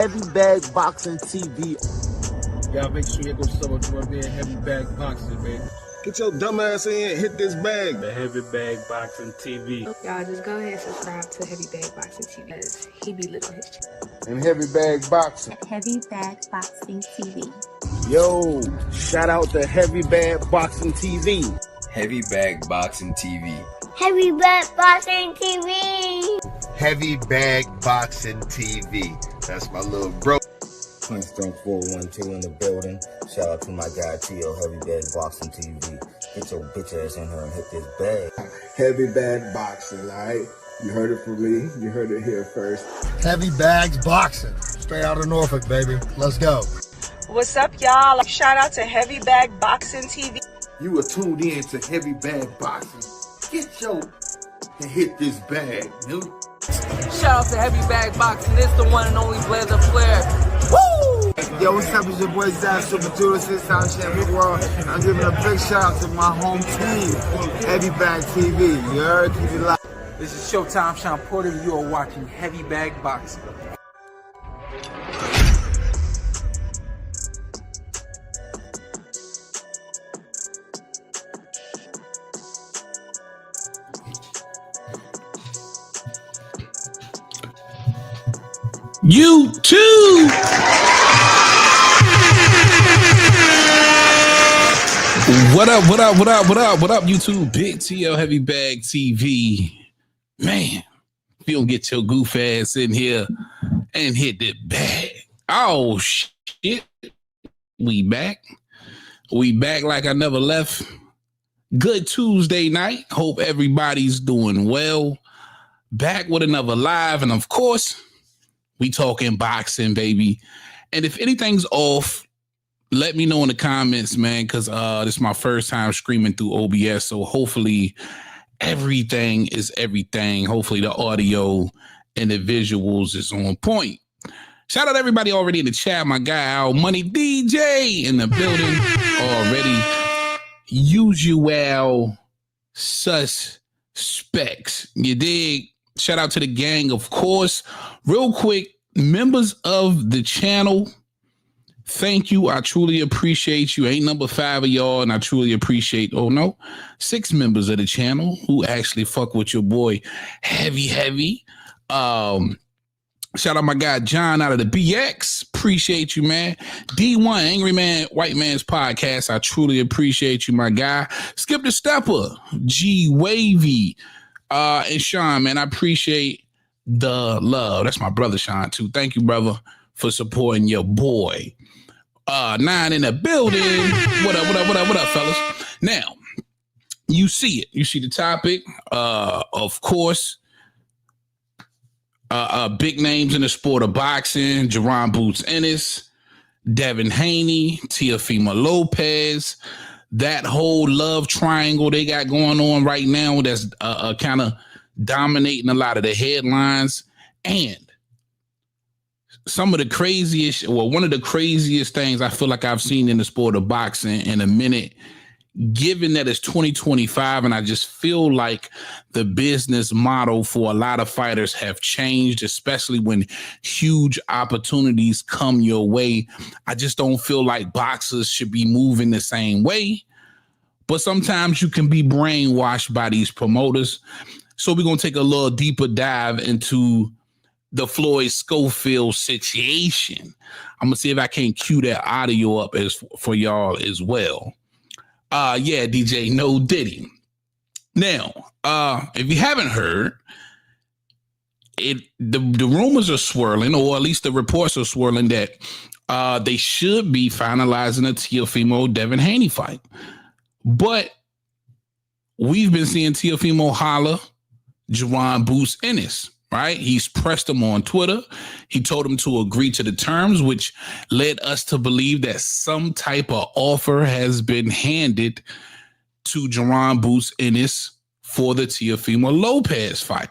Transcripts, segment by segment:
Heavy Bag Boxing TV. Y'all make sure you go sub to my man Heavy Bag Boxing, baby. Get your dumb ass in and hit this bag. The Heavy Bag Boxing TV. Y'all just go ahead and subscribe to Heavy Bag Boxing TV because he be lit on his channel. And Heavy Bag Boxing. Heavy Bag Boxing TV. Yo, shout out to Heavy Bag Boxing TV. Heavy Bag Boxing TV. Heavy Bag Boxing TV. Heavy Bag Boxing TV. That's my little bro. Strong 412 in the building. Shout out to my guy Teo, Heavy Bag Boxing TV. Get your bitch ass in here and hit this bag. Heavy Bag Boxing, alright? You heard it from me. You heard it here first. Heavy Bags Boxing. Straight out of Norfolk, baby. Let's go. What's up, y'all? Shout out to Heavy Bag Boxing TV. You are tuned in to Heavy Bag Boxing. Get your and hit this bag, dude. Shout out to Heavy Bag Boxing. It's the one and only Blazer Flair. Woo! Yo, what's up? It's your boy Zach, Super 2, 6-time champion world. I'm giving a big shout out to my home team, Heavy Bag TV. You heard? Keep it live. This is Showtime Sean Porter. You are watching Heavy Bag Boxing. You too. What up, YouTube? Big TL Heavy Bag TV. Man, if you don't get your goof ass in here and hit the bag. Oh, shit. We back. We back like I never left. Good Tuesday night. Hope everybody's doing well. Back with another live. And of course, we talking boxing, baby. And if anything's off, let me know in the comments, man, because this is my first time streaming through OBS. So hopefully everything is everything. Hopefully the audio and the visuals is on point. Shout out to everybody already in the chat. My guy, Al Money DJ in the building already. Usual suspects. You dig? Shout out to the gang, of course. Real quick, members of the channel, thank you. I truly appreciate you. Ain't number 5 of y'all, and I truly appreciate, 6 members of the channel who actually fuck with your boy heavy. Shout out my guy John out of the BX. Appreciate you, man. D1, Angry Man, White Man's Podcast. I truly appreciate you, my guy. Skip the Stepper, G Wavy. And Sean, man, I appreciate the love. That's my brother, Sean, too. Thank you, brother, for supporting your boy. 9 in the building. What up, fellas? Now, you see it. You see the topic. Of course, big names in the sport of boxing. Jaron Boots Ennis, Devin Haney, Teofimo Lopez. That whole love triangle they got going on right now that's kind of dominating a lot of the headlines. And some of the craziest, one of the craziest things I feel like I've seen in the sport of boxing in a minute, given that it's 2025, and I just feel like the business model for a lot of fighters have changed, especially when huge opportunities come your way. I just don't feel like boxers should be moving the same way, but sometimes you can be brainwashed by these promoters. So we're going to take a little deeper dive into the Floyd Schofield situation. I'm going to see if I can cue that audio up for y'all as well. Yeah, DJ, no Diddy. Now, if you haven't heard, the rumors are swirling, or at least the reports are swirling that they should be finalizing a Teofimo Devin Haney fight. But we've been seeing Teofimo holler Jaron Boots Ennis, right? He's pressed him on Twitter. He told him to agree to the terms, which led us to believe that some type of offer has been handed to Jaron Boots Ennis for the Teofimo Lopez fight.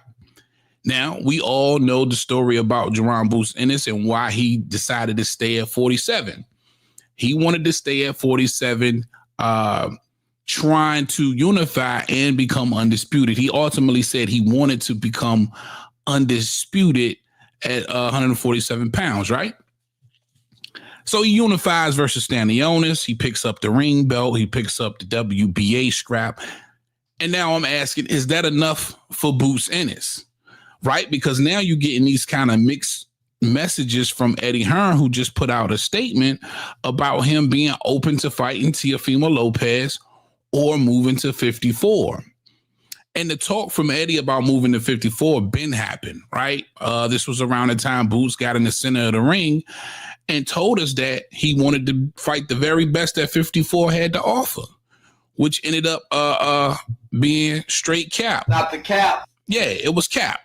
Now, we all know the story about Jaron Boots Ennis and why he decided to stay at 47. He wanted to stay at 47, trying to unify and become undisputed. He ultimately said he wanted to become undisputed at 147 pounds, right? So he unifies versus Stanionis. He picks up the ring belt. He picks up the WBA scrap. And now I'm asking, is that enough for Boots Ennis? Right? Because now you're getting these kind of mixed messages from Eddie Hearn, who just put out a statement about him being open to fighting Teofimo Lopez or moving to 54. And the talk from Eddie about moving to 54 been happened, right? This was around the time Boots got in the center of the ring and told us that he wanted to fight the very best that 54 had to offer, which ended up being straight cap. Not the cap. Yeah, it was cap.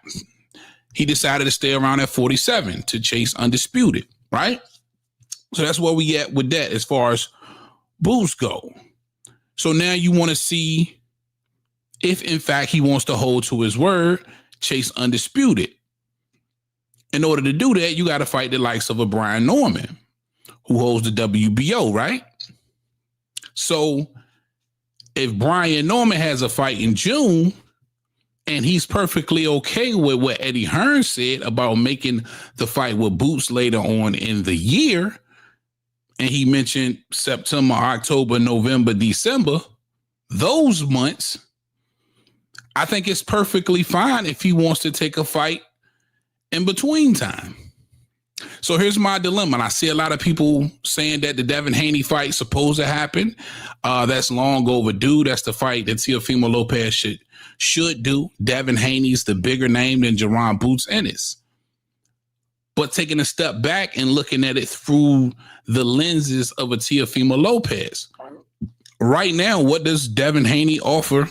He decided to stay around at 47 to chase undisputed, right? So that's where we at with that as far as Boots go. So now you want to see if, in fact, he wants to hold to his word, chase undisputed. In order to do that, you got to fight the likes of a Brian Norman, who holds the WBO, right? So if Brian Norman has a fight in June, and he's perfectly okay with what Eddie Hearn said about making the fight with Boots later on in the year, and he mentioned September, October, November, December, those months, I think it's perfectly fine if he wants to take a fight in between time. So here's my dilemma. And I see a lot of people saying that the Devin Haney fight supposed to happen. That's long overdue. That's the fight that Teofimo Lopez should do. Devin Haney's the bigger name than Jaron Boots Ennis. But taking a step back and looking at it through the lenses of a Teofimo Lopez. Right now, what does Devin Haney offer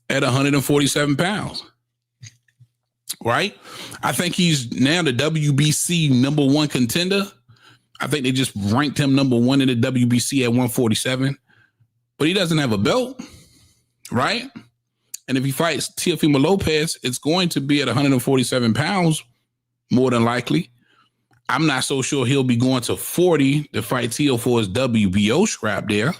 at 147 pounds? Right? I think he's now the WBC #1 contender. I think they just ranked him #1 in the WBC at 147. But he doesn't have a belt, right? And if he fights Teofimo Lopez, it's going to be at 147 pounds, more than likely. I'm not so sure he'll be going to 40 to fight Teo for his WBO scrap there.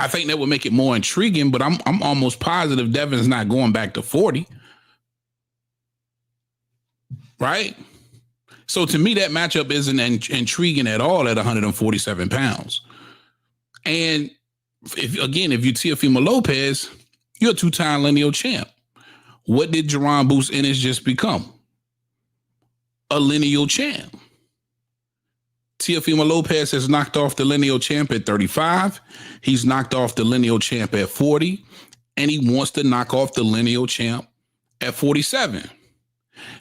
I think that would make it more intriguing, but I'm almost positive Devin's not going back to 40. Right? So to me, that matchup isn't intriguing at all at 147 pounds. And if you're Teofimo Lopez, you're a two-time lineal champ. What did Jaron Boots Ennis just become? A lineal champ. Teofimo Lopez has knocked off the lineal champ at 35. He's knocked off the lineal champ at 40. And he wants to knock off the lineal champ at 47.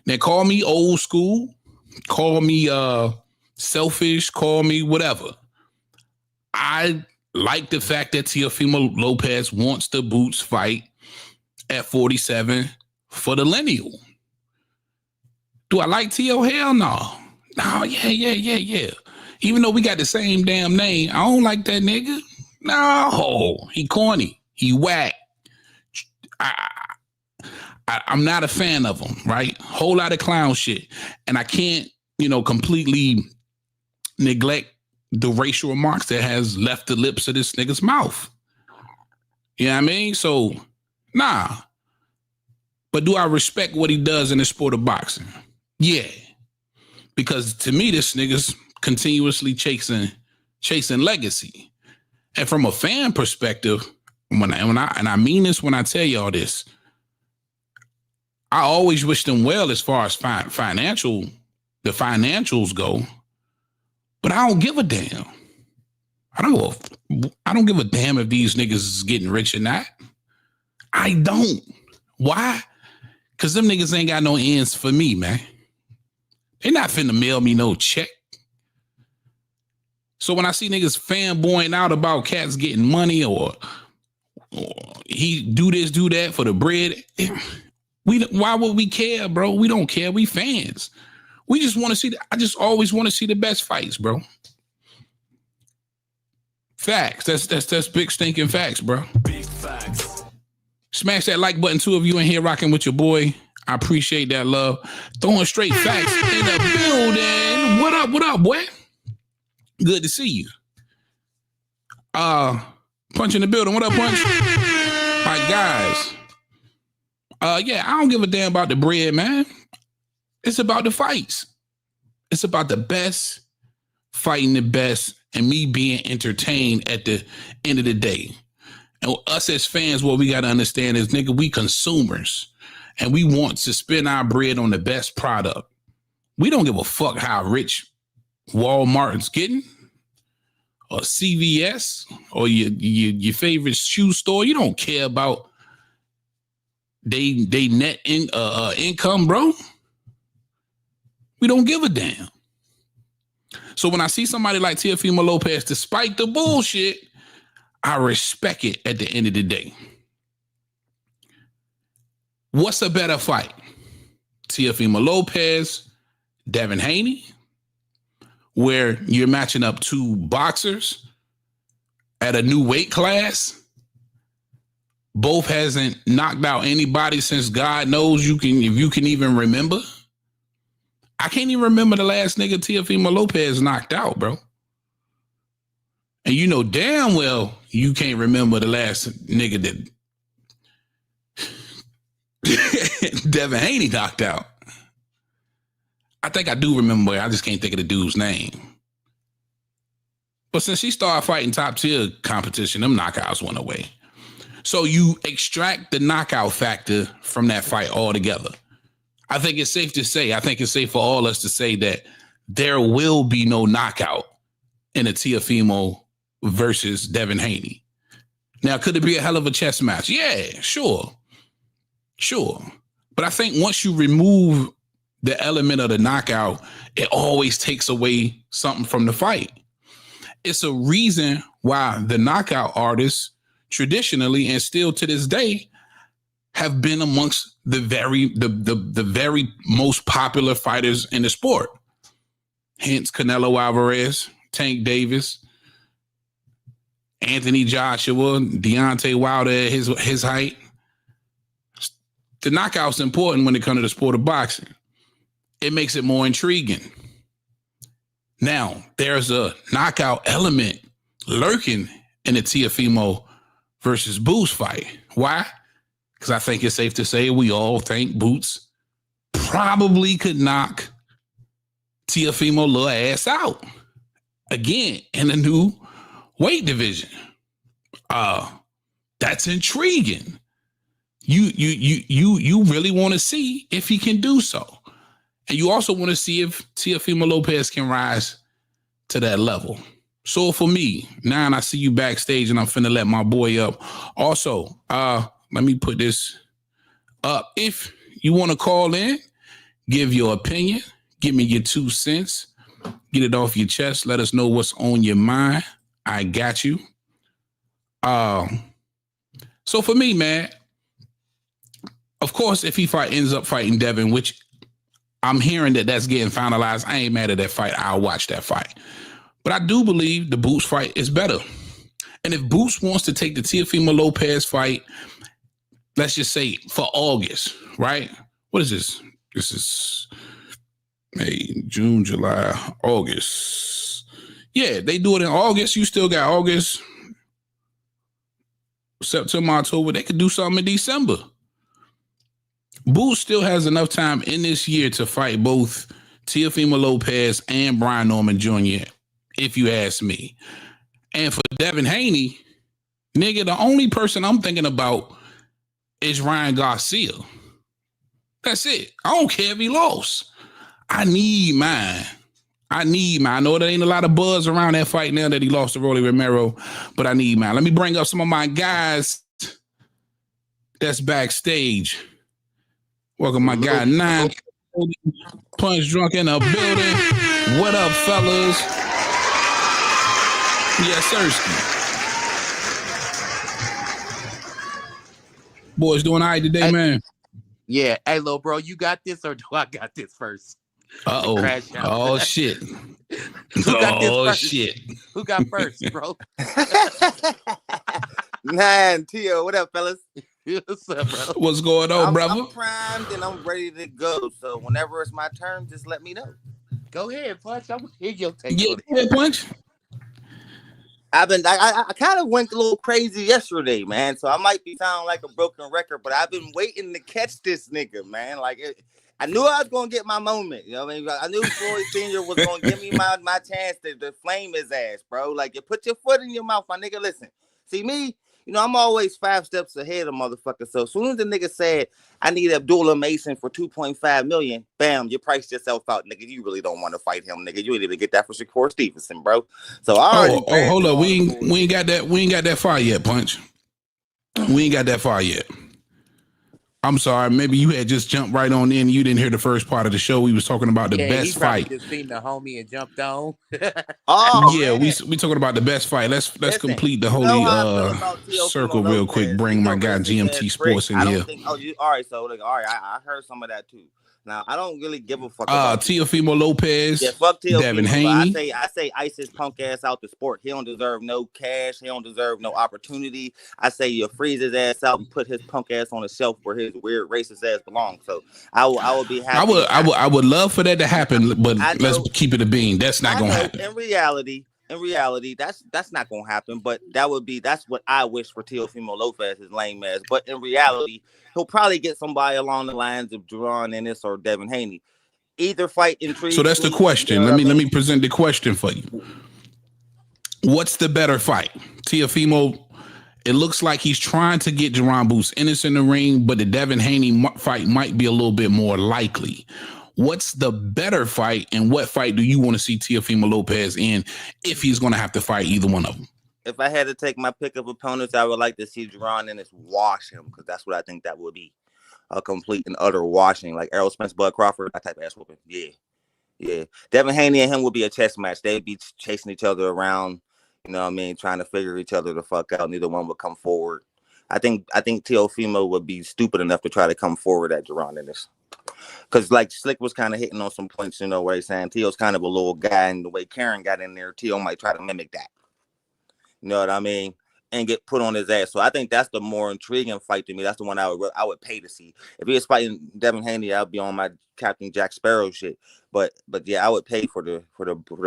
Now, call me old school. Call me selfish. Call me whatever. I like the fact that Teofimo Lopez wants the Boots fight at 47 for the lineal. Do I like Teo? Hell no. No, yeah. Even though we got the same damn name, I don't like that nigga. No, he corny. He whack. I'm not a fan of him, right? Whole lot of clown shit. And I can't, completely neglect the racial remarks that has left the lips of this nigga's mouth. You know what I mean? So, nah. But do I respect what he does in the sport of boxing? Yeah. Because to me, this nigga's continuously chasing legacy. And from a fan perspective, and I mean this when I tell y'all this, I always wish them well as far as the financials go, but I don't give a damn. I don't give a damn if these niggas is getting rich or not. I don't. Why? Because them niggas ain't got no ends for me, man. They not finna mail me no check. So when I see niggas fanboying out about cats getting money or he do this, do that for the bread, why would we care, bro? We don't care. We fans. We just want to see. I just always want to see the best fights, bro. Facts. That's big stinking facts, bro. Big facts. Smash that like button, two of you in here rocking with your boy. I appreciate that love. Throwing straight facts in the building. What up, boy? Good to see you. Punch in the building. What up, Punch? All right, guys. Yeah, I don't give a damn about the bread, man. It's about the fights. It's about the best fighting the best and me being entertained at the end of the day. And us as fans, what we got to understand is, nigga, we consumers and we want to spend our bread on the best product. We don't give a fuck how rich Walmart's getting or CVS or your favorite shoe store. You don't care about they net income, bro. We don't give a damn. So when I see somebody like Teofimo Lopez, despite the bullshit, I respect it at the end of the day. What's a better fight? Teofimo Lopez, Devin Haney, where you're matching up two boxers at a new weight class. Both hasn't knocked out anybody since God knows if you can even remember. I can't even remember the last nigga Teofimo Lopez knocked out, bro. And you know damn well you can't remember the last nigga that Devin Haney knocked out. I think I do remember. I just can't think of the dude's name. But since he started fighting top tier competition, them knockouts went away. So you extract the knockout factor from that fight altogether. I think it's safe for all us to say that there will be no knockout in a Teofimo versus Devin Haney. Now, could it be a hell of a chess match? Yeah, sure. But I think once you remove the element of the knockout, it always takes away something from the fight. It's a reason why the knockout artists traditionally and still to this day have been amongst the very most popular fighters in the sport. Hence Canelo Alvarez, Tank Davis, Anthony Joshua, Deontay Wilder at his height. The knockout's important when it comes to the sport of boxing. It makes it more intriguing. Now, there's a knockout element lurking in the Teofimo versus Boots fight. Why? Because I think it's safe to say we all think Boots probably could knock Teofimo little ass out again in a new weight division. That's intriguing. You really want to see if he can do so. And you also want to see if Teofimo Lopez can rise to that level. So for me, now I see you backstage and I'm finna let my boy up. Also, let me put this up. If you want to call in, give your opinion, give me your 2 cents, get it off your chest, let us know what's on your mind. I got you. So for me, man, of course, if he ends up fighting Devin, which I'm hearing that's getting finalized, I ain't mad at that fight. I'll watch that fight. But I do believe the Boots fight is better. And if Boots wants to take the Teofimo Lopez fight, let's just say for August, right? What is this? This is May, June, July, August. Yeah, they do it in August. You still got August, September, October. They could do something in December. Boots still has enough time in this year to fight both Teofimo Lopez and Brian Norman Jr., if you ask me. And for Devin Haney, nigga, the only person I'm thinking about is Ryan Garcia. That's it. I don't care if he lost. I need mine. I know there ain't a lot of buzz around that fight now that he lost to Rolly Romero, but I need mine. Let me bring up some of my guys that's backstage. Welcome my guy 9 Punch Drunk in the building. What up, fellas? Yes, Sirski. Boys doing all right today, man? Yeah. Hey, little bro, you got this or do I got this first? Uh-oh. Oh, shit. Who got this first? Shit. Who got first, bro? 9 Tio, what up, fellas? What's up, bro? What's going on, brother? I'm primed and I'm ready to go. So whenever it's my turn, just let me know. Go ahead, Punch. I'm hear your take. Yeah, Punch. I kind of went a little crazy yesterday, man. So I might be sounding like a broken record, but I've been waiting to catch this nigga, man. I knew I was gonna get my moment. You know what I mean? I knew Floyd Senior was gonna give me my chance to flame his ass, bro. Like, you put your foot in your mouth, my nigga. Listen, see me. You know, I'm always 5 steps ahead of motherfuckers. So as soon as the nigga said I need Abdullah Mason for $2.5 million, bam, you priced yourself out, nigga. You really don't want to fight him, nigga. You ain't even get that for Shakur Stevenson, bro. So I already hold up. We ain't got that far yet, Punch. We ain't got that far yet. I'm sorry. Maybe you had just jumped right on in. You didn't hear the first part of the show. We was talking about the best fight. Just seen the homie and jumped on. We talking about the best fight. Let's complete the holy circle real quick. Bring my guy GMT Sports in here. All right. So I heard some of that too. Now I don't really give a fuck about Teofimo Lopez. Yeah, fuck Teofimo. Devin Haney. I say ice his punk ass out the sport. He don't deserve no cash. He don't deserve no opportunity. I say you freeze his ass out and put his punk ass on a shelf where his weird racist ass belongs. So I will be happy. I would love for that to happen, but let's keep it a bean. That's not gonna happen. In reality, that's not gonna happen. But that's what I wish for Teofimo Lopez, his lame ass. But in reality, he'll probably get somebody along the lines of Jerron Ennis or Devin Haney. Either fight intrigue. So that's the question. Let me present the question for you. What's the better fight? Teofimo, it looks like he's trying to get Jerron Boots Ennis in the ring, but the Devin Haney fight might be a little bit more likely. What's the better fight, and what fight do you want to see Teofimo Lopez in if he's going to have to fight either one of them? If I had to take my pick of opponents, I would like to see Jerron Ennis wash him, because that's what I think that would be. A complete and utter washing, like Errol Spence, Bud Crawford, that type of ass whooping. Yeah. Devin Haney and him would be a chess match. They'd be chasing each other around, you know what I mean, trying to figure each other the fuck out. Neither one would come forward. I think Teofimo would be stupid enough to try to come forward at Jerron Ennis. Because like Slick was kind of hitting on some points, you know, where he's saying Teo's kind of a little guy, and the way Karen got in there, Teo might try to mimic that. You know what I mean? And get put on his ass. So I think that's the more intriguing fight to me. That's the one I would pay to see. If he was fighting Devin Haney, I'd be on my Captain Jack Sparrow shit. But yeah, I would pay for the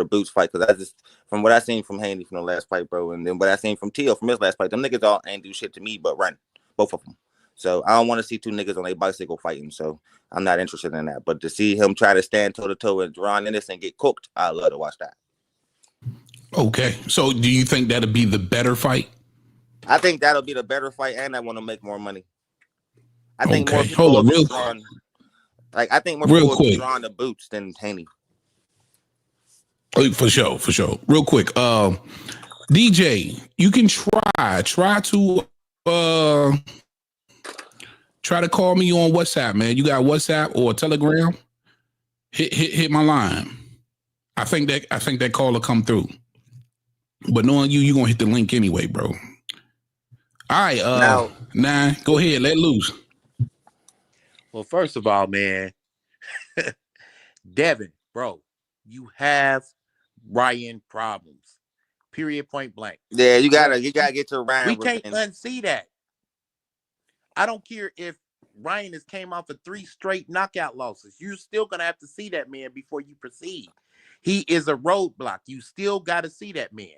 Boots fight, because I just, from what I seen from Haney from the last fight, bro, and then what I seen from Teo from his last fight, them niggas all ain't do shit to me but run, both of them. So I don't want to see two niggas on a bicycle fighting. So I'm not interested in that. But to see him try to stand toe to toe with Jerron Ennis and get cooked, I love to watch that. Okay, so do you think that'll be the better fight? I think that'll be the better fight, and I want to make more money. I think more people hold on, real drawn, I think more people will be drawn to Boots than Haney. For sure. Real quick, DJ, you can try to call me on WhatsApp, man. You got WhatsApp or Telegram? Hit my line. I think that call will come through. But knowing you're gonna hit the link anyway, bro. All right, now go ahead, let loose. Well, first of all, man, Devin, bro, you have Ryan problems. Period, point blank. Yeah, you gotta get your Ryan. We can't unsee that. I don't care if Ryan has came off of 3 straight knockout losses. You're still gonna have to see that man before you proceed. He is a roadblock. You still got to see that man.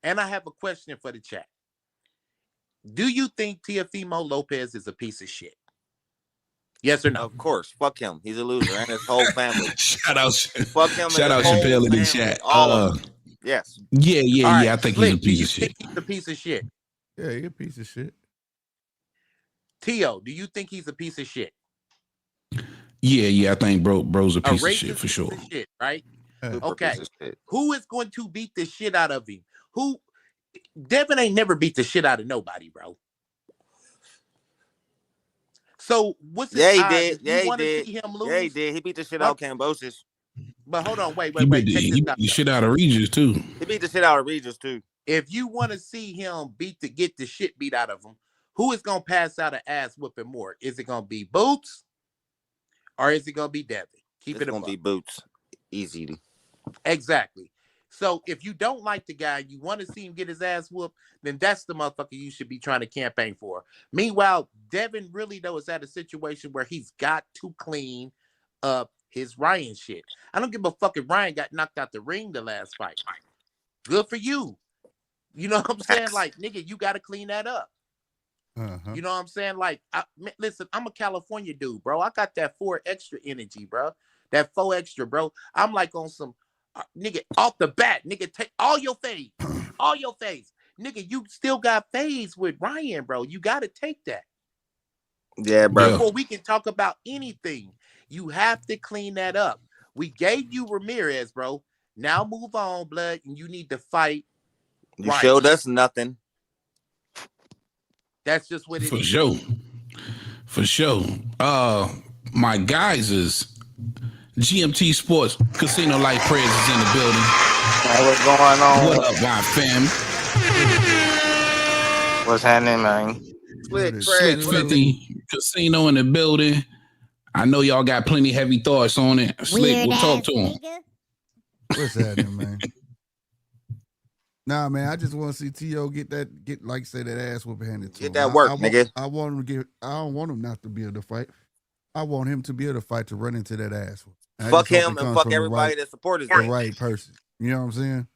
And I have a question for the chat. Do you think Teofimo Lopez is a piece of shit? Yes or no? Of course. Fuck him. He's a loser, and his whole family. Shout out Chappelle in the chat. All of them. Yes. Yeah. Right, I think Slick, he's a piece of shit. He's a piece of shit. Yeah, he's a piece of shit. Teo, do you think he's a piece of shit? Yeah. I think bro's a piece of shit for sure. Shit, right? Okay. Who is going to beat the shit out of him? Devin ain't never beat the shit out of nobody, bro. So what's his he odds? did. Yeah, he did. See him lose? Yeah, he did. He beat the shit out of Cambosis. But hold on, wait. He beat the shit out of Regis too. He beat the shit out of Regis too. If you want to see him get the shit beat out of him, who is gonna pass out an ass whooping more? Is it gonna be Boots or is it gonna be Devin? It's gonna be Boots. Easy. Exactly. So if you don't like the guy, you want to see him get his ass whooped, then that's the motherfucker you should be trying to campaign for. Meanwhile, Devin really, though, is at a situation where he's got to clean up his Ryan shit. I don't give a fuck if Ryan got knocked out the ring the last fight. Good for you. You know what I'm saying? Like, nigga, you got to clean that up. You know what I'm saying? Like, listen, I'm a California dude, bro. I got that 4 extra energy, bro. That 4 extra, bro. I'm like on some, nigga, off the bat, nigga, take all your fades. All your fades. Nigga, you still got fades with Ryan, bro. You got to take that. Yeah, bro. Before we can talk about anything, you have to clean that up. We gave you Ramirez, bro. Now move on, blood, and you need to fight. You showed us nothing. That's just what it is. For sure. My guys is GMT Sports Casino Life Prayers is in the building. What's going on? What up, my fam? What's happening, man? Slick 50 Casino in the building. I know y'all got plenty heavy thoughts on it. Slick, we'll talk to him. What's happening, man? Nah, man, I just want to see T.O. get like say that ass whooping handed to him. Get that work, nigga. I want him to get. I don't want him not to be able to fight. I want him to be able to fight to run into that ass whoop. Fuck him and fuck everybody that supports the right person. You know what I'm saying?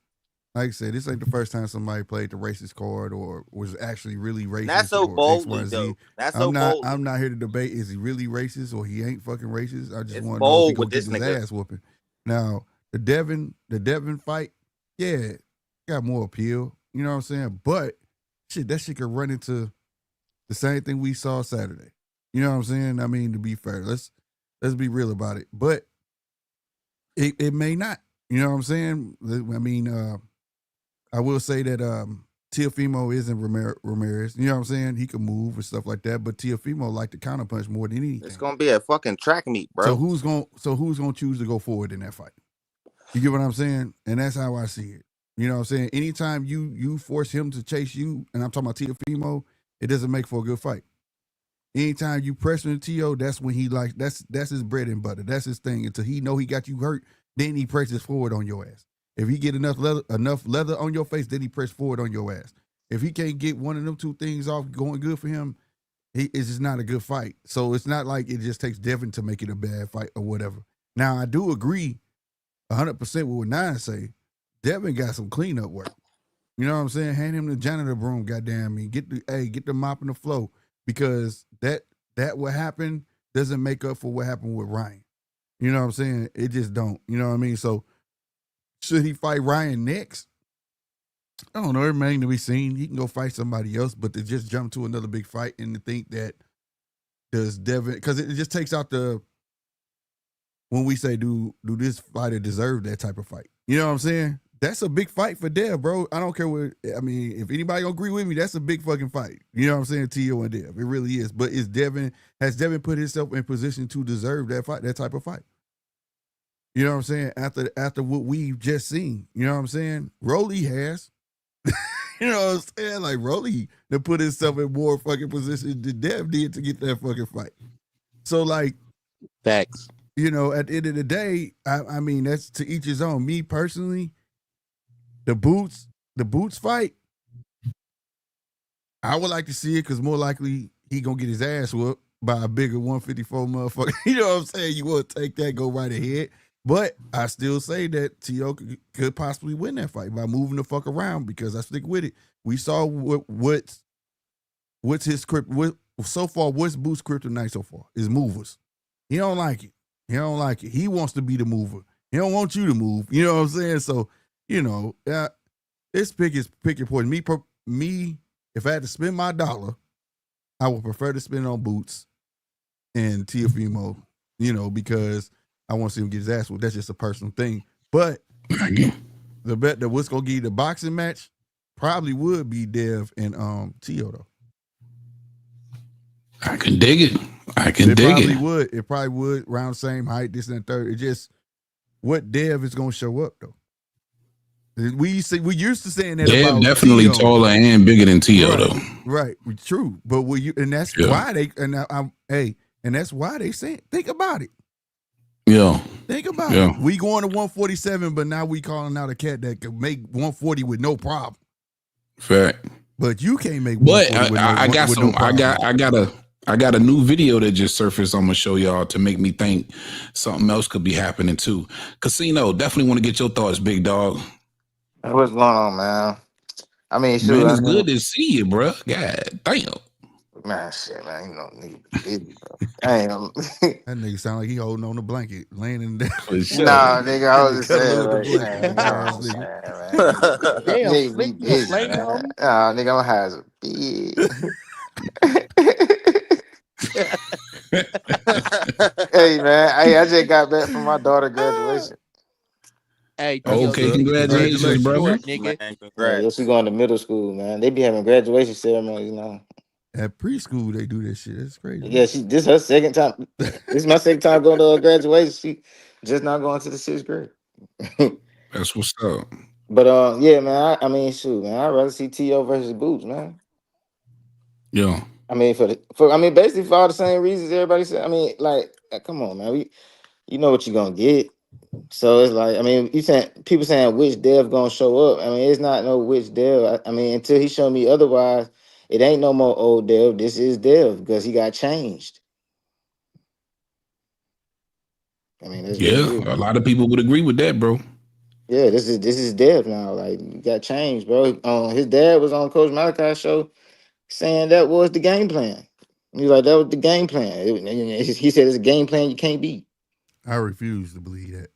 Like I said, this ain't the first time somebody played the racist card or was actually really racist. Not so boldly, though. Not so boldly. I'm not here to debate is he really racist or he ain't fucking racist. I just want to know if he gonna get his ass whooping. Now the Devin fight, yeah, got more appeal. You know what I'm saying? But shit, that shit could run into the same thing we saw Saturday. You know what I'm saying? I mean, to be fair, let's be real about it. But it may not. You know what I'm saying? I mean, I will say that Teofimo isn't Ramirez. You know what I'm saying? He can move and stuff like that. But Teofimo like to counterpunch more than anything. It's gonna be a fucking track meet, bro. So who's gonna choose to go forward in that fight? You get what I'm saying? And that's how I see it. You know what I'm saying? Anytime you force him to chase you, and I'm talking about Teofimo, it doesn't make for a good fight. Anytime you press him to T.O., that's when he like that's his bread and butter. That's his thing. Until he know he got you hurt, then he presses forward on your ass. If he get enough leather on your face, then he press forward on your ass. If he can't get one of them two things off going good for him, it's just not a good fight. So it's not like it just takes Devin to make it a bad fight or whatever. Now, I do agree 100% with what Nine say. Devin got some cleanup work. You know what I'm saying? Hand him the janitor broom, goddamn me. Get the mop and the flow. Because that what happened doesn't make up for what happened with Ryan. You know what I'm saying? It just don't. You know what I mean? So should he fight Ryan next? I don't know. It remains to be seen. He can go fight somebody else, but to just jump to another big fight and to think that does Devin, because it just takes out when we say do this fighter deserve that type of fight? You know what I'm saying? That's a big fight for Dev, bro. I don't care what, I mean, if anybody don't agree with me, that's a big fucking fight. You know what I'm saying? T.O. and Dev. It really is. But has Devin put himself in position to deserve that fight, that type of fight? You know what I'm saying? After what we've just seen. You know what I'm saying? Rolly has. You know what I'm saying? Like Rolly to put himself in more fucking position than Dev did to get that fucking fight. So like, facts. You know, at the end of the day, I mean, that's to each his own. Me personally, the boots fight, I would like to see it because more likely he gonna get his ass whooped by a bigger 154 motherfucker. You know what I'm saying? You want to take that, go right ahead. But I still say that T.O. could possibly win that fight by moving the fuck around because I stick with it. We saw what's his script. So far, what's Boots' kryptonite so far? Is movers. He don't like it. He don't like it. He wants to be the mover. He don't want you to move. You know what I'm saying? So, you know, it's pick your poison. Me, if I had to spend my dollar, I would prefer to spend it on Boots and Teofimo, you know, because I want to see him get his ass whooped. That's just a personal thing. But the bet that what's gonna give you the boxing match probably would be Dev and T.O. though. I can dig it. It probably would around the same height, this and that third. It just what Dev is gonna show up though. We used to saying that Dev about definitely T.O. taller and bigger than T.O. though. Right, true. But that's why that's why they say think about it. Yeah. Think about it. We going to 147, but now we calling out a cat that can make 140 with no problem. Fact. But you can't make 140 with no problem. I got a new video that just surfaced. I'm gonna show y'all to make me think something else could be happening too. Casino, definitely want to get your thoughts, big dog. What's going on, man? I mean, shoot, Man, I it's mean, good to see you, bro. God damn. man, shit, man, you know, nigga busy, bro. Damn. That nigga sound like he holding on the blanket, laying in there. For sure. Nah, nigga, I was Nigga just cuddling saying, with the like, blanket, man, nigga come ass on, nigga. man. Damn, Nigga be Slick, you a busy, flame, man. homie? Nah, nigga, I'm high as a bitch. Hey, man, hey, I just got back from my daughter's graduation. Hey, That's what's Okay, TLC, up. nigga, you cut it too congratulations, Congratulations. brother. short, nigga. Man, Yeah, congrats. she going to middle school, man. They be having graduation ceremonies now. At preschool, they do that shit. That's crazy. Yeah, this her second time. This is my second time going to a graduation. She just not going to the 6th grade. That's what's up. But yeah, man. I mean, shoot, man. I'd rather see T.O. versus Boots, man. Yeah. I mean, basically for all the same reasons everybody said. I mean, like, come on, man. You know what you're gonna get. So it's like, I mean, people saying which Dev gonna show up. I mean, it's not no which Dev. I mean, until he show me otherwise, it ain't no more old Dev. This is Dev because he got changed. I mean, that's what it Yeah. is. A lot of people would agree with that, bro. Yeah, this is Dev now. Like, you got changed, bro. His dad was on Coach Malachi's show saying that was the game plan. He was like, that was the game plan. He said it's a game plan you can't beat. I refuse to believe that.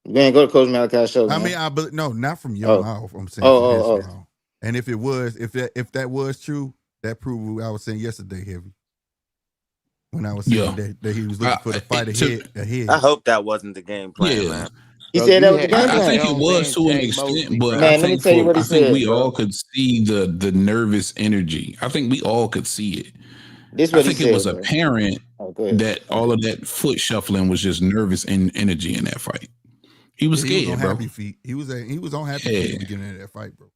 You ain't go to Coach Malachi's show, I man. mean, no, not from your Oh. mouth. I'm saying from his Oh. mouth. And if that was true, that proved what I was saying yesterday, Heavy. When I was saying that he was looking for the fight ahead. I hope that wasn't the game plan, man. He Bro, said you that was the had game I plan. think it Jones was and to an Jack extent, Mosley, but bro. Man, let me tell you what he said, we bro. all could see the nervous energy. I think we all could see it. This I what he think it was said, bro. apparent Oh, go ahead. that all of that foot shuffling was just nervous energy in that fight. He was He scared, was on bro. happy feet. He was on happy feet at the beginning of that fight, bro.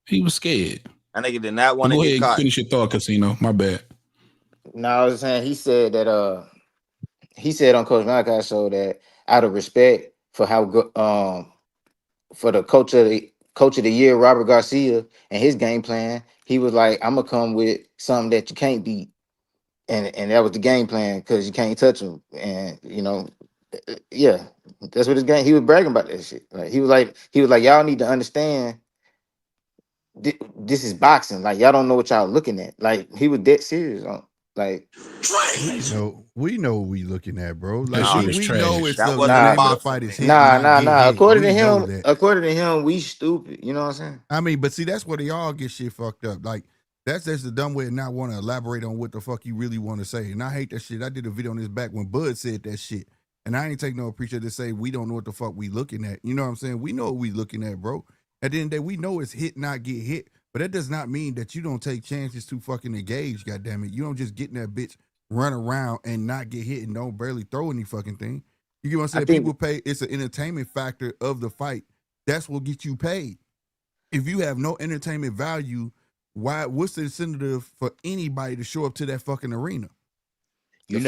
He was scared. That nigga did not want to Go get ahead, caught. finish your thought, Casino. My bad. No, I was saying he said that he said on Coach Malachi's show that out of respect for how good for the coach of the year, Robert Garcia, and his game plan, he was like, I'm gonna come with something that you can't beat. And that was the game plan because you can't touch him. And yeah, that's what his game. He was bragging about that shit. Like he was like, y'all need to understand this is boxing. Like y'all don't know what y'all looking at. Like he was dead serious on like We know what we looking at, bro. Like shit was we trash. know it's That the wasn't name of the boxing, fight is nigga. hit, not get hit. According We to know him, that. We stupid. You know what I'm saying? I mean, but see, that's where they all get shit fucked up. Like that's the dumb way to not want to elaborate on what the fuck you really want to say. And I hate that shit. I did a video on this back when Bud said that shit. And I ain't take no appreciation to say we don't know what the fuck we looking at. You know what I'm saying? We know what we looking at, bro. At the end of the day, we know it's hit, not get hit. But that does not mean that you don't take chances to fucking engage, goddammit. You don't just get in that bitch, run around and not get hit and don't barely throw any fucking thing. You get what I'm saying? People pay, it's an entertainment factor of the fight. That's what gets you paid. If you have no entertainment value, what's the incentive for anybody to show up to that fucking arena? The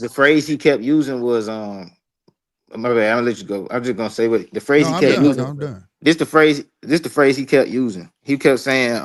phrase he kept using was my bad, I'm gonna let you go. I'm just gonna say what the phrase he kept using. I'm done. This the phrase he kept using. He kept saying,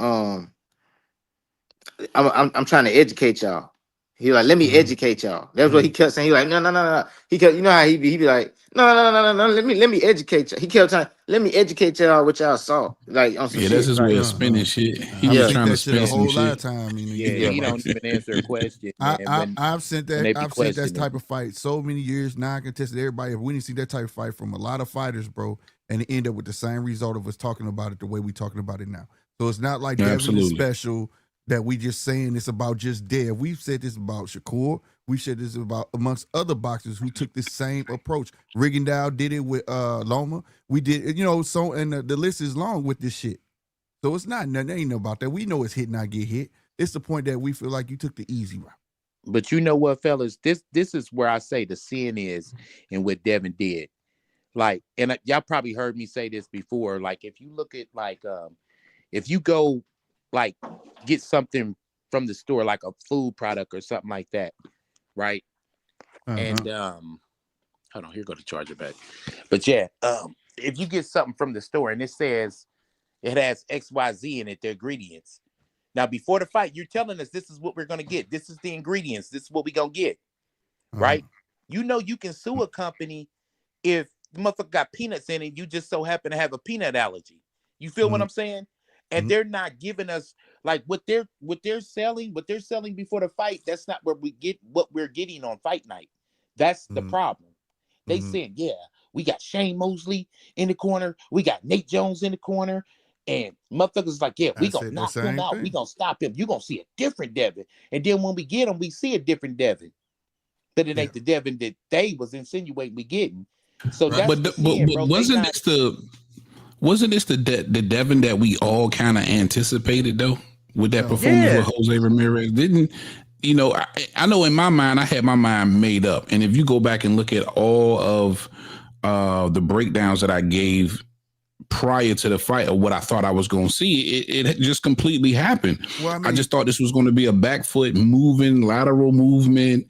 I'm trying to educate y'all. He like, let me educate y'all. That's what he kept saying. He like, no. He kept, you know how he be like, no. Let me educate y'all. He kept saying, let me educate y'all what y'all saw. Like on some shit. That's his way like, of spinning shit. He I've was seen trying to that shit spin a some whole lot of shit. time. He don't even answer a question, man. I've sent that. when they be I've sent that questioning. type of fight so many years. Now I can test everybody. If we didn't see that type of fight from a lot of fighters, bro, and it end up with the same result of us talking about it the way we talking about it now. So it's not like Devin is special that we just saying it's about just Dev. We've said this about Shakur. We said this about amongst other boxers who took this same approach. Rigondeaux did it with Loma. We did, so and the list is long with this shit. So it's not nothing. Ain't no about that. We know it's hit, not get hit. It's the point that we feel like you took the easy route. But you know what, fellas? This is where I say the sin is in what Devin did. Like, and y'all probably heard me say this before. Like, if you look at if you go like get something from the store, like a food product or something like that, right? And hold on, here go the charger back. But yeah, if you get something from the store and it says it has XYZ in it, the ingredients. Now, before the fight, you're telling us this is what we're gonna get. This is the ingredients. This is what we're gonna get. Right? You know you can sue a company if the motherfucker got peanuts in it, you just so happen to have a peanut allergy. You feel what I'm saying? and they're not giving us like what they're selling before the fight. That's not where we get what we're getting on fight night. That's the problem. They saying, yeah, we got Shane Mosley in the corner, we got Nate Jones in the corner, and motherfuckers like, yeah, we gonna knock him out, we gonna stop him. You gonna see a different Devin, and then when we get him, we see a different Devin, but it ain't the Devin that they was insinuating we getting. So that's but bro. Wasn't this the Devin that we all kind of anticipated though with that performance with Jose Ramirez? Didn't you know? I know in my mind I had my mind made up, and if you go back and look at all of the breakdowns that I gave prior to the fight of what I thought I was going to see, it just completely happened. Well, I just thought this was going to be a back foot moving, lateral movement,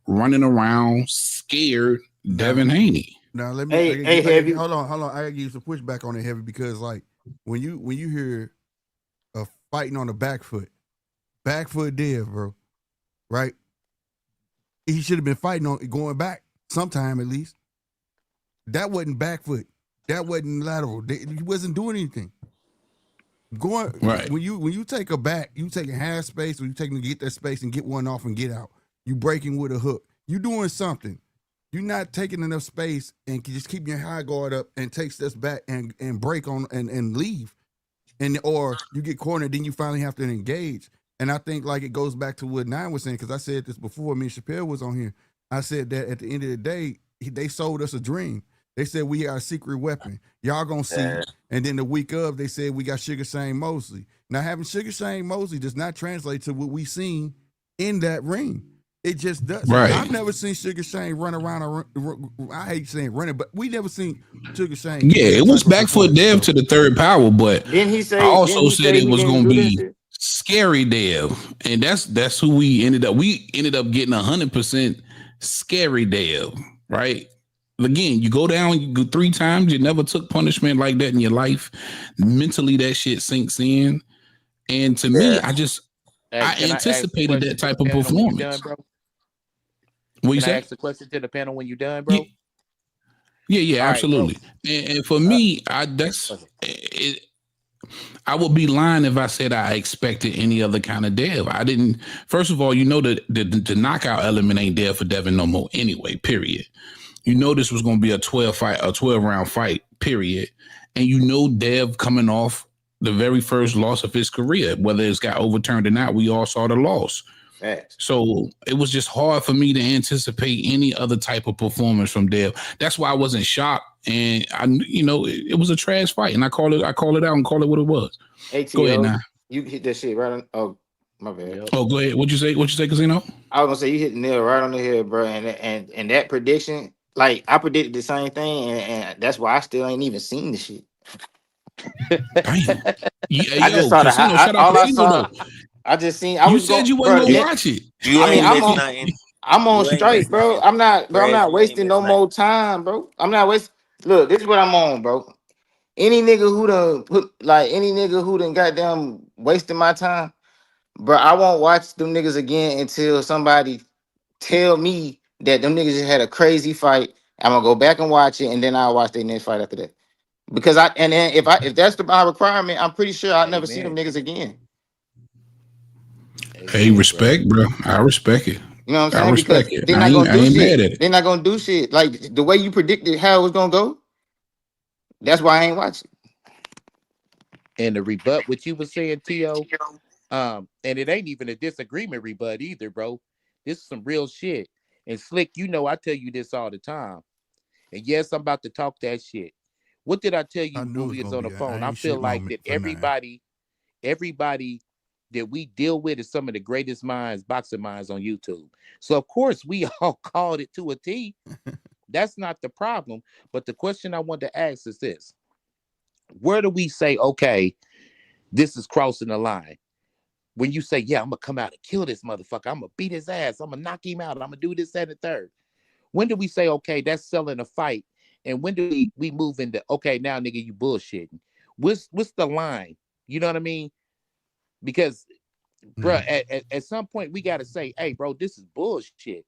running around, scared Devin Haney. Now let me Heavy. Hold on. I gotta give you some pushback on it, Heavy, because like when you hear a fighting on the back foot Dev, bro, right? He should have been fighting on going back sometime at least. That wasn't back foot. That wasn't lateral. He wasn't doing anything. Going right. When you take a back, you taking half space, or you taking to get that space and get one off and get out. You breaking with a hook. You doing something. You're not taking enough space and just keep your high guard up and take steps back and break on and leave. And or you get cornered, then you finally have to engage. And I think like it goes back to what Nine was saying, because I said this before, me and Chappelle was on here. I said that at the end of the day, they sold us a dream. They said we got a secret weapon. Y'all gonna see. And then the week of, they said we got Sugar Shane Mosley. Now having Sugar Shane Mosley does not translate to what we seen in that ring. It just does. Right. I've never seen Sugar Shane run around. I hate saying running, but we never seen Sugar Shane. Yeah, it was back foot Dev to the third power, but I also said it was going to be scary Dev, and that's who we ended up. We ended up getting 100% scary Dev, right? Again, you go down, you go 3 times, you never took punishment like that in your life. Mentally, that shit sinks in, and to me, I anticipated that type of performance. What you say? Can I ask the question to the panel when you're done, bro? Yeah, absolutely. Right, and for me, I would be lying if I said I expected any other kind of Dev. I didn't. First of all, you know that the knockout element ain't there for Devin no more anyway, period. You know this was going to be a 12-round fight, period. And you know Dev coming off the very first loss of his career, whether it's got overturned or not, we all saw the loss. So it was just hard for me to anticipate any other type of performance from Dev. That's why I wasn't shocked, and it was a trash fight, and I call it out and call it what it was. ATO, go ahead now. You hit that shit right on. Oh, my bad. Oh, go ahead. What you say, Casino? I was gonna say you hit the nail right on the head, bro. And that prediction, like I predicted the same thing, and that's why I still ain't even seen the shit. I just saw I just seen. You said you wasn't gonna watch it. I'm on strike, bro. I'm not wasting no more time, bro. I'm not wasting. Look, this is what I'm on, bro. Any nigga who done goddamn wasting my time, bro, I won't watch them niggas again until somebody tell me that them niggas just had a crazy fight. I'm gonna go back and watch it, and then I'll watch their next fight after that. Because if that's my requirement, I'm pretty sure I'll never see them niggas again. Hey, respect, bro. I respect it. You know what I'm saying? I respect because it. They're not gonna do shit. They're not gonna do shit. Like the way you predicted how it was gonna go. That's why I ain't watching. And to rebut what you were saying, Tio, and it ain't even a disagreement rebut either, bro. This is some real shit. And Slick, I tell you this all the time. And yes, I'm about to talk that shit. What did I tell you when we was on the phone? I feel like that everybody that we deal with is some of the greatest boxing minds on YouTube. So of course we all called it to a T. That's not the problem. But the question I want to ask is this: where do we say, okay, this is crossing the line? When you say, yeah, I'm gonna come out and kill this motherfucker, I'm gonna beat his ass, I'm gonna knock him out, I'm gonna do this, that, and the third. When do we say, okay, that's selling a fight? And when do we move into, okay, now nigga, you bullshitting? What's the line? You know what I mean? Because, bro, at some point we gotta say, hey, bro, this is bullshit.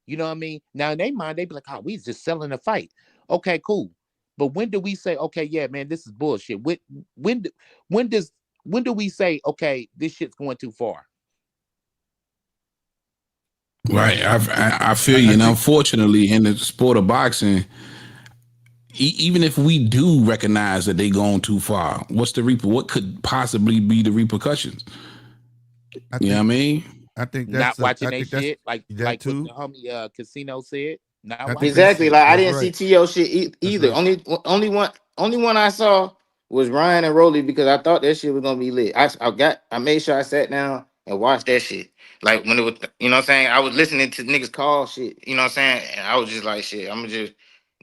You know what I mean? Now in their mind, they be like, oh, we just selling a fight. Okay, cool. But when do we say, okay, yeah, man, this is bullshit? When do we say, okay, this shit's going too far? Right. I feel you. And unfortunately, in the sport of boxing, even if we do recognize that they gone too far, what could possibly be the repercussions? You know what I mean? I think Not that's watching I that think that's shit, like that what too. the homie Casino said. Not I watching think that Exactly. shit. Like I that's didn't see right. To shit That's either. right. Only one I saw was Ryan and Rolly because I thought that shit was gonna be lit. I made sure I sat down and watched that shit. Like when it was, you know what I'm saying? I was listening to niggas call shit, you know what I'm saying? And I was just like, shit, I'm gonna just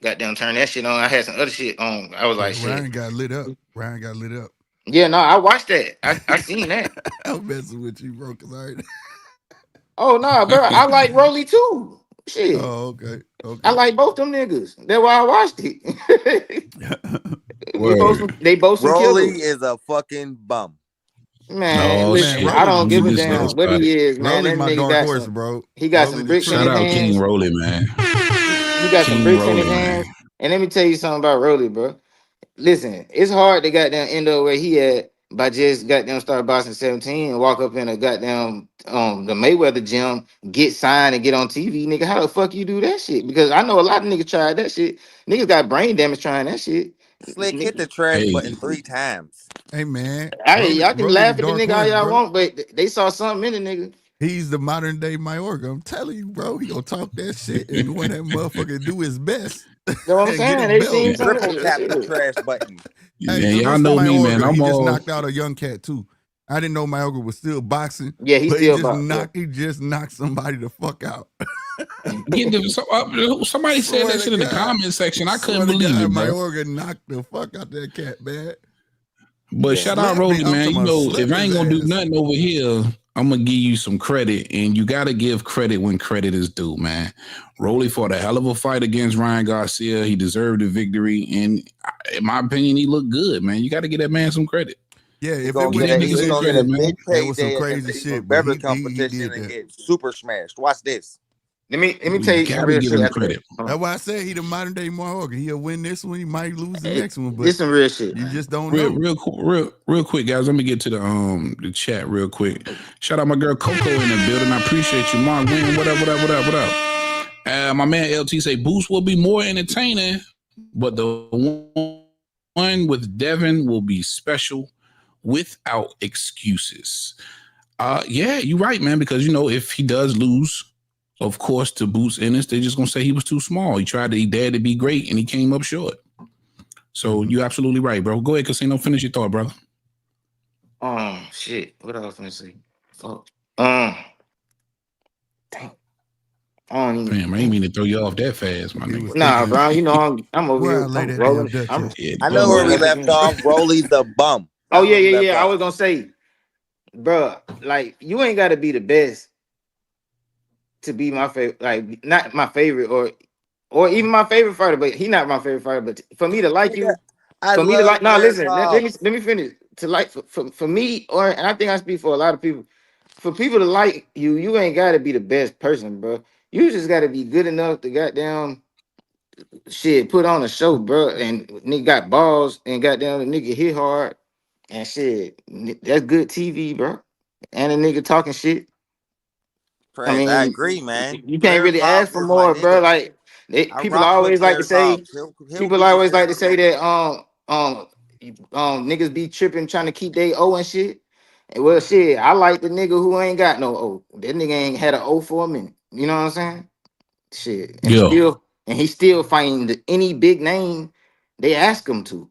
goddamn turn that shit on. I had some other shit on. I was Yeah, like, shit. Ryan got lit up. Ryan got lit up. Yeah, no, I watched that. I seen that. I'm messing with you, bro. Cause I already... Oh no, bro. I like Rolly too. Shit. Oh, okay. I Okay. like both them niggas. That's why I watched it. Word. They both some Rolly killers. is a fucking bum. Man, Oh Man, listen, shit. I Rolly don't the Let me give a get truth, damn bro. what started. he is, man. Rolly That my nigga dark got horse, some. bro. He got Rolly some the bricks in truth. Shout his out King hands. Rolly, man. He got some King bricks in his Rolly, man. hands. And let me tell you something about Rolly, bro. Listen, it's hard to goddamn end up where he at by just goddamn start boxing 17 and walk up in a goddamn the Mayweather gym, get signed and get on TV, nigga. How the fuck you do that shit? Because I know a lot of niggas tried that shit. Niggas got brain damage trying that shit. Slick hit the trash Hey, button 3 times. Hey man, Hey, Rolly y'all can Rolly the laugh at the dark nigga all horse, y'all bro. want, but they saw something in the nigga. He's the modern day Mayorga. I'm telling you, bro. He gonna talk that shit and when that motherfucker do his best You know what I'm and get a saying? They belt. seen He something. triple tapped the Shit. trash button. Hey, man, y'all salute to know me, man. Mayorga. He I'm just all knocked out a young cat too. I didn't know Mayorga was still boxing, Yeah, he but he still just about. Yeah. knocked somebody the fuck out. getting somebody said Swear that to shit in the God. comment section. I Swear couldn't to believe God, it, bro. Mayorga knocked the fuck out that cat, man. But Yeah. shout out Slapped him. Rolly, I'm man. talking You about know, if slept I ain't his gonna do ass. nothing over here, I'm gonna give you some credit, and you gotta give credit when credit is due, man. Rolly fought a hell of a fight against Ryan Garcia. He deserved the victory, and in my opinion, he looked good, man. You gotta give that man some credit. Yeah, He if it gonna Give went get them a any he niggas some gonna get division, a credit, man. big there was some payday against crazy the even shit, but better he competition did and that. get super smashed. Watch this. Let me tell You you some gotta real give shit him after that. credit. Hold That's on. why I said he the modern day Mayorga. He'll win this one, he might lose the Hey, next one, but this some real shit, you man. just don't Real, know. real quick, guys. Let me get to the chat real quick. Shout out my girl Coco in the building. I appreciate you, Mark Win. What up, what up, what up, what up? My man LT say Boost will be more entertaining, but the one with Devin will be special without excuses. Yeah, you're right, man. Because you know, if he does lose, of course, to Boost Ennis, they're just gonna say he was too small. He dared to be great, and he came up short. So you're absolutely right, bro. Go ahead, Casino. Finish your thought, brother. Shit. What else gonna say? Fuck. Dang. I don't even. Damn, I ain't mean to throw you off that fast, my He was nigga. Nah, thinking, bro. You know I'm over where I here. lay I'm that damn rolling. Dutch I'm at? Yeah, I know doing where what we I man. left can. off. Rolly's the bum. Oh That's yeah, where we yeah, left yeah. I off. was gonna say, bro, like you ain't gotta be the best to be my favorite. Like not my favorite or even my favorite fighter, but he not my favorite fighter. But for me to like Nigga, you, I for me to love like, no, Rare listen, Talks. let me finish. To like for me, or and I think I speak for a lot of people. For people to like you, you ain't gotta be the best person, bro. You just gotta be good enough to goddamn shit put on a show, bro. And nigga got balls and goddamn the nigga hit hard and shit. That's good TV, bro. And a nigga talking shit. I Press. I mean, agree, man. you can't Rare really ask Talks for is my more, bro. nigga. Like I people rock with always like to Rare say, Talks. He'll people give you always like to fair. say that niggas be tripping trying to keep they O and shit. And well, shit, I like the nigga who ain't got no O. That nigga ain't had an O for a minute. You know what I'm saying? Shit, Yeah. and he still fighting any big name they ask him to.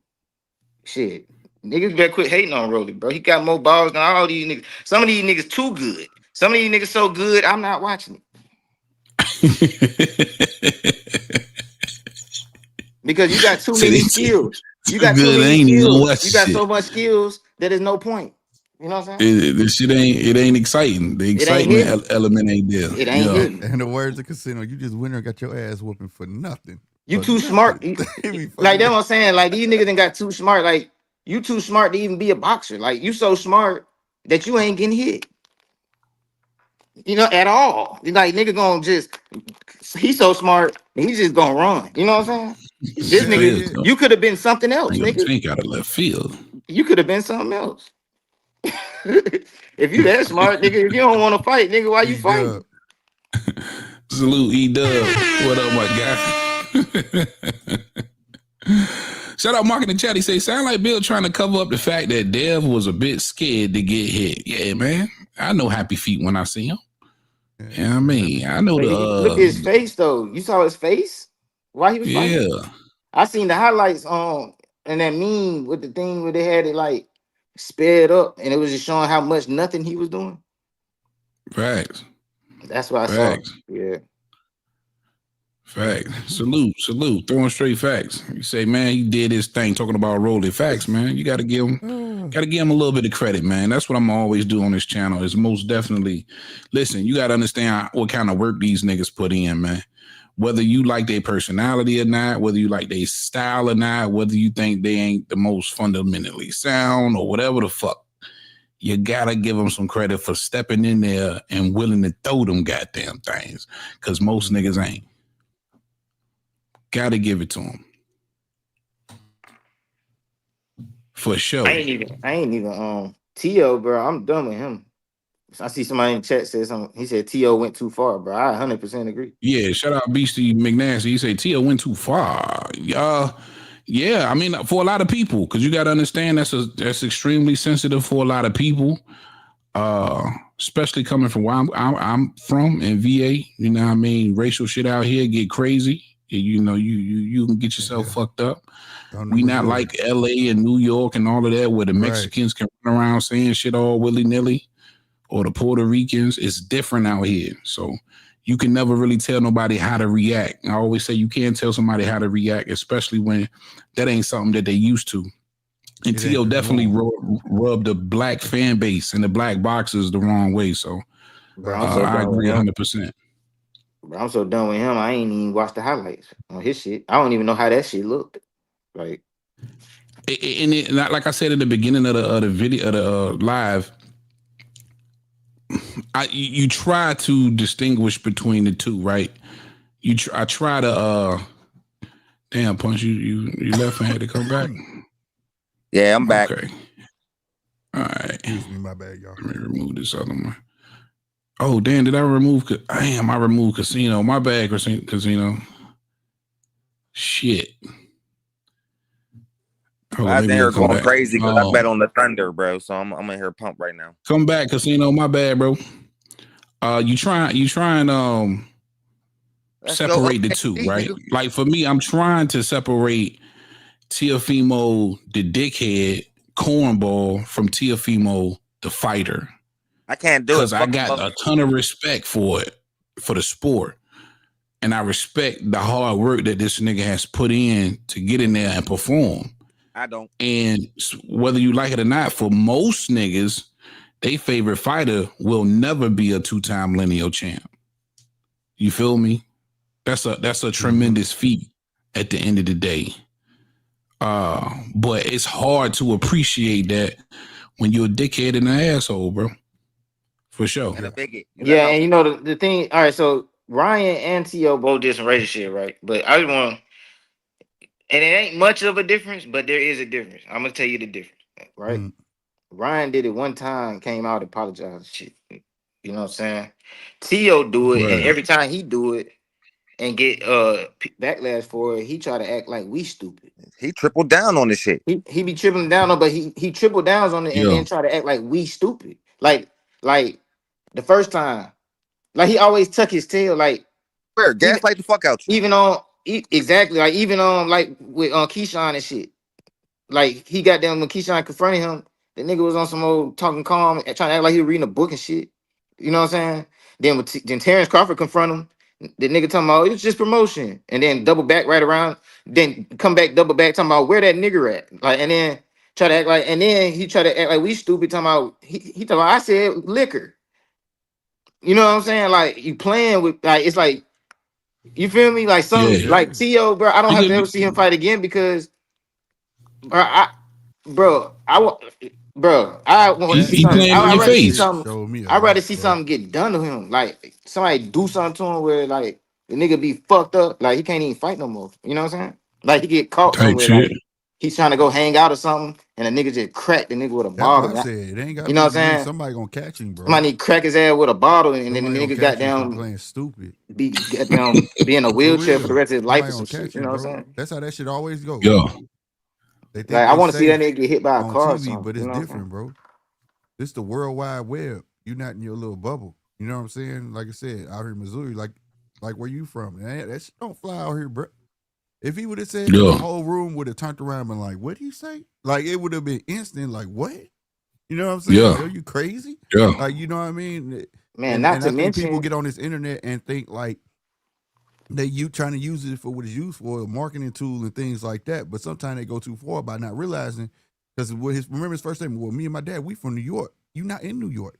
Shit, niggas better quit hating on Rolly, bro. He got more balls than all these niggas. Some of these niggas too good. Some of these niggas so good, I'm not watching it because you got too Said many it's skills. You too got too good. I many ain't even skills. watch You got shit. so much skills that there's no point. You know what I'm saying? This shit ain't exciting. The It ain't excitement hitting. element ain't there. It ain't Yeah. hitting. In the words of Casino, you just went there and got your ass whooping for nothing. You For too smart. nothing. He be Like fucking that's what I'm saying. Like these niggas ain't got too smart. Like you too smart to even be a boxer. Like you so smart that you ain't getting hit. You know, at all. Like nigga gonna just he's so smart, he just gonna run. You know what I'm saying? This nigga, you could have been something else, nigga. Tank out of left field. You could have been something else. If you that smart, nigga, if you don't want to fight, nigga, why you fighting? Salute E-Dub. What up, my guy? Shout out Mark in the chat. He say, sound like Bill trying to cover up the fact that Dev was a bit scared to get hit. Yeah, man. I know Happy Feet when I see him. Yeah, I mean, I know look at his face though. You saw his face? Why he was fighting? Yeah. I seen the highlights and that meme with the thing where they had it like sped up and it was just showing how much nothing he was doing. Facts. That's what I saw. Yeah. Fact. Salute. Throwing straight facts. You say, man, he did his thing talking about rolling facts, man. You gotta give him a little bit of credit, man. That's what I'm always do on this channel. Is most definitely listen, you gotta understand what kind of work these niggas put in, man. Whether you like their personality or not, whether you like their style or not, whether you think they ain't the most fundamentally sound or whatever the fuck, you gotta give them some credit for stepping in there and willing to throw them goddamn things. Cause most niggas ain't. Gotta give it to him. For sure. I ain't even Tio, bro. I'm done with him. I see somebody in the chat said something. He said Tio went too far, bro. I 100% agree. Yeah, shout out Beastie McNasty. He said Tio went too far. Yeah, I mean, for a lot of people, because you got to understand that's extremely sensitive for a lot of people, especially coming from where I'm from in VA. You know what I mean? Racial shit out here get crazy. You know, you can get yourself fucked up. We not like LA and New York and all of that where the Mexicans can run around saying shit all willy-nilly, or the Puerto Ricans. It's different out here. So you can never really tell nobody how to react. I always say you can't tell somebody how to react, especially when that ain't something that they used to. And Tio definitely rubbed the black fan base and the black boxers the wrong way. So I agree 100%. Bro, I'm so done with him. I ain't even watched the highlights on his shit. I don't even know how that shit looked. Like, and like I said at the beginning of the video, of the live, you try to distinguish between the two, right? I try to damn, Punch, you left and had to come back. Yeah, I'm back. Okay. All right. Excuse me, my bad, y'all. Let me remove this other one. Oh, damn, did I remove? Damn, I removed Casino. My bad, Casino. Shit. I was in here going crazy because I bet on the Thunder, bro. So I'm in here pumped right now. Come back, Casino. My bad, bro. You try and separate the two, right? Like for me, I'm trying to separate Teofimo, the dickhead cornball, from Teofimo, the fighter. I can't do it because I got a ton of respect for it, for the sport, and I respect the hard work that this nigga has put in to get in there and perform. I don't. And whether you like it or not, for most niggas, their favorite fighter will never be a two-time lineal champ. You feel me? That's a tremendous feat at the end of the day. But it's hard to appreciate that when you're a dickhead and an asshole, bro. For sure. And a bigot. Yeah, and you know the thing. All right, so Ryan and Tio both did some racist shit, right? But I just want, and it ain't much of a difference, but there is a difference. I'm gonna tell you the difference, right? Ryan did it one time, came out, apologized, shit. You know what I'm saying? Tio do it, and every time he do it and get backlash for it, he try to act like we stupid. He tripled down on the shit. He be tripling down on, but he triple downs on it and then try to act like we stupid. Like the first time, like he always tuck his tail, like where gaslight the fuck out you. Even on exactly, like even on like with Keyshawn and shit. Like he got them when Keyshawn confronted him, the nigga was on some old talking calm and trying to act like he was reading a book and shit. You know what I'm saying? Then Terrence Crawford confront him. The nigga talking about it's just promotion, and then double back right around, then come back double back talking about where that nigga at, like, and then try to act like, and then he try to act like we stupid talking about he talking about I said liquor. You know what I'm saying? Like you playing with, like it's like, you feel me? Like like Tio, bro. I don't have to ever see him fight again because, I want to see something. I'd rather see something. I'd rather see something get done to him. Like somebody do something to him where like the nigga be fucked up. Like he can't even fight no more. You know what I'm saying? Like he get caught Type somewhere, shit. like he's trying to go hang out or something, and a nigga just cracked the nigga with a That's what I bottle. said. It ain't got You to know be what for I'm you. saying? Somebody gonna catch him, bro. Somebody crack his ass with a bottle, and then the Somebody gonna nigga catch you for goddamn playing stupid. be in a For wheelchair for the real. rest of his life Somebody or some gonna shit. catch You you, know what I'm bro. saying? That's how that shit always go. Yeah. They think Like I they want to see that safe nigga get hit by a on car or TV, something. but You it's know what I'm different, bro. This the World Wide Web. You're not in your little bubble. You know what I'm saying? Like I said, out here in Missouri, like where you from? That shit don't fly out here, bro. If he would have said that, the Yeah. whole room would have turned around and been like, "What did he say?" Like it would have been instant. Like what? You know what I'm saying? Yeah. Like, are you crazy? Yeah. Like you know what I mean? Man, And not to I think people mention, get on this internet and think like you trying to use it for what it's used for, a marketing tool and things like that. But sometimes they go too far by not realizing. Because remember his first statement, well, me and my dad, we from New York. You not in New York.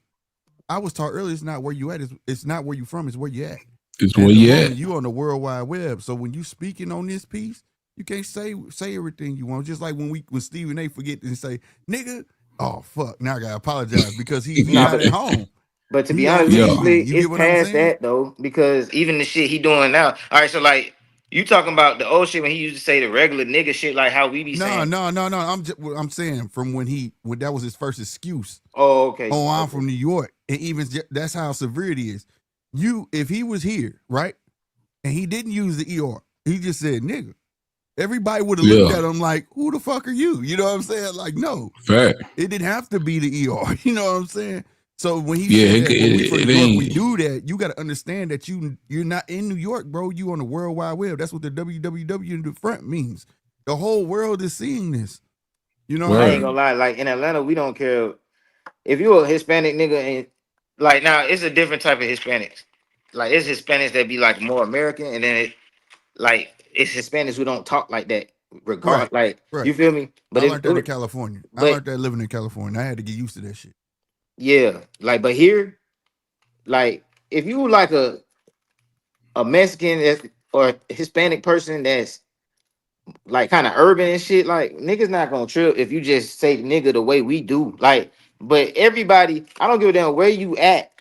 I was taught earlier, it's not where you at. It's not where you from. It's where you at. It's And where at the you moment, at. you on the World Wide Web. So when you speaking on this piece, you can't say everything you want. Just like when Stephen A. forget and say, nigga, oh fuck, now I gotta apologize because he's nah, not at home. but to He be on honest with you, Yeah. TV. Slick, You it's get what I'm past saying? that though, because even the shit he doing now. All right, so like you talking about the old shit when he used to say the regular nigga shit, like how we be No. saying. I'm saying from when that was his first excuse. Oh, okay. Oh, I'm Okay. from New York, and even that's how severe it is. If he was here, right, and he didn't use the ER, he just said nigga. Everybody would have looked Yeah. at him like, "Who the fuck are you?" You know what I'm saying? Like, no, Fact. it didn't have to be the ER. You know what I'm saying? So when he Yeah. said It, that, when we it, from it New York, we ain't. do that. You got to understand that you're not in New York, bro. You on the World Wide Web. That's what the www in the front means. The whole world is seeing this. You know what I I ain't Right. gonna mean? lie, like in Atlanta, we don't care if you a Hispanic nigga and like now it's a different type of Hispanics. Like it's Hispanics that be like more American, and then it's Hispanics who don't talk like that. Right, Regard like right. you feel me? I But learned that in California. I but learned that living in California. I had to get used to that shit. yeah, like but here, like if you like a Mexican or Hispanic person that's like kind of urban and shit, like niggas not gonna trip if you just say nigga the way we do. Like, but everybody, I don't give a damn where you at.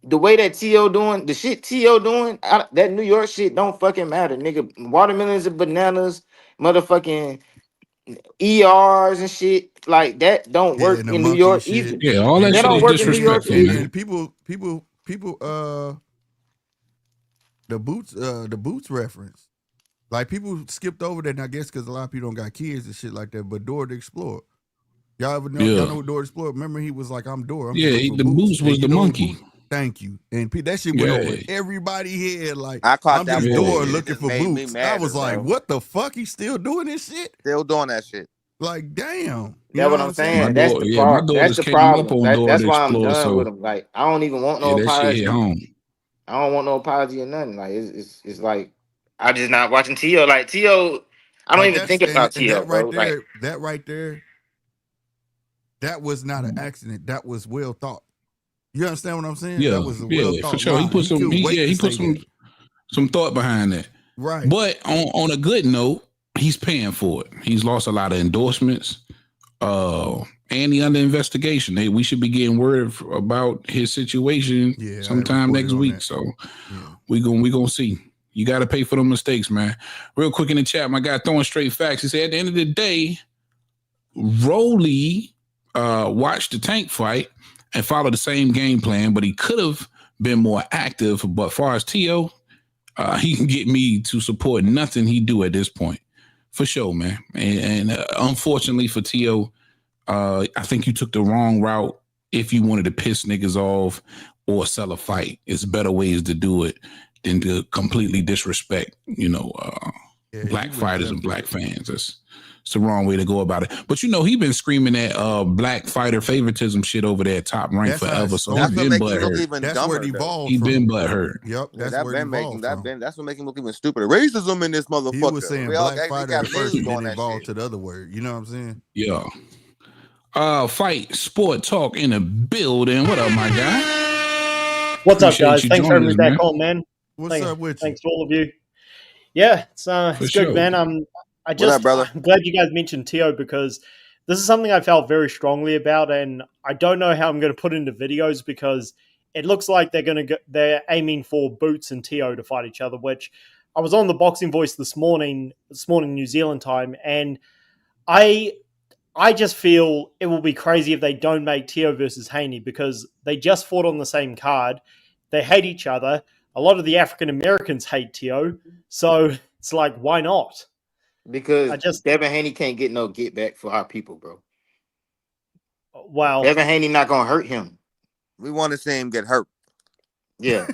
The way that T.O. doing, the shit T.O. doing, that New York shit don't fucking matter, nigga. Watermelons and bananas, motherfucking ERs and shit like that don't Yeah, work and the in New monkey York shit. either. Yeah. All that And That shit don't is work in New and York disrespectful, man. either. people the boots reference. Like people skipped over that, and I guess because a lot of people don't got kids and shit like that. But Dora the Explorer, y'all ever know? Y'all Yeah. know who Dora the Explorer? Remember he was like, "I'm Dora. I'm just Yeah. looking for The boots." Boots And was you the know monkey. boots. Thank you. And that shit went Yeah. over everybody head. Like I caught I'm that just bullshit. Dora Yeah. It looking just for made me boots. I was madder, like, bro. what the fuck? He's still doing this shit? Still doing that shit. Like, damn. You That's know what what I'm I'm My saying. saying? That's daughter, the yeah, my part. That's daughters the came up problem. on Dora That's the why I'm Explorer, done with so them. Like I don't even want no yeah, that shit hit apology. home. I don't want no apology or nothing. Like it's like I just not watching T.O. Like T.O. I don't Like even that's think about and T.O. bro. Like that right there, that was not an accident. That was well thought. You understand what I'm saying? Yeah, That was a well yeah, for thought sure. He line. put He some. couldn't wait to He put say that. some thought behind that. Right. But on a good note, he's paying for it. He's lost a lot of endorsements. And he under investigation. We should be getting word about his situation sometime next week. That. So yeah. we gonna see. You got to pay for them mistakes, man. Real quick in the chat, my guy throwing straight facts. He said at the end of the day, Rolly watched the Tank fight and followed the same game plan, but he could have been more active. But as far as T.O., he can get me to support nothing he do at this point. For sure, man. And unfortunately for T.O., I think you took the wrong route if you wanted to piss niggas off or sell a fight. It's better ways to do it than to completely disrespect, black fighters and black fans. It's the wrong way to go about it. But he been screaming that black fighter favoritism shit over there at Top Rank forever. So that's he what been make him look butthurt. even That's dumber. where it evolved He from. been butthurt. Yep, Yeah, that's where it evolved from. That's what make him look even stupider. Racism in this motherfucker. He was saying black fighter at first and then doing that evolved shit. to the other word. You know what I'm saying? Yeah. Fight sport talk in the building. What up, my guy? What's Appreciate up, guys? you Thanks for having me joining us, back on, man. What's up with you? Thanks to all of you. Yeah, it's good, sure. man. I'm glad you guys mentioned T.O. because this is something I felt very strongly about, and I don't know how I'm going to put into videos because it looks like they're aiming for Boots and T.O. to fight each other, which I was on the Boxing Voice this morning New Zealand time, and I just feel it will be crazy if they don't make Teo versus Haney, because they just fought on the same card. They hate each other. A lot of the African Americans hate Teo, so it's like, why not? Because Devin Haney can't get no get back for our people, bro. Wow. Devin Haney not gonna hurt him. We want to see him get hurt. Yeah.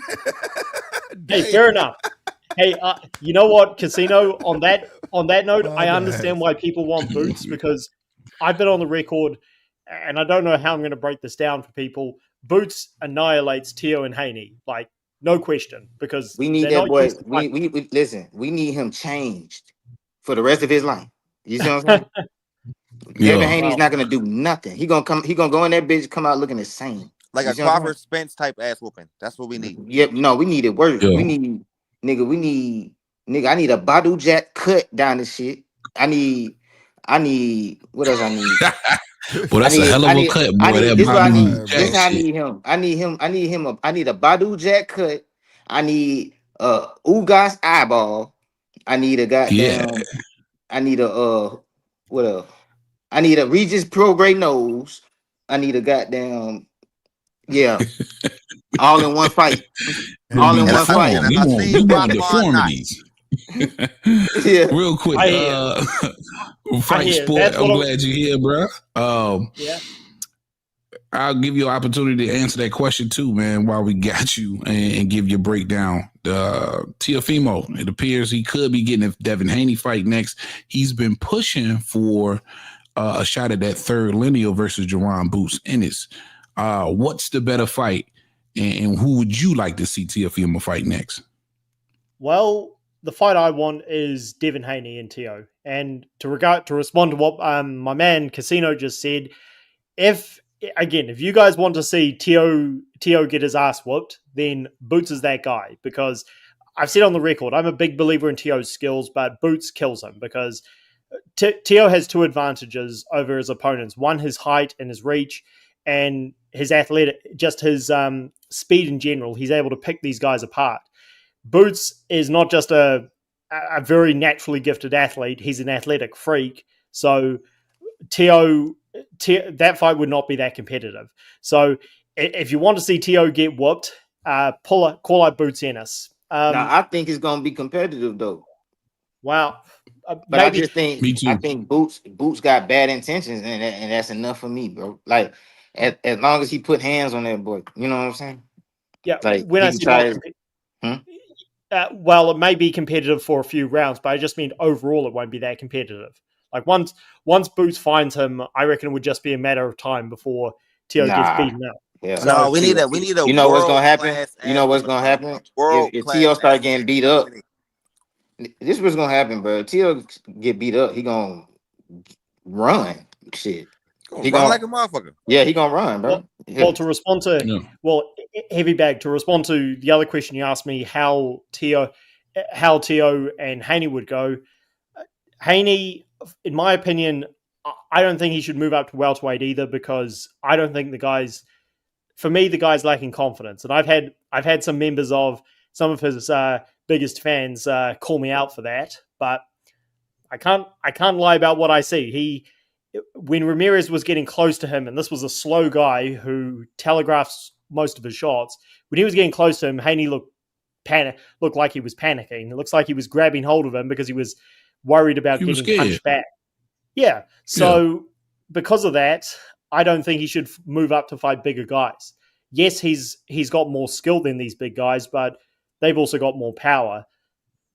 Hey, fair enough. Hey, you know what, Casino? On that note, I understand why people want Boots, because I've been on the record, and I don't know how I'm going to break this down for people. Boots annihilates Teo and Haney, like, no question, because we need that boy. We listen. We need him changed for the rest of his life. You see what I'm saying? Devin Haney's not gonna do nothing. He gonna go in that bitch, come out looking the same. Like a Crawford Spence type ass whooping. That's what we need. Yep. No, we need it worse. Yo. We need I need a Badu Jack cut down this shit. I need what else I need? Well, that's a hell of a cut, boy. This is what I need. This how I need him. I need a Badu Jack cut. I need Ugas eyeball. I need a goddamn. I need a what else? I need a Regis Pro Grey nose. I need a goddamn all in one fight. All in one fight. We want deformities. Real quick, Fight Sport. I'm glad you're here, bro. I'll give you an opportunity to answer that question too, man, while we got you, and give your breakdown. Teofimo, it appears he could be getting a Devin Haney fight next. He's been pushing for a shot at that third lineal versus Jerron Boots Ennis. What's the better fight, and who would you like to see Teofimo fight next? Well, the fight I want is Devin Haney and Teo. And to respond to what my man Casino just said, if you guys want to see Teo get his ass whooped, then Boots is that guy, because I've said on the record, I'm a big believer in Teo's skills, but Boots kills him, because Teo has two advantages over his opponents. One, his height and his reach, and his just his speed in general. He's able to pick these guys apart. Boots is not just a very naturally gifted athlete. He's an athletic freak. So Teo, that fight would not be that competitive. So if you want to see Teo get whooped, call out Boots Ennis. Now, I think it's going to be competitive, though. Wow. But I just think Boots got bad intentions, and that's enough for me, bro. Like, as long as he put hands on that boy, you know what I'm saying? Yeah. Like, when I say well, it may be competitive for a few rounds, but I just mean overall it won't be that competitive. Like once Boots finds him, I reckon it would just be a matter of time before Teo gets beaten up. Yeah. No, we need a. You know what's gonna happen? You know what's gonna happen? If Teo start getting beat up, this is what's gonna happen, bro. Teo get beat up, he gonna run. Shit. He gonna run like a motherfucker. Yeah, he gonna run, bro. Well, to respond to Heavy Bag, to respond to the other question you asked me, how Teo and Haney would go. Haney, in my opinion, I don't think he should move up to welterweight either, because I don't think the guy's lacking confidence, and I've had some members of some of his biggest fans call me out for that, but I can't lie about what I see. When Ramirez was getting close to him, and this was a slow guy who telegraphs most of his shots, when he was getting close to him, Haney looked like he was panicking. It looks like he was grabbing hold of him because he was worried about getting punched back. Yeah. So because of that, I don't think he should move up to fight bigger guys. Yes, he's got more skill than these big guys, but they've also got more power.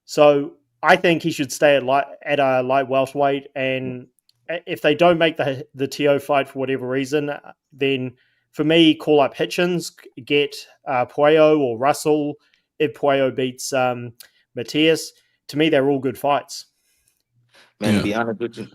So I think he should stay at a light welterweight, and if they don't make the Teo fight for whatever reason, then for me, call up Hitchens, get Puello or Russell if Puello beats Matias. To me, they're all good fights. Man, to be honest with you.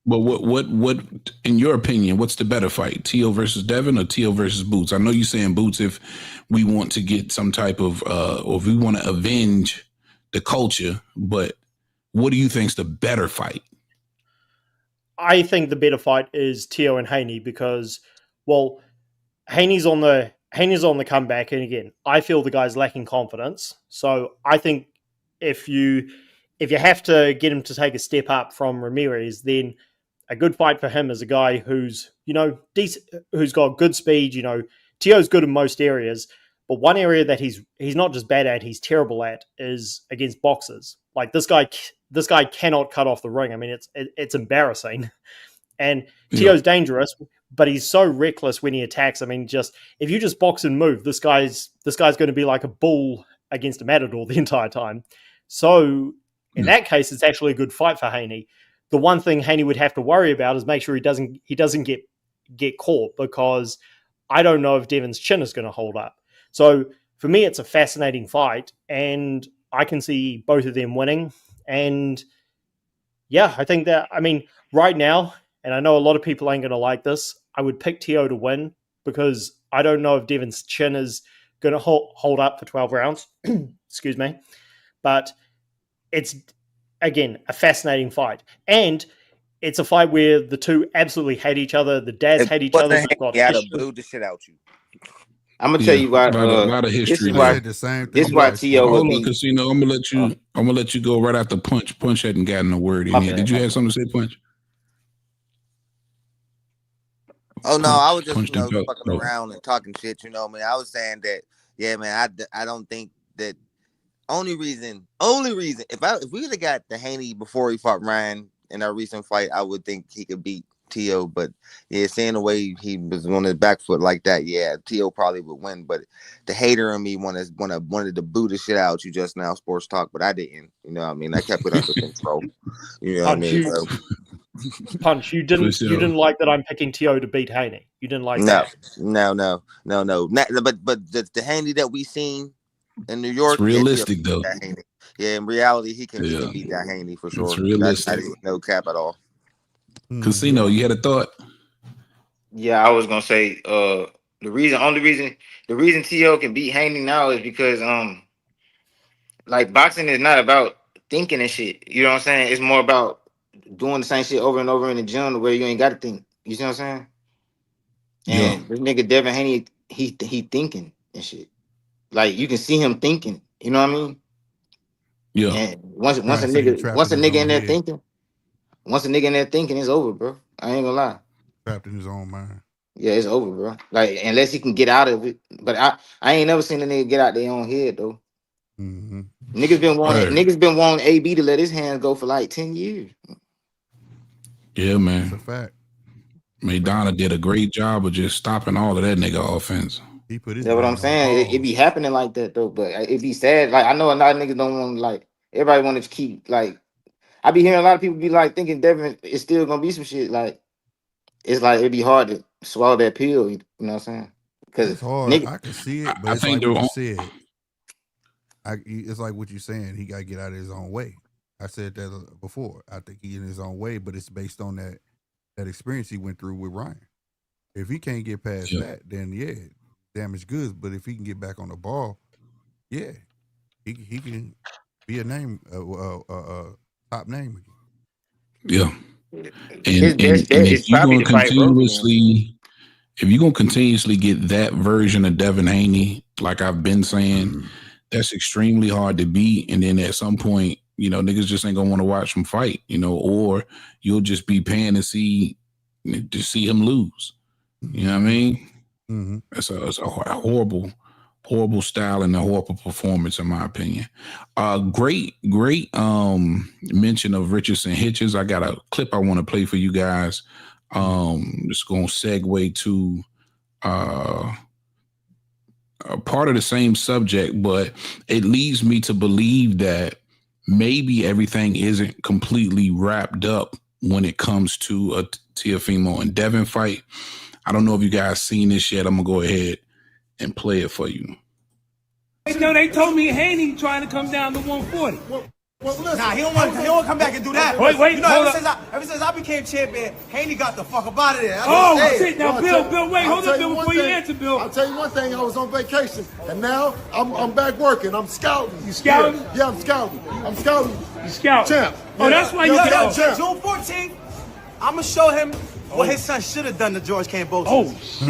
But what in your opinion, what's the better fight, Teo versus Devin or Teo versus Boots? I know you're saying Boots if we want to get some type of or if we want to avenge the culture, but what do you think's the better fight? I think the better fight is Teo and Haney, because, well, Haney's on the Haney's on the comeback, and again, I feel the guy's lacking confidence. So I think if you have to get him to take a step up from Ramirez, then a good fight for him is a guy who's decent, who's got good speed. Teo's good in most areas, but one area that he's not just bad at, he's terrible at is against boxers. Like this guy cannot cut off the ring. I mean, it's embarrassing. And Teo's dangerous, but he's so reckless when he attacks. I mean, if you just box and move, this guy's going to be like a bull against a matador the entire time. So in that case, it's actually a good fight for Haney. The one thing Haney would have to worry about is make sure he doesn't get caught, because I don't know if Devin's chin is going to hold up. So for me, it's a fascinating fight, and I can see both of them winning. And yeah, I think that, I mean, right now, and I know a lot of people ain't going to like this, I would pick Teo to win, because I don't know if Devin's chin is going to hold up for 12 rounds. Excuse me. But it's, again, a fascinating fight. And it's a fight where the two absolutely hate each other. The dads hate each other. Yeah, to boo the shit out you. I'm gonna tell you why. A lot of history. This is why Teo would be. Casino. I'm gonna let you go right after Punch. Punch hadn't gotten a word in here. Did you have something to say, Punch? Oh no, I was just fucking around and talking shit. I was saying that, yeah, man. I don't think that only reason if we would have got the Haney before he fought Ryan in our recent fight, I would think he could beat Teo. But yeah, seeing the way he was on his back foot like that, yeah, Teo probably would win. But the hater in me wanted to boo the shit out you just now, sports talk, but I didn't. You know what I mean? I kept it under control. You know what I mean? So. Punch, you didn't like that I'm picking Teo to beat Haney. You didn't like that. No. But the Haney that we seen in New York, it's realistic though. Yeah, in reality, he can beat that Haney for sure. It's realistic. I didn't no cap at all. Casino, you had a thought? Yeah, I was gonna say the reason Teo can beat Haney now is because like boxing is not about thinking and shit. You know what I'm saying? It's more about doing the same shit over and over in the gym where you ain't got to think. You see what I'm saying? And this nigga Devin Haney, he thinking and shit. Like you can see him thinking. You know what I mean? Yeah. And once a nigga in there thinking, it's over, bro. I ain't gonna lie. Trapped in his own mind. Yeah, it's over, bro. Like unless he can get out of it. But I ain't never seen a nigga get out their own head though. Mm-hmm. Niggas been wanting AB to let his hands go for like 10 years. Yeah, man. That's a fact. Maidana did a great job of just stopping all of that nigga offense. He put his. That's what I'm saying. It be happening like that though, but it be sad. Like I know a lot of niggas don't want like everybody want to keep like. I be hearing a lot of people be like thinking Devin is still gonna be some shit. Like it's like it'd be hard to swallow that pill. You know what I'm saying? Because it's hard. I can see it, but it's like what you said. It's like what you're saying. He got to get out of his own way. I said that before. I think he's in his own way, but it's based on that experience he went through with Ryan. If he can't get past that, then damaged goods. But if he can get back on the ball, he can be a name, top name Yeah. again. And if you're gonna continuously get that version of Devin Haney, like I've been saying, that's extremely hard to beat. And then at some point, niggas just ain't gonna want to watch him fight, or you'll just be paying to see him lose. You know what I mean? Mm-hmm. It's a horrible style and a horrible performance, in my opinion. Great mention of Richardson Hitches. I got a clip I want to play for you guys. Just gonna segue to a part of the same subject, but it leads me to believe that maybe everything isn't completely wrapped up when it comes to a Teofimo and Devin fight. I don't know if you guys seen this yet. I'm gonna go ahead and play it for you. They told me Haney trying to come down to 140. Well, listen, he don't want to come back and do that. Wait, ever since I became champion, Haney got the fuck up out of there. Shit. Now, Bill, wait, hold up, Bill, before you answer, Bill. I'll tell you one thing. I was on vacation, and now I'm back working. I'm scouting. You scouting? Yeah, I'm scouting. You scouting? Champ. Oh, that's why you get off. June 14th, I'm going to show him what his son should have done to George Kambosos. Oh, shit.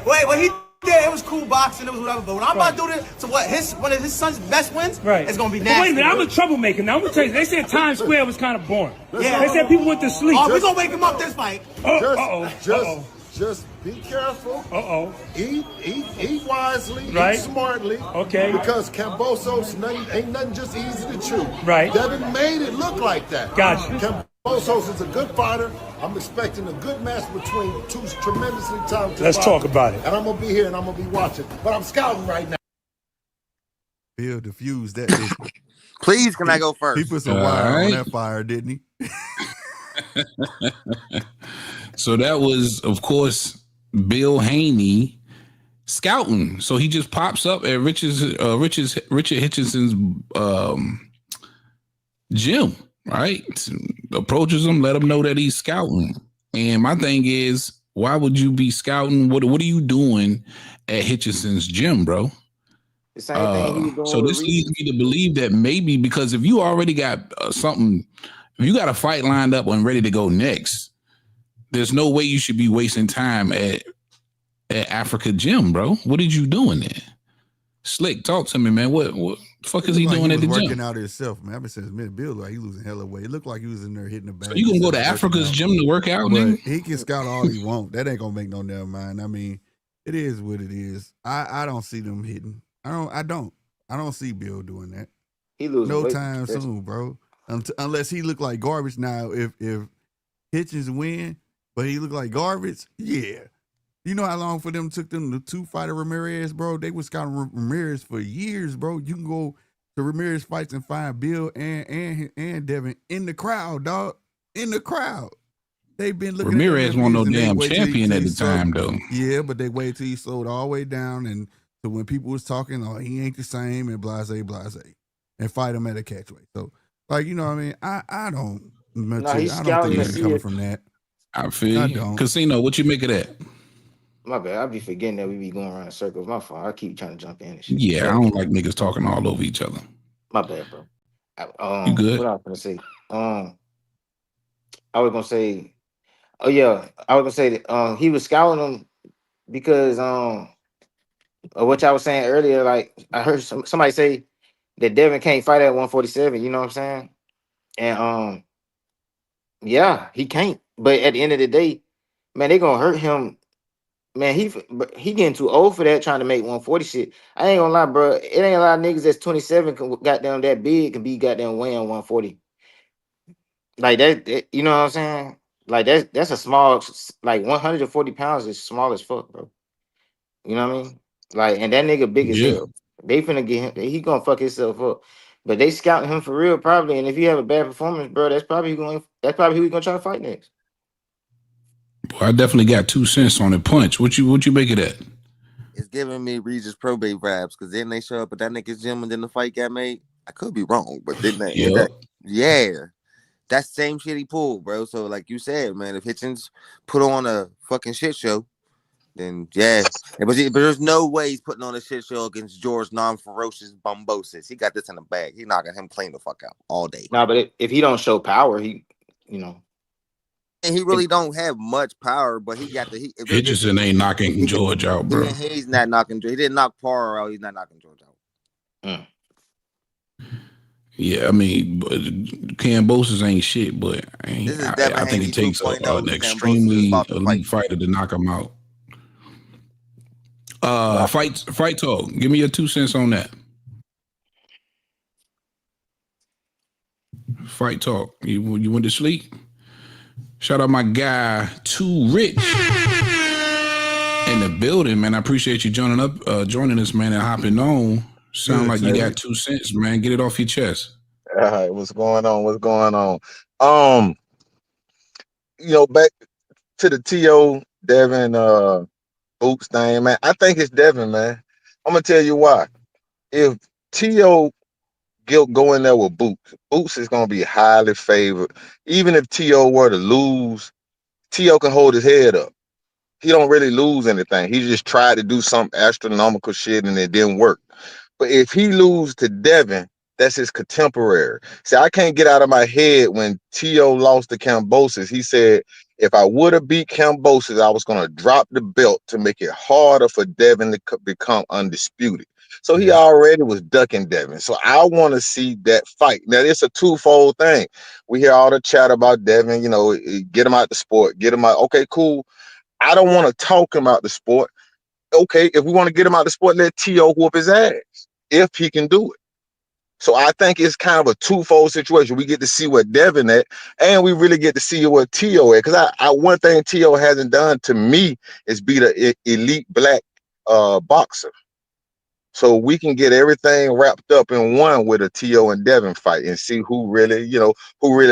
Wait, Yeah, it was cool boxing, it was whatever, but when I'm about to do this, so what, one of his son's best wins, it's gonna be nasty. But wait a minute, I'm a troublemaker. Now, I'm gonna tell you, they said Times Square was kind of boring. Yeah. They said people went to sleep. Oh, we're gonna wake him up this fight. Just be careful. Uh-oh. Eat wisely, Right. eat smartly. Okay. Because Kambosos ain't nothing just easy to chew. Right. Devin made it look like that. Gotcha. Kambosos is a good fighter. I'm expecting a good match between two tremendously talented Let's fighters. talk about it. And I'm gonna be here and I'm gonna be watching. But I'm scouting right now. Bill diffused that. Please, can I go first? He put some wire on that fire, didn't he? So that was, of course, Bill Haney scouting. So he just pops up at Richard Hitchenson's gym, right? Approaches him, let him know that he's scouting. And my thing is, why would you be scouting? What are you doing at Hitchenson's gym, bro? The same thing he was doing. So this leads me to believe that maybe because if you already got something, if you got a fight lined up and ready to go next, there's no way you should be wasting time at Africa Gym, bro. What did you doing there? Slick, talk to me, man. What the fuck is he doing at the gym? Working out himself, man. Ever since Bill, like he losing hella weight. It looked like he was in there hitting the bag. So you gonna go to Africa's gym to work out, nigga? He can scout all he want. That ain't gonna make no damn mind. I mean, it is what it is. I don't see them hitting. I don't see Bill doing that. He losing no weight. time soon, bro. Unless he look like garbage. Now, if Hitchens win, but he look like garbage, yeah. You know how long for them took them to fight Ramirez, bro? They was scouting Ramirez for years, bro. You can go to Ramirez fights and find Bill and Devin in the crowd, dog. In the crowd. They've been looking Ramirez at wasn't no damn champion at the time, though. Yeah, but they waited till he sold all the way down, and so when people was talking, oh, he ain't the same, and blase, and fight him at a catchweight. So, like, you know what I mean? I don't think he's coming from that. I feel you. Casino, what you make of that? My bad. I be forgetting that we be going around in circles. My fault. I keep trying to jump in and shit. Yeah, I don't like niggas talking all over each other. My bad, bro. You good? What I was gonna say? I was gonna say, oh yeah, I was gonna say that he was scouting him because of what I was saying earlier. Like I heard somebody say that Devin can't fight at 147. You know what I'm saying? And yeah, he can't. But at the end of the day, man, they gonna hurt him. Man, he getting too old for that, trying to make 140 shit. I ain't gonna lie, bro. It ain't a lot of niggas that's 27 can goddamn that big can be goddamn weighing 140. Like that, you know what I'm saying? Like that's a small, like 140 pounds is small as fuck, bro. You know what I mean? Like, and that nigga big as hell. They finna get him. He gonna fuck himself up. But they scouting him for real, probably. And if you have a bad performance, bro, that's probably who we gonna try to fight next. Boy, I definitely got 2 cents on it. Punch. What you make of that? It's giving me Regis probate vibes because then they show up at that nigga's gym and then the fight got made. I could be wrong, but then that's the same shit he pulled, bro. So like you said, man, if Hitchens put on a fucking shit show, then yeah. But there's no way he's putting on a shit show against George non-ferocious Bombosis. He got this in the bag. He knocking him clean the fuck out all day. Nah, but if he don't show power, he, you know. And he really don't have much power, but he got the Hitchison ain't knocking George out, bro. He's not knocking George. He didn't knock Power out. He's not knocking George out. Yeah, I mean, Kambosos ain't shit, but I think it takes an extremely elite fighter to knock him out. Fight talk. Give me your 2 cents on that. Fight talk. You went to sleep? Shout out my guy, Too Rich in the building, man. I appreciate you joining us, man, and hopping on. Sound like you got 2 cents, man. Get it off your chest. All right, what's going on? Back to the T.O. Devin Boots thing, man. I think it's Devin, man. I'm gonna tell you why. If T.O. go in there with Boots is gonna be highly favored. Even if T.O. were to lose, T.O. can hold his head up. He don't really lose anything. He just tried to do some astronomical shit and it didn't work. But if he lose to Devin, that's his contemporary. See, I can't get out of my head when T.O. lost to Kambosos. He said If I would have beat Kambosos, I was gonna drop the belt to make it harder for Devin to become undisputed. So he already was ducking Devin. So I want to see that fight. Now it's a twofold thing. We hear all the chat about Devin, get him out the sport, get him out. Okay, cool. I don't want to talk him out the sport. Okay, if we want to get him out the sport, let T.O. whoop his ass if he can do it. So I think it's kind of a twofold situation. We get to see what Devin at, and we really get to see what T.O. at. Because I one thing T.O. hasn't done to me is beat an elite black boxer. So we can get everything wrapped up in one with a T.O. and Devin fight and see who really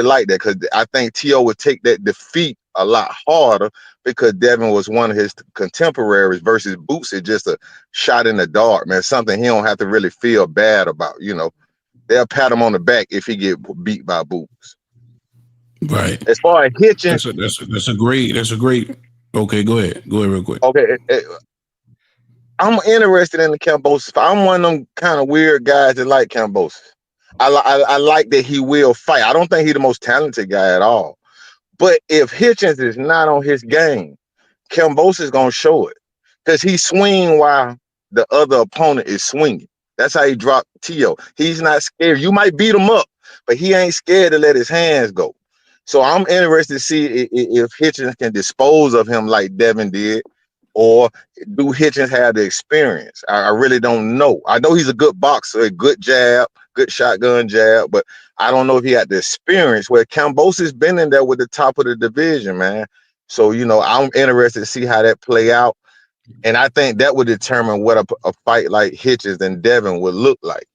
like that. Because I think T.O. would take that defeat a lot harder because Devin was one of his contemporaries versus Boots is just a shot in the dark, man. Something he don't have to really feel bad about, They'll pat him on the back if he get beat by Boots. Right. As far as hitching, that's a great. Okay, go ahead real quick. Okay, I'm interested in the Kambosos. I'm one of them kind of weird guys that like Kambosos. I like that he will fight. I don't think he's the most talented guy at all. But if Hitchens is not on his game, Kambosos is gonna show it because he's swinging while the other opponent is swinging. That's how he dropped T.O. He's not scared. You might beat him up, but he ain't scared to let his hands go. So I'm interested to see if Hitchens can dispose of him like Devin did, or do Hitchens have the experience? I really don't know. I know he's a good boxer, a good jab, good shotgun jab, but I don't know if he had the experience where Kambosos been in there with the top of the division, man. So, I'm interested to see how that play out. And I think that would determine what a fight like Hitchens and Devin would look like.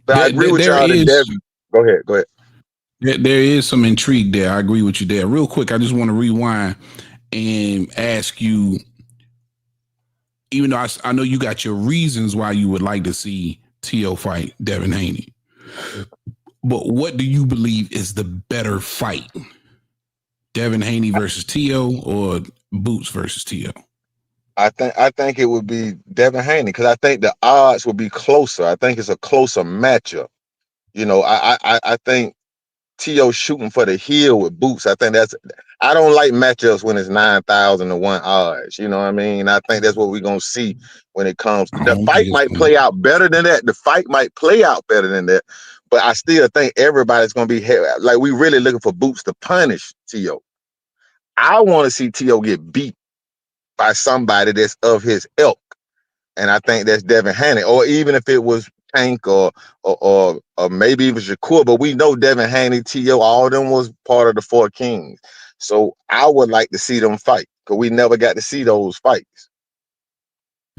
But I agree with y'all that Devin. Go ahead. There is some intrigue there. I agree with you there. Real quick, I just want to rewind and ask you, even though I know you got your reasons why you would like to see T.O. fight Devin Haney, but what do you believe is the better fight? Devin Haney versus T.O. or Boots versus T.O.? I think it would be Devin Haney because I think the odds would be closer. I think it's a closer matchup. I think T.O. shooting for the heel with Boots. I don't like matchups when it's 9,000 to 1 odds. You know what I mean? I think that's what we're gonna see when it comes to the fight. Might play out better than that. The fight might play out better than that. But I still think everybody's gonna be like we really looking for Boots to punish T.O. I want to see T.O. get beat by somebody that's of his ilk. And I think that's Devin Haney. Or even if it was Tank or maybe even Shakur, but we know Devin Haney, T.O., all of them was part of the Four Kings. So I would like to see them fight because we never got to see those fights.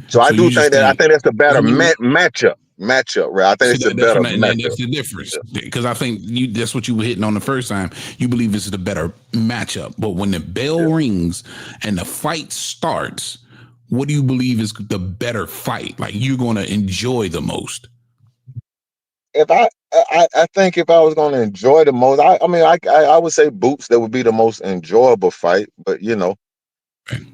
So I do think I think that's the better matchup. Right? I think it's a better matchup. That's the difference because I think that's what you were hitting on the first time. You believe this is the better matchup, but when the bell rings and the fight starts, what do you believe is the better fight? Like you're going to enjoy the most? If I think if I was going to enjoy the most, I would say Boots. That would be the most enjoyable fight. But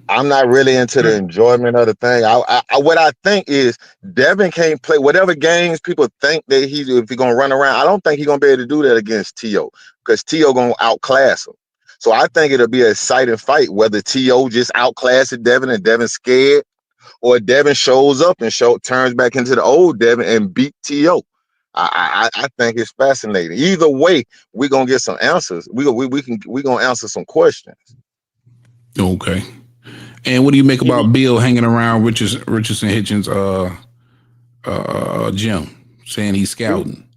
I'm not really into the enjoyment of the thing. What I think is Devin can't play whatever games people think that if he's gonna run around. I don't think he's gonna be able to do that against T.O. because T.O. gonna outclass him. So I think it'll be an exciting fight whether T.O. just outclasses Devin and Devin's scared, or Devin shows up and turns back into the old Devin and beat T.O. I think it's fascinating. Either way, we're gonna get some answers. We're gonna answer some questions. Okay. And what do you make about Bill hanging around Richardson Hitchens' gym, saying he's scouting?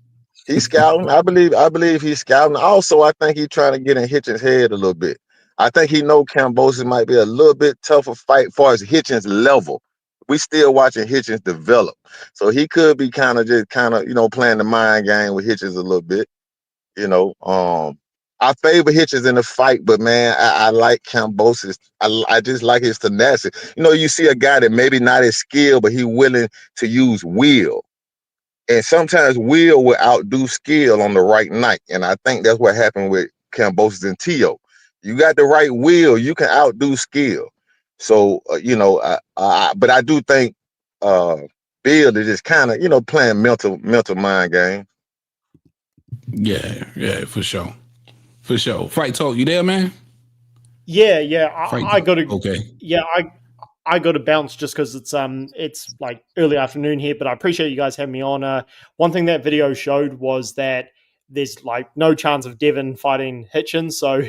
He's scouting. I believe he's scouting. Also, I think he's trying to get in Hitchens' head a little bit. I think he know Kambosos might be a little bit tougher fight as far as Hitchens' level. We still watching Hitchens develop. So he could be kind of playing the mind game with Hitchens a little bit. I favor Hitchens in the fight, but man, I like Kambosos. I just like his tenacity. You see a guy that maybe not as skilled, but he willing to use will. And sometimes will outdo skill on the right night. And I think that's what happened with Kambosos and T.O. You got the right will, you can outdo skill. So, but I do think Bill is just kind of, playing mental mind game. Yeah, for sure. For sure. Fight Talk, you there, man? I got to. Okay. Yeah, I got to bounce just because it's like early afternoon here. But I appreciate you guys having me on. One thing that video showed was that there's like no chance of Devin fighting Hitchens, so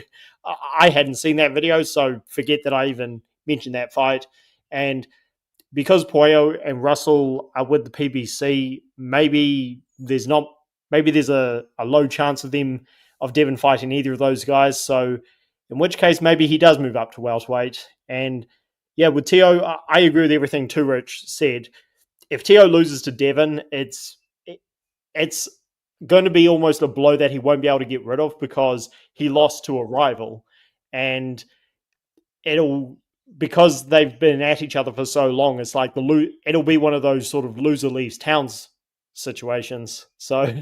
I hadn't seen that video, so forget that I even mentioned that fight. And because Poyo and Russell are with the PBC, maybe there's a low chance of Devin fighting either of those guys. So in which case maybe he does move up to welterweight. And yeah, with Teo, I agree with everything Too Rich said. If Teo loses to Devin, it's going to be almost a blow that he won't be able to get rid of because he lost to a rival. And because they've been at each other for so long, it's like it'll be one of those sort of loser leaves towns situations. So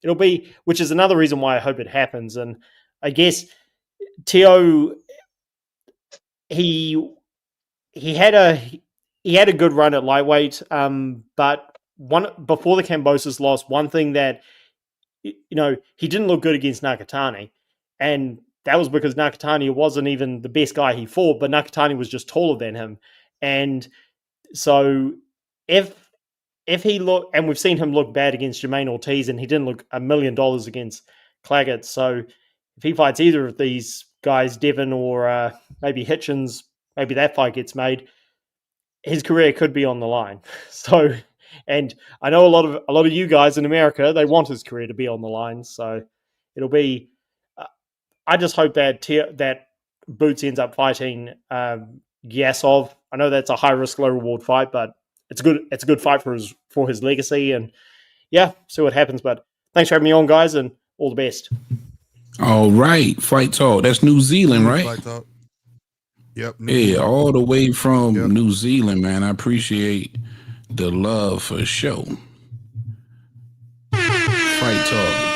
it'll be, which is another reason why I hope it happens. And I guess Teo, he had a good run at lightweight, but before the Kambosos loss, one thing that he didn't look good against Nakatani, and that was because Nakatani wasn't even the best guy he fought, but Nakatani was just taller than him. And so if he look, and we've seen him look bad against Jermaine Ortiz, and he didn't look $1 million against Claggett. So if he fights either of these guys, Devin or maybe Hitchens, maybe that fight gets made, his career could be on the line. So, and I know a lot of you guys in America, they want his career to be on the line. So it'll be. I just hope that that Boots ends up fighting Yasov. I know that's a high risk, low reward fight, but it's a good fight for his legacy. And yeah, see what happens. But thanks for having me on, guys, and all the best. All right, Fight Talk. That's New Zealand, right? Fight Talk. Yep. New Zealand. All the way from New Zealand, man. I appreciate the love for show. Fight Talk.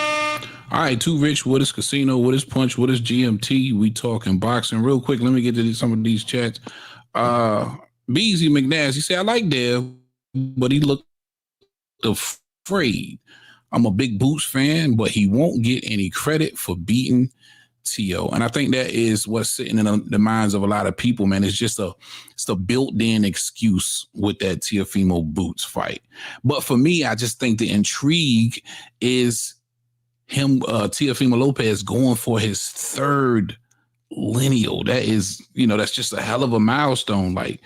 All right, Too Rich, what is Casino? What is Punch? What is GMT? We talking boxing. Real quick, let me get to some of these chats. Beezy McNass, he said, I like Dev, but he looked afraid. I'm a big Boots fan, but he won't get any credit for beating Teo. And I think that is what's sitting in the minds of a lot of people, man. It's a built-in excuse with that Teofimo Boots fight. But for me, I just think the intrigue is him, Teofimo Lopez, going for his third lineal. That is, that's just a hell of a milestone. Like,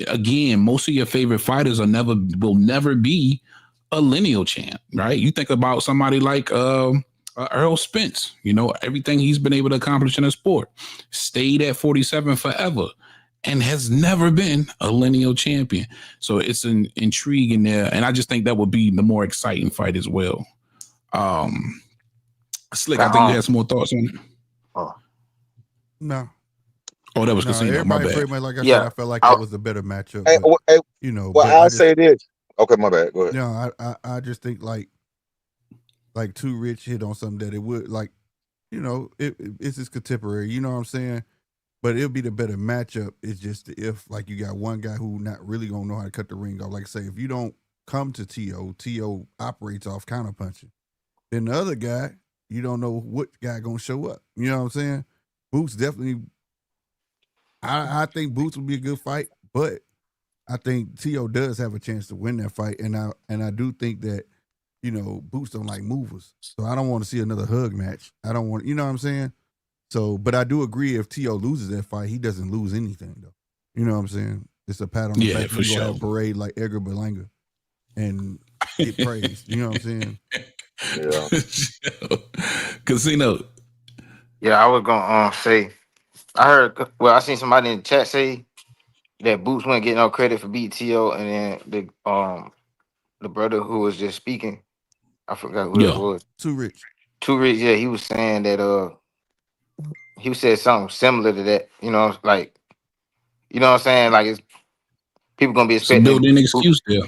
again, most of your favorite fighters will never be a lineal champ, right? You think about somebody like Earl Spence, everything he's been able to accomplish in the sport, stayed at 47 forever and has never been a lineal champion. So it's an intrigue in there. And I just think that would be the more exciting fight as well. Slick, I think you had some more thoughts on it. No. Oh, that was Casino. Everybody My bad. pretty much, like I said, I felt like that was a better matchup. Hey, but, well, I'll say this. Okay, my bad. Go ahead. No, I just think like Too Rich hit on something that it would it's his contemporary. You know what I'm saying? But it'll be the better matchup. It's just if like you got one guy who not really gonna know how to cut the ring off. Like I say, if you don't come to Teo operates off counterpunching. Then the other guy, you don't know what guy gonna show up. You know what I'm saying? Boots definitely. I think Boots will be a good fight, but I think Teo does have a chance to win that fight, and I do think that Boots don't like movers, so I don't want to see another hug match. I don't want, you know what I'm saying. So, but I do agree if Teo loses that fight, he doesn't lose anything though. You know what I'm saying? It's a pat on the back. For sure. Have a parade like Edgar Berlanga and get praised. You know what I'm saying? Yeah. Casino. Yeah, I was gonna say. I seen somebody in the chat say that Boots wouldn't get no credit for beating Teo, and then the brother who was just speaking, I forgot who it was. Too Rich. Yeah, he was saying that he said something similar to that. Like, you know what I'm saying? Like, it's people gonna be expecting built-in excuse there.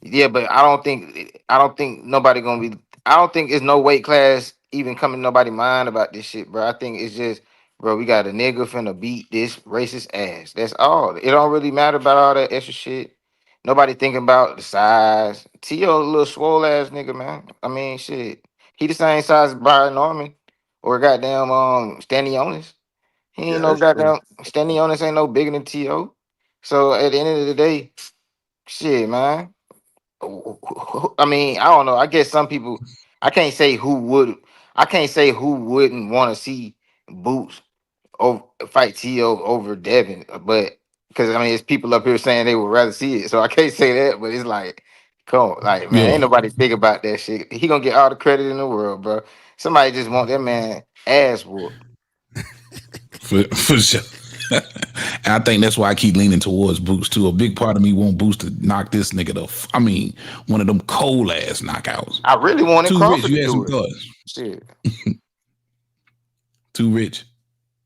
Yeah, but I don't think nobody gonna be. I don't think it's no weight class even coming to nobody mind about this shit, bro. I think it's just, bro, we got a nigga finna beat this racist ass. That's all. It don't really matter about all that extra shit. Nobody thinking about the size. Teo a little swole ass nigga, man. I mean, shit. He the same size as Brian Norman or goddamn Stanley Onis. He ain't Yeah, no that's true. goddamn Stanionis ain't no bigger than T.O. So at the end of the day, shit, man. I mean, I don't know. I guess some people. I can't say who would. I can't say who wouldn't want to see Boots over fight T.O. over Devin, but because I mean, it's people up here saying they would rather see it. So I can't say that, but it's like, come on, like man, ain't Yeah, nobody think about that shit. He gonna get all the credit in the world, bro. Somebody just want that man ass whooped. for sure. And I think that's why I keep leaning towards Boots too. A big part of me want Boots to knock this nigga I mean, one of them cold ass knockouts. I really wanted Too rich. Crawford to You had some do it. thoughts. Shit. Too rich.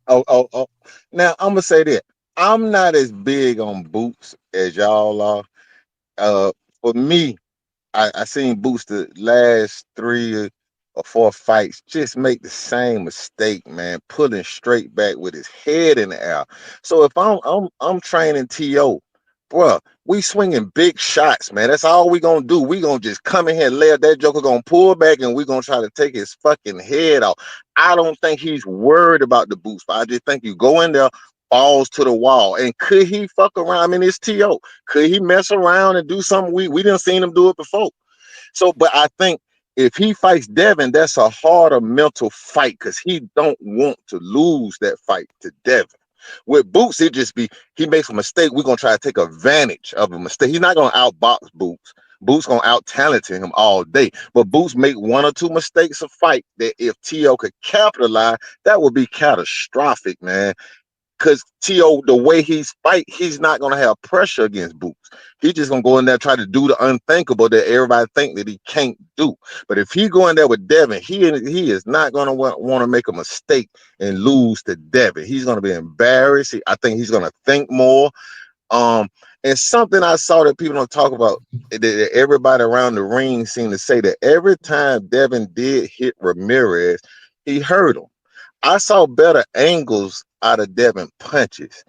Oh. Now I'm gonna say that I'm not as big on Boots as y'all are. For me, I seen Boots the last 3 or 4 fights just make the same mistake, man, pulling straight back with his head in the air. So if I'm training T.O., bruh, we swinging big shots, man. That's all we gonna do. We gonna just come in here and lay up. That joker gonna pull back and we gonna try to take his fucking head off. I don't think he's worried about the boost. I just think you go in there, balls to the wall. And could he fuck around? I mean, it's T.O. Could he mess around and do something? We didn't seen him do it before. So, but I think if he fights Devin, that's a harder mental fight because he don't want to lose that fight to Devin. With Boots, it just be he makes a mistake. We're gonna try to take advantage of a mistake. He's not gonna outbox Boots. Boots gonna out talent him all day. But Boots make 1 or 2 mistakes a fight that if T.O. could capitalize, that would be catastrophic, man. Because T.O., the way he's fight, he's not gonna have pressure against Boots. He's just gonna go in there try to do the unthinkable that everybody think that he can't do. But if he go in there with Devin, he is not gonna want to make a mistake and lose to Devin. He's gonna be embarrassed. I think he's gonna think more. And something I saw that people don't talk about that everybody around the ring seemed to say that every time Devin did hit Ramirez, he hurt him. I saw better angles out of Devin punches.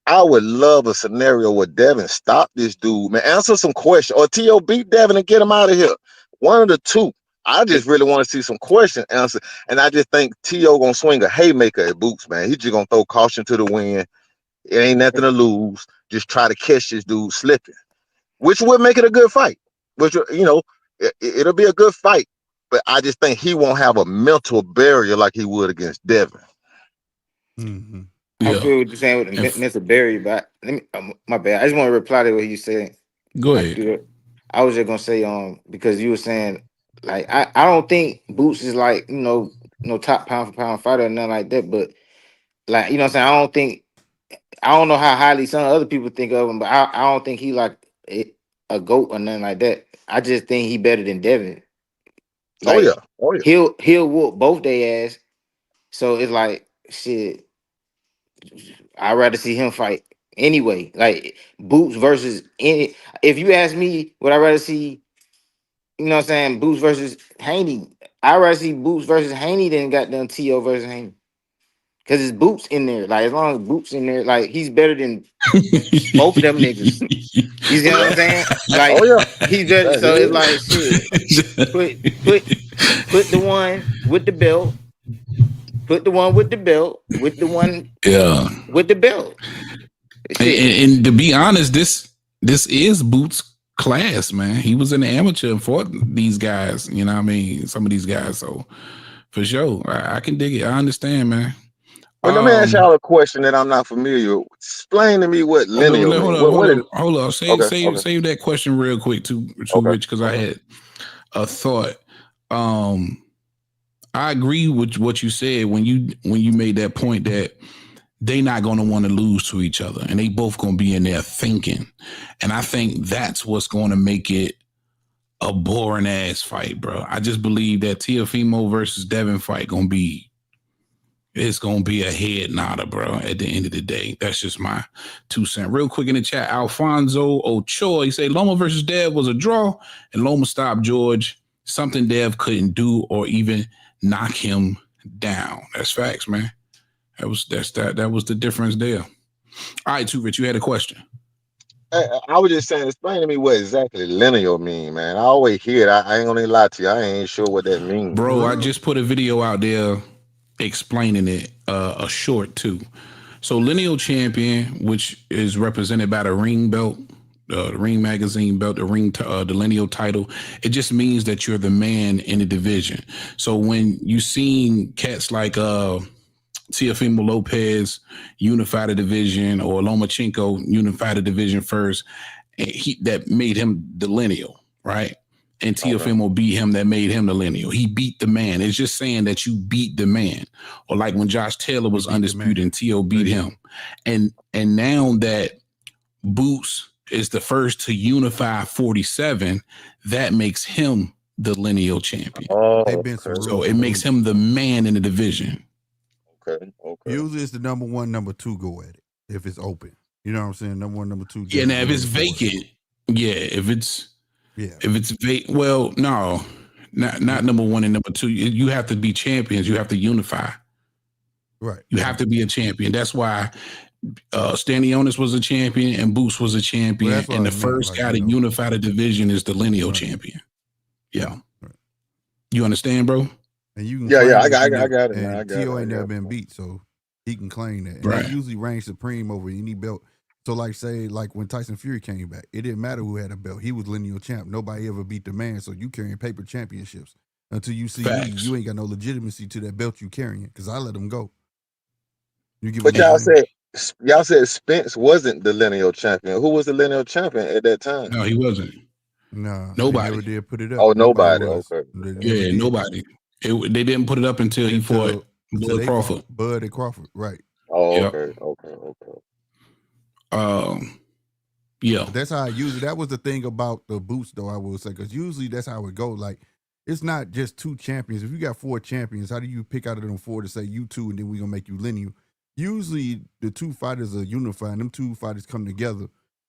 I would love a scenario where Devin stop this dude, man, answer some questions, or T.O. beat Devin and get him out of here. One of the two. I just really want to see some question answer. And I just think T.O. gonna swing a haymaker at Boots, man. He's just gonna throw caution to the wind. It ain't nothing to lose. Just try to catch this dude slipping, which would make it a good fight. Which, it'll be a good fight. But I just think he won't have a mental barrier like he would against Devin. Mm-hmm. I feel what you're saying with the mental barrier, but let me. My bad. I just want to reply to what you said. Go ahead. I was just gonna say, because you were saying, like, I don't think Boots is like, no top pound for pound fighter or nothing like that, but like, you know what I'm saying? I don't know how highly some other people think of him, but I don't think he a GOAT or nothing like that. I just think he better than Devin. Like, Oh yeah. He'll whoop both their ass. So it's like, shit, I'd rather see him fight anyway. Like Boots versus any. If you ask me, would I rather see, you know what I'm saying, Boots versus Haney? I'd rather see Boots versus Haney than goddamn T.O. versus Haney. Cause it's Boots in there. Like as long as Boots in there, like he's better than both of them niggas. You see what I'm saying? Like he's better. So it's like shit. Put the one with the belt. Put the one with the belt with the one with the belt. And to be honest, this is Boots' class, man. He was an amateur and fought these guys. You know what I mean? Some of these guys. So for sure, I can dig it. I understand, man. Well, let me ask y'all a question that I'm not familiar with. Explain to me what linear means. Hold on. Save that question real quick, too Rich, because I had a thought. I agree with what you said when you made that point that they not going to want to lose to each other, and they both going to be in there thinking. And I think that's what's going to make it a boring ass fight, bro. I just believe that Teofimo versus Devin fight it's gonna be a head nodder, bro. At the end of the day, that's just my 2 cents. Real quick in the chat, Alfonso Ochoa, he say Loma versus Dev was a draw, and Loma stopped George. Something Dev couldn't do or even knock him down. That's facts, man. That was the difference there. All right, too Rich, you had a question. I was just saying, explain to me what exactly linear mean, man. I always hear it. I ain't gonna lie to you. I ain't sure what that means. Bro, I just put a video out there explaining it a short too. So lineal champion, which is represented by the ring belt, the ring magazine belt, the lineal title, it just means that you're the man in the division. So when you seen cats like Teofimo Lopez unify the division, or Lomachenko unify the division first, that made him the lineal, right? And Teofimo beat him, that made him the lineal. He beat the man. It's just saying that you beat the man. Or like when Josh Taylor was undisputed and Teo beat him. And now that Boots is the first to unify 47, that makes him the lineal champion. So it makes him the man in the division. Okay. Usually it's the number 1, number 2 go at it if it's open. You know what I'm saying? Number 1, number 2. Yeah, now if it's vacant, if it's well, no, not number 1 and number 2. You have to be champions. You have to unify. Right. You have to be a champion. That's why Stanionis was a champion and Boots was a champion, and the first guy to unify the division is the lineal champion. Yeah. Right. You understand, bro? And you can I got it. And Tio ain't never been beat, so he can claim that. And that usually reigns supreme over any belt. So like when Tyson Fury came back, it didn't matter who had a belt. He was lineal champ. Nobody ever beat the man, so you carrying paper championships. Until you see me, you ain't got no legitimacy to that belt you carrying, because I let him go. But y'all said Spence wasn't the lineal champion. Who was the lineal champion at that time? No, he wasn't. No, nobody. They never did put it up. Oh, nobody. Okay. Yeah, nobody. They didn't put it up until he fought Bud Crawford. Bud and Crawford, right? Oh, Yep. Okay. Yeah. But that's how I usually. That was the thing about the Boots, though. I will say, because usually that's how it go. Like, it's not just 2 champions. If you got 4 champions, how do you pick out of them 4 to say you 2 and then we gonna make you lineal? Usually the 2 fighters are unified. Them 2 fighters come together,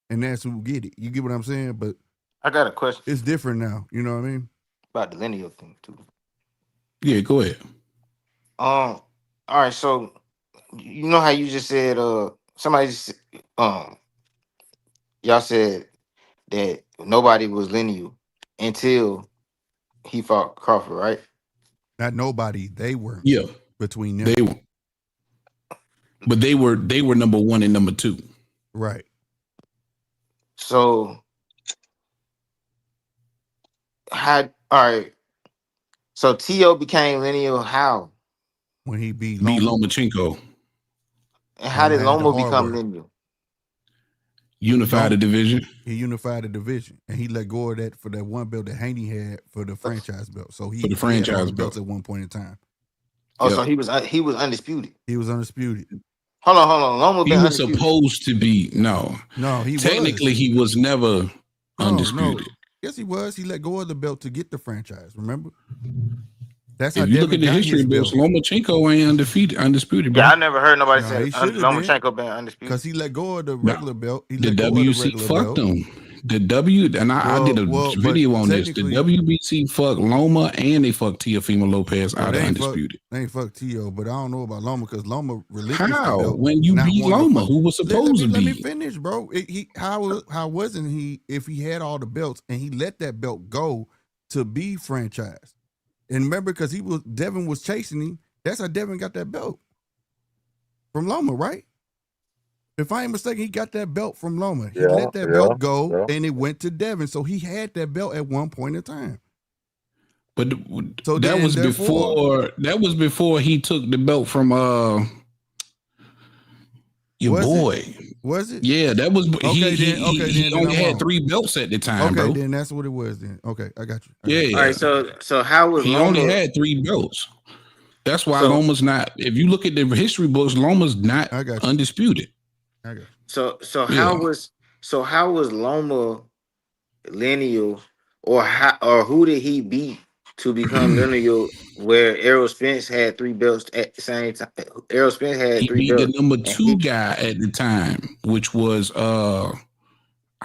and that's who get it. You get what I'm saying? But I got a question. It's different now. You know what I mean? About the lineal thing too. Yeah, go ahead. All right. So you know how you just said somebody just, y'all said that nobody was lineal until he fought Crawford, right? Not nobody. They weren't. Yeah. Between them. They were. But they were number 1 and number 2. Right. So all right. So Tio became lineal how? When he beat Lomachenko. And how did Loma become lineal? Unified the division. He unified the division, and he let go of that for that one belt that Haney had for the franchise belt. So he For the had franchise all the belt belts at one point in time. Oh, so he was undisputed. He was undisputed. Hold on. Loma He been was undisputed. supposed to be No, he technically he was never undisputed. No. Yes, he was. He let go of the belt to get the franchise. Remember? That's how If you look at Devin the got history his books, belt. Lomachenko ain't undisputed, bro. Yeah, I never heard nobody Nah, say he should've been. Lomachenko been undisputed. Because he let go of the regular belt. He The let go of the WC regular fucked belt. him. The I did a video on this. The WBC fucked Loma and they fucked Teofimo Lopez out of undisputed. They ain't fuck Tio, but I don't know about Loma because Loma relinquished How? the belt. When you not beat wanting to Loma, fight. who was supposed to Let me be? finish, bro. How wasn't he if he had all the belts and he let that belt go to be franchised? And remember, because Devin was chasing him. That's how Devin got that belt from Loma, right? If I ain't mistaken, he got that belt from Loma. He let that belt go, and it went to Devin. So he had that belt at one point in time. But So that was before he took the belt from your boy. Was it? Yeah, that was. He only I'm had wrong. 3 belts at the time, Okay, bro. then that's what it was. Then okay, I got you. Yeah. All right, so how was he Loma? only had 3 belts? That's why Loma's not. If you look at the history books, Loma's not undisputed. I got you. So how was Loma lineal, or who did he beat to become lineal? Where Errol Spence had 3 belts at the same time. Errol Spence had He 3 beat belts. the number 2 guy at the time, which was I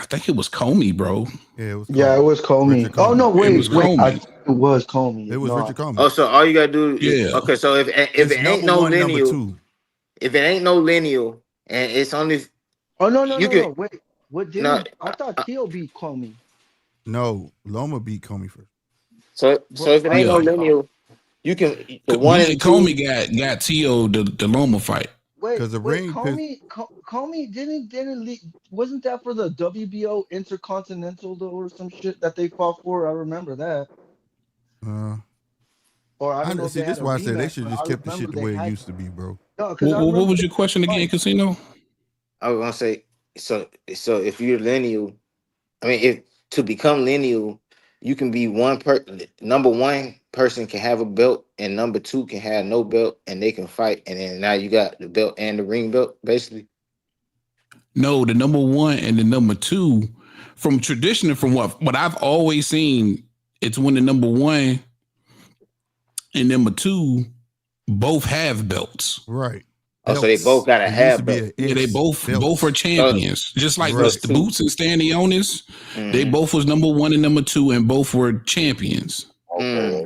think it was Comey, bro. Yeah, it was. Yeah, it was Comey. Oh no, wait, It was Comey. it was Comey. It was Richard Comey. Oh, so all you gotta do is Yeah. okay. So if it ain't no lineal, if it ain't no lineal, and it's only Oh no, you can wait. What did no. he? I thought Tio beat Comey. No, Loma beat Comey first. So if it ain't no lineal, You can the one Me and and two. Comey got T.O. the Loma fight. Wait, Because the ring Comey wasn't that for the WBO Intercontinental though or some shit that they fought for? I remember that. Or I don't know if see. they This had is a why I said they rematch, should but just I kept the shit remember the they way it had. used to be, bro. No, because I What remember was your question again, Casino? I was gonna say so if you're lineal, I mean if to become lineal, you can be number one person can have a belt and number two can have no belt and they can fight and then now you got the belt and the ring belt basically. No, the number one and the number two, from tradition, from what I've always seen, it's when the number one and number two both have belts. Right. Oh, so they both gotta have belts. Yeah, they both are champions. Just like right. the Boots and Stanionis, they both was number one and number two, and both were champions. Okay.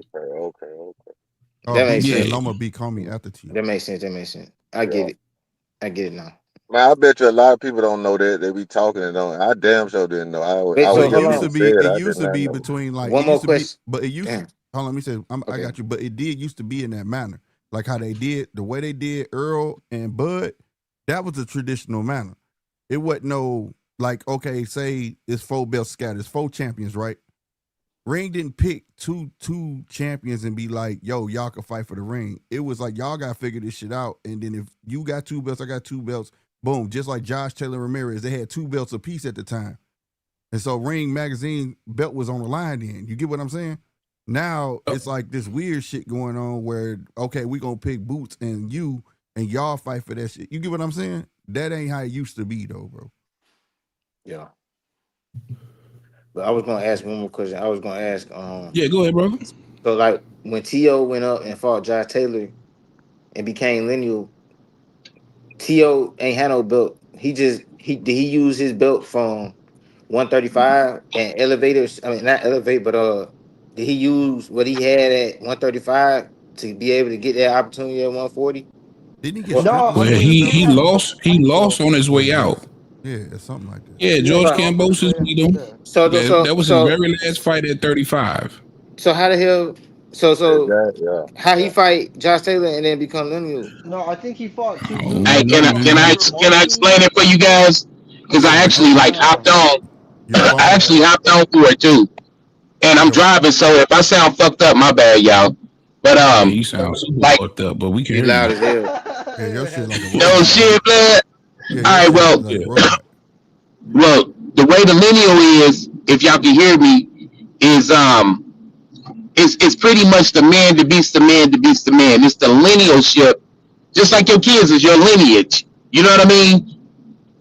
Oh, That makes Boots sense. and Loma beat Comey after T.O. That makes sense. I get it now. Man, I bet you a lot of people don't know that. They be talking and don't. I damn sure didn't know. Wait, I so would hold hear on. people say it. I It did used to not be know. between like one it more used to be, question. but it used. Damn. Hold on, let me say. I got you. But it did used to be in that manner, like how they did the way they did Earl and Bud. That was the traditional manner. It wasn't no like okay, say it's 4 belts scattered, it's 4 champions, right? Ring didn't pick two champions and be like, yo, y'all can fight for the ring. It was like y'all gotta figure this shit out. And then if you got 2 belts, I got 2 belts, boom. Just like Josh Taylor Ramirez, they had 2 belts apiece at the time. And so Ring Magazine belt was on the line then. You get what I'm saying? Now it's like this weird shit going on where, okay, we gonna pick Boots and y'all fight for that shit. You get what I'm saying? That ain't how it used to be though, bro. Yeah. But I was gonna ask one more question. I was gonna ask Yeah, go ahead, brother. So like when T.O. went up and fought Josh Taylor and became lineal, T.O. ain't had no belt. Did he use his belt from 135 and elevated? I mean not elevate, but did he use what he had at 135 to be able to get that opportunity at 140? Didn't he get No, Well, he lost on his way out. Yeah, something like that. Yeah, George Kambosos beat him. That was his very last fight at 35. So how the hell? Yeah. How he fight Josh Taylor and then become lineal? No, I think he fought 2 Oh, dudes. Hey, can I explain it for you guys? Because I actually hopped on. I actually hopped on for it too, and I'm driving, so if I sound fucked up, my bad, y'all. But Yeah, you sound super fucked up, but we can hear you. Loud as hell. Yeah, your shit like a robot. No shit, blood. Yeah, all right, well, like a robot. well, the way the lineal is, if y'all can hear me, is it's pretty much the man to beats the man to beats the man. It's the linealship, just like your kids is your lineage. You know what I mean?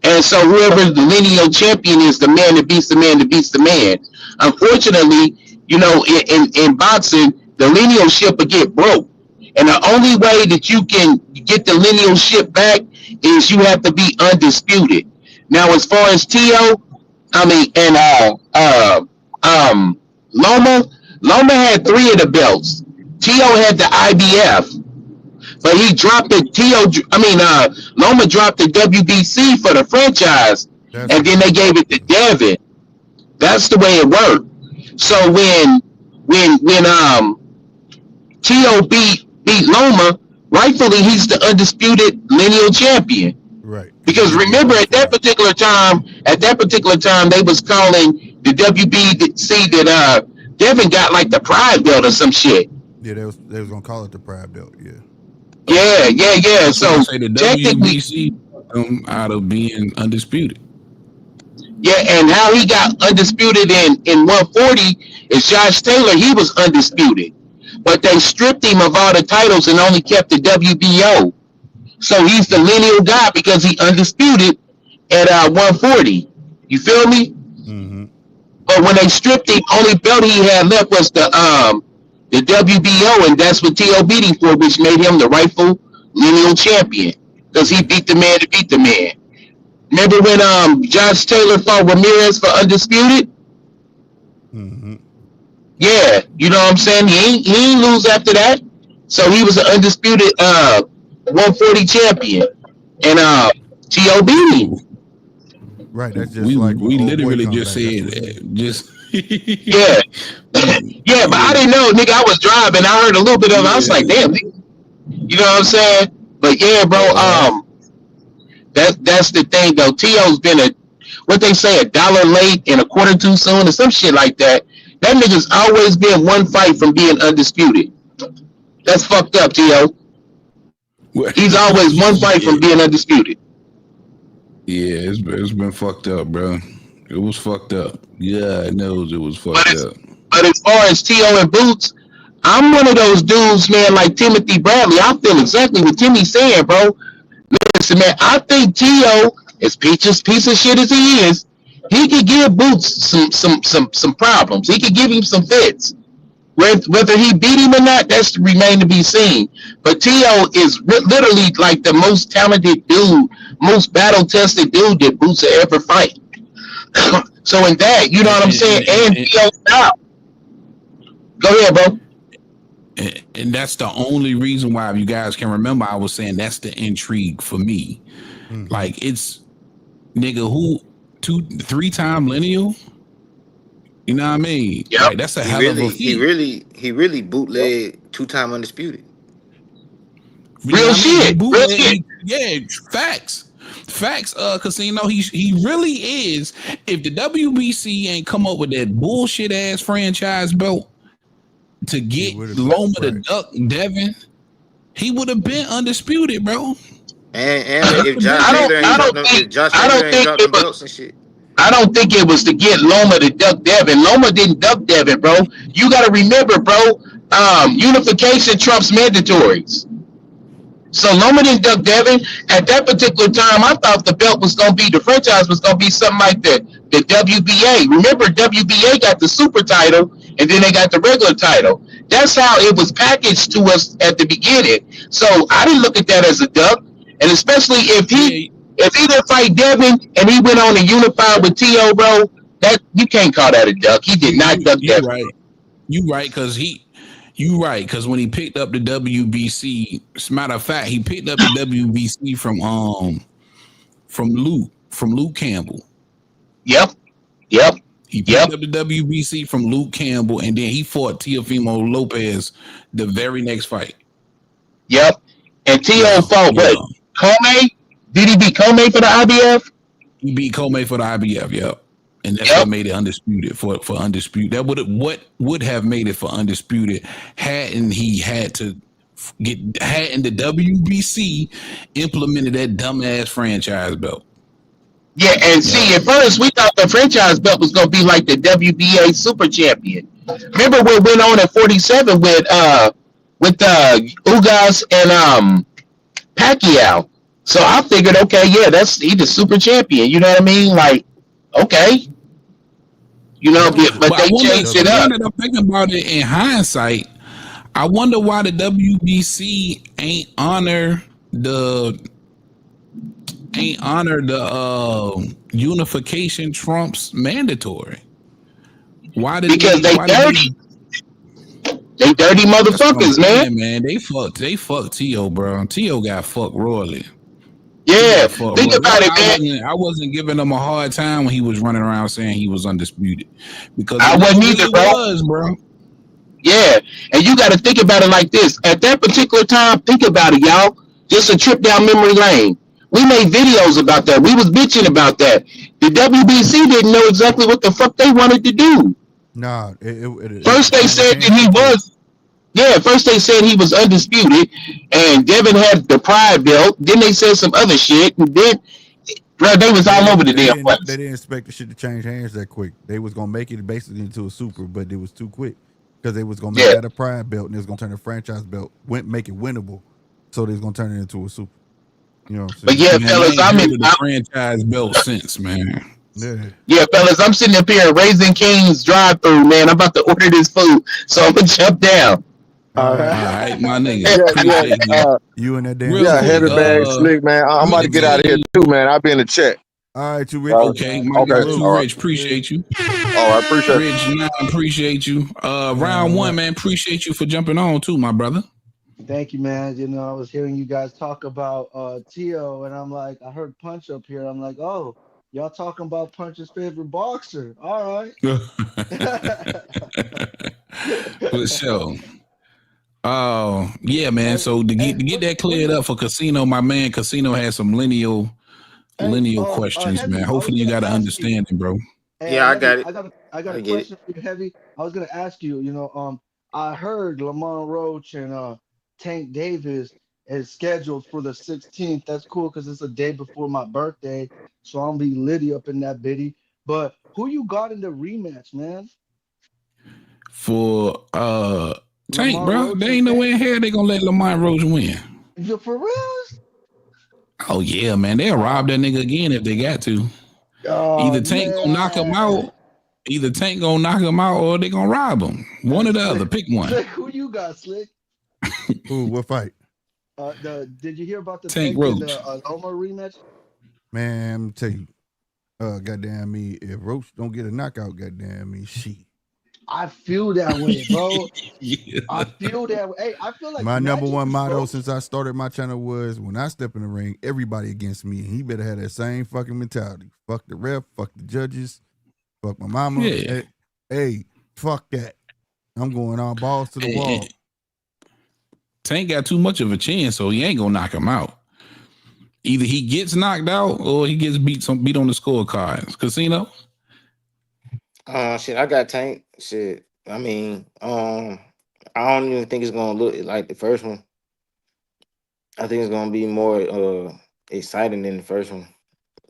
And so whoever the lineal champion is, the man that beats the man that beats the man. Unfortunately, you know, in boxing, the linealship will get broke. And the only way that you can get the linealship back is you have to be undisputed. Now, as far as T.O., I mean, and Loma had 3 of the belts. T.O. had the IBF. But he dropped it. Loma dropped the WBC for the franchise, and then they gave it to Devin. That's the way it worked. So when T.O. beat Loma, rightfully he's the undisputed lineal champion. Right. Because remember, at that particular time, they was calling the WBC that Devin got like the pride belt or some shit. Yeah, they was gonna call it the pride belt. Yeah. Yeah. So say the WBC out of being undisputed. Yeah, and how he got undisputed in 140 is Josh Taylor. He was undisputed, but they stripped him of all the titles and only kept the WBO. So he's the lineal guy because he undisputed at 140. You feel me? Mm-hmm. But when they stripped him, only belt he had left was the WBO, and that's what T.O. beat him for, which made him the rightful lineal champion because he beat the man to beat the man. Remember when Josh Taylor fought Ramirez for undisputed? Mm-hmm. Yeah, you know what I'm saying? He ain't lose after that. So he was an undisputed 140 champion, and T.O. beat him. Right, that's just like we literally just said Yeah. Yeah, but I didn't know, nigga. I was driving. I heard a little bit of it. I was like, damn, nigga. You know what I'm saying? But yeah, bro, that's the thing though. T.O.'s been what they say, $1 late and a quarter too soon or some shit like that. That nigga's always been one fight from being undisputed. That's fucked up, T.O. He's always one fight from being undisputed. Yeah, it's been fucked up, bro. It was fucked up. Yeah, it knows it was fucked up. But as far as T.O. and Boots, I'm one of those dudes, man, like Timothy Bradley. I feel exactly what Timmy's saying, bro. Listen, man, I think T.O., as piece of shit as he is, he could give Boots some problems. He could give him some fits. Whether he beat him or not, that's to remain to be seen. But T.O. is literally like the most talented dude, most battle-tested dude that Boots will ever fight. So in that, you know what I'm saying? And T.O. out. Go ahead, bro. And that's the only reason why, if you guys can remember, I was saying that's the intrigue for me. Mm-hmm. Like, it's nigga who 2-3-time lineal. You know what I mean? Yep. Like, that's a hell of a feat. He really bootleg 2-time undisputed. Real shit. Real shit. Yeah, facts. Cause you know he really is. If the WBC ain't come up with that bullshit ass franchise belt to get Loma the Duck Devin, he would have been undisputed, bro. And if Josh Taylor ain't dropped them belts and shit. I don't think it was to get Loma to duck Devin. Loma didn't duck Devin, bro. You got to remember, bro, unification trumps mandatories. So Loma didn't duck Devin. At that particular time, I thought the belt was going to be, the franchise was going to be something like the WBA. Remember, WBA got the super title, and then they got the regular title. That's how it was packaged to us at the beginning. So I didn't look at that as a duck. And especially if he didn't fight Devin and he went on and unified with T.O., bro, that you can't call that a duck. He did not duck Devin. Right. You right, because when he picked up the WBC, as a matter of fact, he picked up the WBC from Luke Campbell. Yep. He picked up the WBC from Luke Campbell, and then he fought Teofimo Lopez the very next fight. Yep. And T.O. fought what? Comey? Did he beat Comey for the IBF? He beat Comey for the IBF, yep. And that's what made it undisputed for undisputed. That would have made it for undisputed hadn't the WBC implemented that dumbass franchise belt. Yeah, and see, at first we thought the franchise belt was gonna be like the WBA Super Champion. Remember what went on at 47 with Ugas and Pacquiao. So I figured, okay, yeah, he's the super champion. You know what I mean? Like, okay. You know, but they changed it up. I'm thinking about it in hindsight. I wonder why the WBC ain't honor the unification trumps mandatory. Why did because they dirty. They dirty motherfuckers, man. They fucked T.O., bro. T.O. got fucked royally. Yeah, think about it, man. I wasn't giving him a hard time when he was running around saying he was undisputed. Because I wasn't either, bro. Yeah, and you got to think about it like this. At that particular time, think about it, y'all. Just a trip down memory lane. We made videos about that. We was bitching about that. The WBC didn't know exactly what the fuck they wanted to do. Nah. First they said that he was. Yeah, first they said he was undisputed, and Devin had the pride belt. Then they said some other shit, and then, bro, they was all over the damn place. They didn't expect the shit to change hands that quick. They was gonna make it basically into a super, but it was too quick because they was gonna make that a pride belt, and it was gonna turn the franchise belt, make it winnable. So they was gonna turn it into a super. You know what I'm saying? But yeah, fellas, I'm in the franchise belt since, man. Yeah, fellas, I'm sitting up here at Raising King's drive-thru, man. I'm about to order this food, so I'm gonna jump down. All right, my nigga. You and that damn. Heavy bag slick, man. I'm about to get out of here too, man. I'll be in the chat. All right, too rich. Okay, my nigga, too rich. Appreciate you. I appreciate Rich, now appreciate you. Round one, man. Appreciate you for jumping on too, my brother. Thank you, man. You know, I was hearing you guys talk about T.O., and I'm like, I heard Punch up here. I'm like, oh, Y'all talking about Punch's favorite boxer. All right. For sure. Oh, yeah, man. So to get that cleared up for Casino, my man Casino has some lineal questions, man. Heavy, I was Hopefully you gonna got an ask you. understanding, bro. Hey, Yeah, I Heavy, got it. I got a I get it. question for you, Heavy. I was gonna ask you, I heard Lamont Roach and Tank Davis is scheduled for the 16th. That's cool because it's a day before my birthday. So I'll be litty up in that bitty. But who you got in the rematch, man? For Tank, Lamont bro. Roach They and ain't no Tank? way in hell they gonna let Lamont Roach win. You for reals? Oh yeah, man. They'll rob that nigga again if they got to. Oh Either Tank gonna knock him out, man. or they gonna rob him. One or the other. Pick one. Slick, who you got, Slick? Ooh, what fight? Did you hear about the Tank Tank and Roach. Omar rematch? Man, I'm tell you, goddamn me, if Roach don't get a knockout, goddamn me, she. I feel that way, bro. Yeah. I feel that way. Hey, I feel like My number imagine one if motto Roach, since I started my channel was when I step in the ring, everybody against me, and he better have that same fucking mentality. Fuck the ref, fuck the judges, fuck my mama. Yeah. Hey, fuck that. I'm going on balls to the wall. Tank got too much of a chin, so he ain't gonna knock him out. Either he gets knocked out or he gets beat on the scorecards. Casino. Shit, I got Tank. Shit, I mean, I don't even think it's gonna look like the first one. I think it's gonna be more exciting than the first one.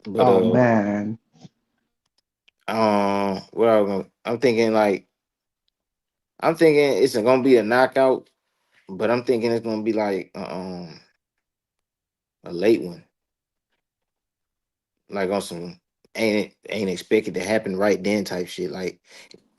But oh man, I'm thinking it's gonna be a knockout, but I'm thinking it's gonna be like a late one, like on some ain't expected to happen right then type shit. Like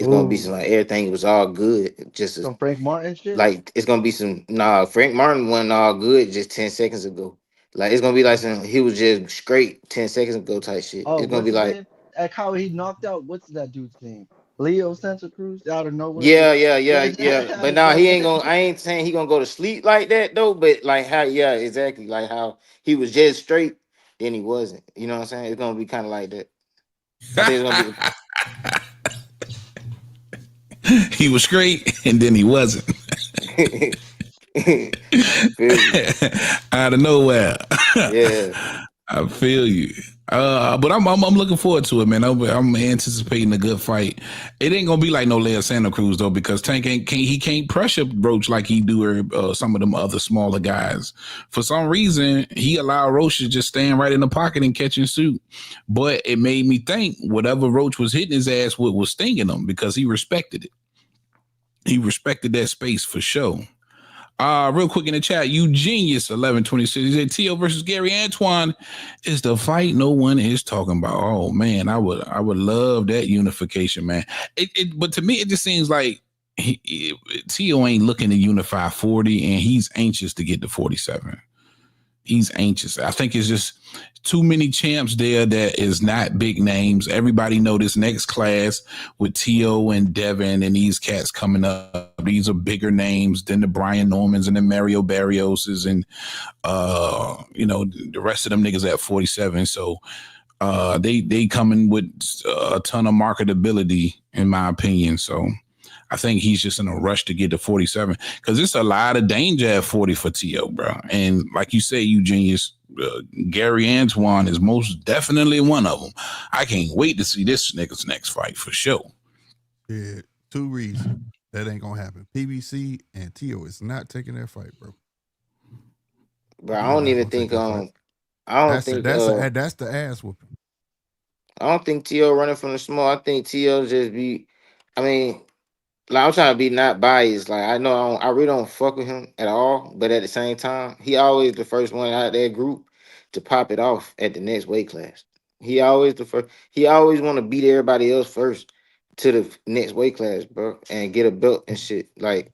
it's gonna be ooh, some like everything was all good, just as some Frank Martin shit. like it's gonna be some Frank Martin wasn't all good just 10 seconds ago. Like it's gonna be like some he was just straight 10 seconds ago type shit. Oh, It's gonna what's be his like name? Like how he knocked out. What's that dude's name? Leo Santa Cruz out of nowhere. yeah. Out But of nah, he ain't nowhere. gonna I ain't saying he gonna go to sleep like that though, but like how exactly. Like how he was just straight, then he wasn't. You know what I'm saying? It's gonna be kind of like that. I think it's gonna He was straight and then he wasn't. be I feel you. Out of nowhere. Yeah. I feel you. But I'm looking forward to it, man. I'm anticipating a good fight. It ain't gonna be like no Leo Santa Cruz though, because Tank can't pressure Roach like he do some of them other smaller guys. For some reason, he allowed Roach to just stand right in the pocket and catch and shoot. But it made me think whatever Roach was hitting his ass with was stinging him because he respected it. He respected that space for sure. Real quick in the chat, you genius 1126. He said Tio versus Gary Antoine is the fight no one is talking about. Oh man, I would love that unification, man. But to me, it just seems like Tio ain't looking to unify 40, and he's anxious to get to 47. He's anxious. I think it's just too many champs there that is not big names. Everybody know this next class with Tio and Devin and these cats coming up. These are bigger names than the Brian Normans and the Mario Barrioses and the rest of them niggas at 47. So they coming with a ton of marketability, in my opinion. So I think he's just in a rush to get to 47 because it's a lot of danger at 40 for T.O., bro. And like you say, you genius, Gary Antoine is most definitely one of them. I can't wait to see this nigga's next fight for sure. Yeah, 2 reasons. That ain't gonna happen. PBC and T.O. is not taking that fight, bro. But I don't even think that's the ass whooping. I don't think T.O. running from the small. I think T.O. just be like I'm trying to be not biased. Like I know I really don't fuck with him at all, but at the same time, he always the first one out of that group to pop it off at the next weight class. He always the first. He always want to beat everybody else first to the next weight class, bro, and get a belt and shit. Like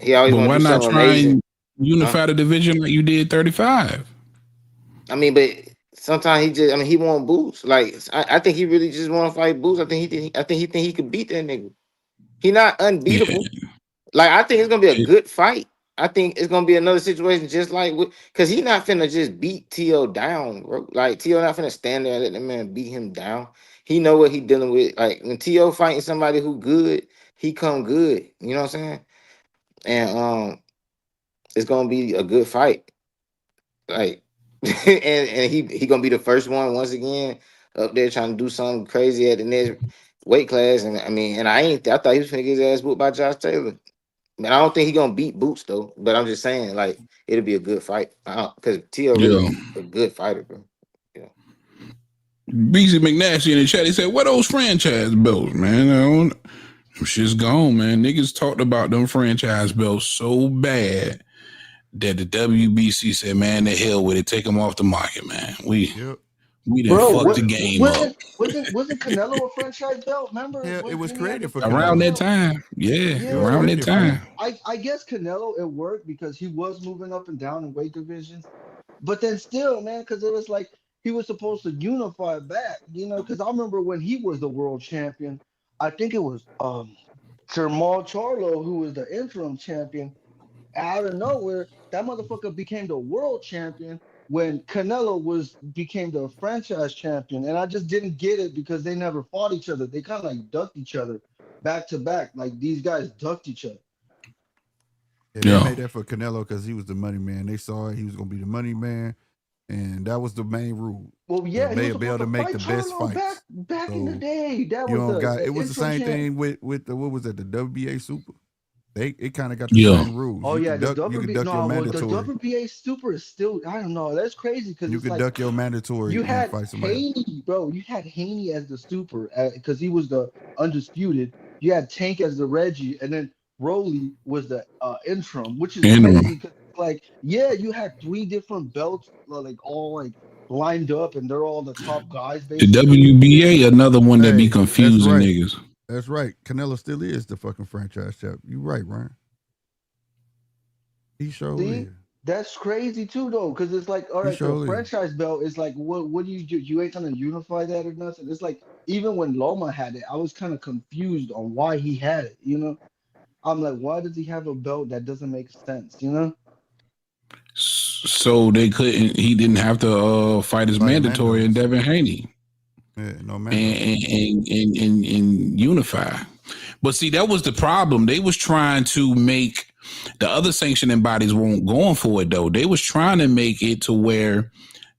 he always But want why to do not something try amazing. and unify the division like you did 35? I mean, but sometimes he want Boots. Like I think he really just want to fight Boots. I think he think he could beat that nigga. He not unbeatable. Yeah. Like I think it's gonna be a good fight. I think it's gonna be another situation just like with, because he not finna just beat T.O. down, bro. Like T.O. not finna stand there and let the man beat him down. He know what he dealing with. Like when T.O. fighting somebody who good, he come good. You know what I'm saying? And it's gonna be a good fight. Like and he gonna be the first one once again up there trying to do something crazy at the next weight class. And I mean, and I thought he was gonna get his ass whooped by Josh Taylor. Man, I don't think he gonna beat Boots though. But I'm just saying, like, it'll be a good fight. Because T.O. really a good fighter, bro. Yeah. BC McNasty in the chat, he said, "What those franchise belts, man? Them shit's gone, man. Niggas talked about them franchise belts so bad that the WBC said, man, the hell with it. Take them off the market, man. We done fucked the game up." Wasn't Canelo a franchise belt? Remember? Yeah, it was created for Around Canelo. that time. Yeah, around that time. I guess Canelo, it worked because he was moving up and down in weight divisions. But then still, man, because it was like he was supposed to unify back, because I remember when he was the world champion, I think it was Jermall Charlo who was the interim champion. Out of nowhere, that motherfucker became the world champion when Canelo became the franchise champion. And I just didn't get it because they never fought each other. They kind of like ducked each other back to back. Like these guys ducked each other. Yeah, they made that for Canelo because he was the money man. They saw he was gonna be the money man, and that was the main rule. Well, yeah, be he was able to make the best fights. Back in the day. That You was don't got the it was the same interim thing with the what was that, the WBA Super? It kind of got the same rules. Oh you yeah, could the duck, you could WB duck no, your well, mandatory. the WBA Super is still, I don't know. That's crazy because You it's could like duck your mandatory you and had fight somebody. Haney, bro. You had Haney as the Super because he was the undisputed. You had Tank as the Reggie, and then Rowley was the interim, which is crazy because like you had three different belts like all like lined up, and they're all the top guys The basically. WBA, another one that be Hey, that's confusing right. niggas. That's right. Canelo still is the fucking franchise champ. You right, Ryan. He sure See, is. that's crazy too, though, because it's like, all He right, the sure is. franchise belt is like, what do you do? You ain't gonna unify that or nothing. It's like even when Loma had it, I was kind of confused on why he had it. I'm like, why does he have a belt that doesn't make sense? So they couldn't. He didn't have to fight his mandatory in Devin Haney. Yeah, no mandatory. And unify. But see, that was the problem. They was trying to make the other sanctioning bodies weren't going for it though. They was trying to make it to where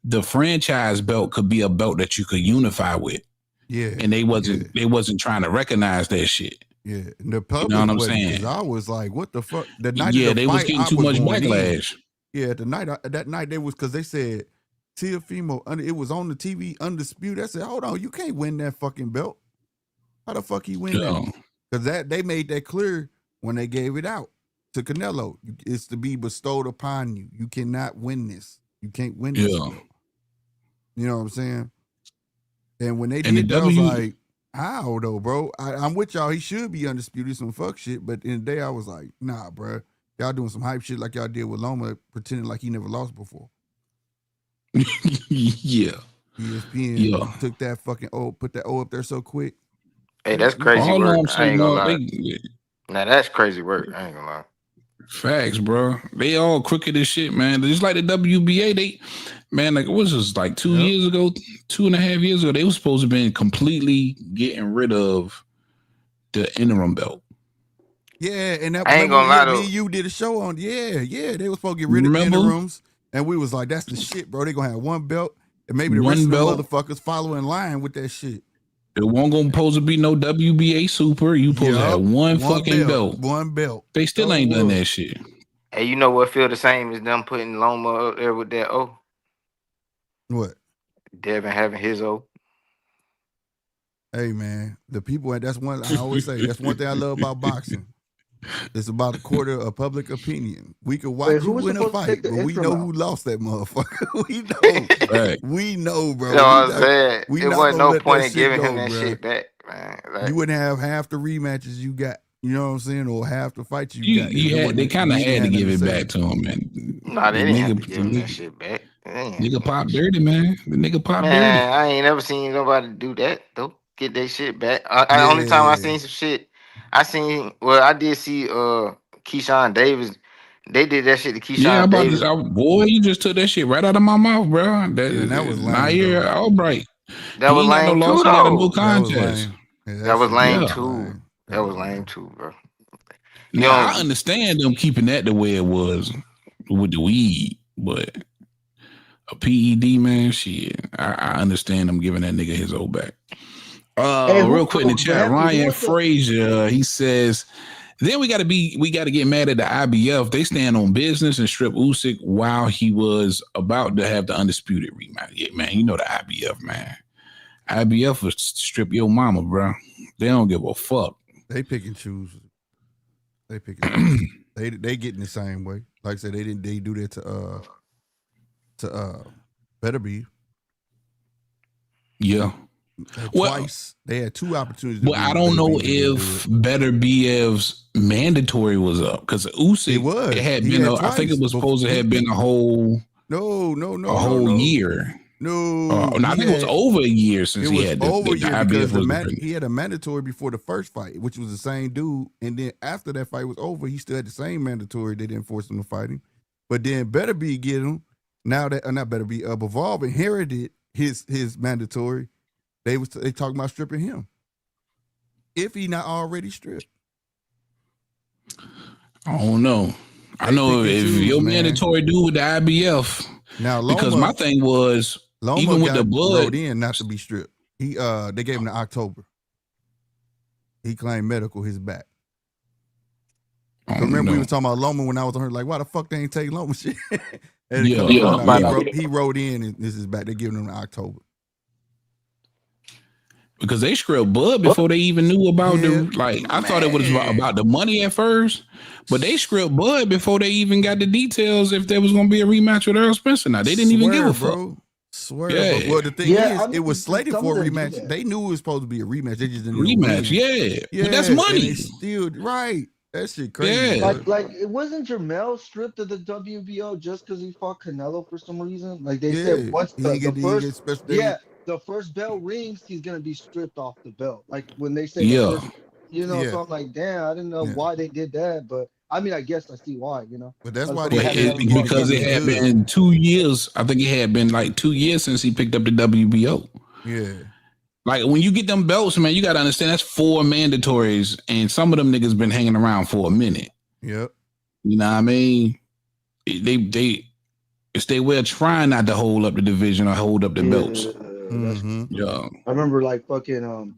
the franchise belt could be a belt that you could unify with. Yeah. And they wasn't trying to recognize that shit. Yeah. And the public, you know what I'm wasn't, saying? because I was like, what the fuck? The night of the they fight, was getting I too was much going backlash. in. Yeah, that night they was, because they said Teofimo, it was on the TV, undisputed. I said, hold on, you can't win that fucking belt. How the fuck he win that? Because they made that clear when they gave it out to Canelo. It's to be bestowed upon you. You cannot win this. You can't win this belt. You know what I'm saying? And when they did that, I was like, how though, bro? I'm with y'all. He should be undisputed, some fuck shit. But in the day, I was like, nah, bro. Y'all doing some hype shit like y'all did with Loma, pretending like he never lost before. Yeah. ESPN took that fucking put that O up there so quick. Hey, that's crazy work. I ain't gonna lie. Now that's crazy work. I ain't gonna lie. Facts, bro. They all crooked as shit, man. Just like the WBA, like what was this, like 2 years ago, 2.5 years ago, they were supposed to have been completely getting rid of the interim belt. Yeah, and that I ain't gonna lie though. Me and you did a show on. Yeah, they was supposed to get rid of interims, and we was like, that's the shit, bro. They gonna have one belt, and maybe the rest of the motherfuckers follow in line with that shit. It won't gonna supposed to be no WBA Super. You supposed to have one fucking belt. One belt. They still ain't done that shit. Hey, you know what feel the same as them putting Loma up there with that O? What? Devin having his O. Hey man, the people, that's one I always say, that's one thing I love about boxing. It's about a quarter of public opinion. We can watch you win a fight, but we know who lost that motherfucker. We know. We know, bro. You know what I'm saying? We it not wasn't gonna no let point that in shit giving go, him that bro. shit back, man. Like, you wouldn't have half the rematches you got. You know what I'm saying? Or half the fights you got. They kind of had to give it back to him, man. Nah, they didn't have to give him that shit back. Nigga pop dirty, man. The nigga pop dirty. I ain't never seen nobody do that though. Get their shit back. Only time I seen some shit, I did see Keyshawn Davis They did that shit to Yeah, Keyshawn Davis. boy, you just took that shit right out of my mouth, bro. That was lame. Nair Albright. That He was ain't got no lame loss. too, He got a no though. contest. That was lame Yeah. too. That was lame too, bro. Now I understand them keeping that the way it was with the weed, but a PED, man, shit. I understand them giving that nigga his old back. Real quick in the chat, Ryan Frazier, he says, then we got to get mad at the IBF. They stand on business and strip Usyk while he was about to have the undisputed rematch. Yeah, man, you know the IBF, man. IBF was strip your mama, bro. They don't give a fuck. They pick and choose. They pick and choose. They get in the same way. Like I said, they do that to Better Be. Yeah. Twice. They had 2 opportunities. Well, I don't know if Better BF's mandatory was up because Usyk it had been. I think it was supposed to have been a whole year. No, I think it was over a year since he had over a year because he had a mandatory before the first fight, which was the same dude, and then after that fight was over, he still had the same mandatory. They didn't force him to fight him, but then Better Be get him. Now that not Better Be, Bivol inherited his mandatory. They talking about stripping him if he not already stripped. I don't know. I know if your mandatory do with the IBF. Now, Loma, because my thing was Loma even with the blood wrote in not to be stripped. They gave him the October. He claimed medical his back. Remember we was talking about Loma when I was on her, like, why the fuck they ain't take Loma shit? He wrote in and this is back. They giving him the October. Because they scrubbed Bud before they even knew about I thought it was about the money at first, but they scrubbed Bud before they even got the details if there was going to be a rematch with Earl Spencer. Now they didn't even give a fuck. Swear, well, the thing is, it was slated for a rematch. They knew it was supposed to be a rematch. They just didn't rematch. Yeah, but that's money. Still right. That shit crazy. Yeah. Like it wasn't Jermell stripped of the WBO just because he fought Canelo for some reason. Like they said, once the first bell rings, he's gonna be stripped off the belt. Like when they say, so I'm like, damn, I didn't know why they did that, but I mean, I guess I see why, But that's why because it had been 2 years. I think it had been like 2 years since he picked up the WBO. Yeah. Like when you get them belts, man, you got to understand that's 4 mandatories, and some of them niggas been hanging around for a minute. Yep. You know what I mean? They were trying not to hold up the division or hold up the belts. Yeah. I remember like fucking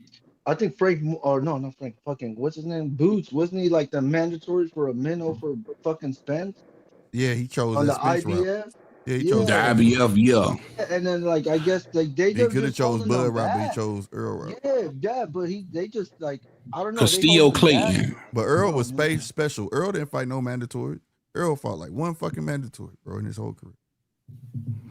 I think not Frank, fucking what's his name? Boots, wasn't he like the mandatory for a minnow for fucking Spence? Yeah, he chose on the Spence IBF. Route. Yeah, he chose the IBF. Yeah, and then like I guess like they could have chose Bud Route, but he chose Earl Route. Yeah, but they just like I don't know. Castillo Clayton, but Earl was special. Earl didn't fight no mandatory. Earl fought like one fucking mandatory, bro, in his whole career.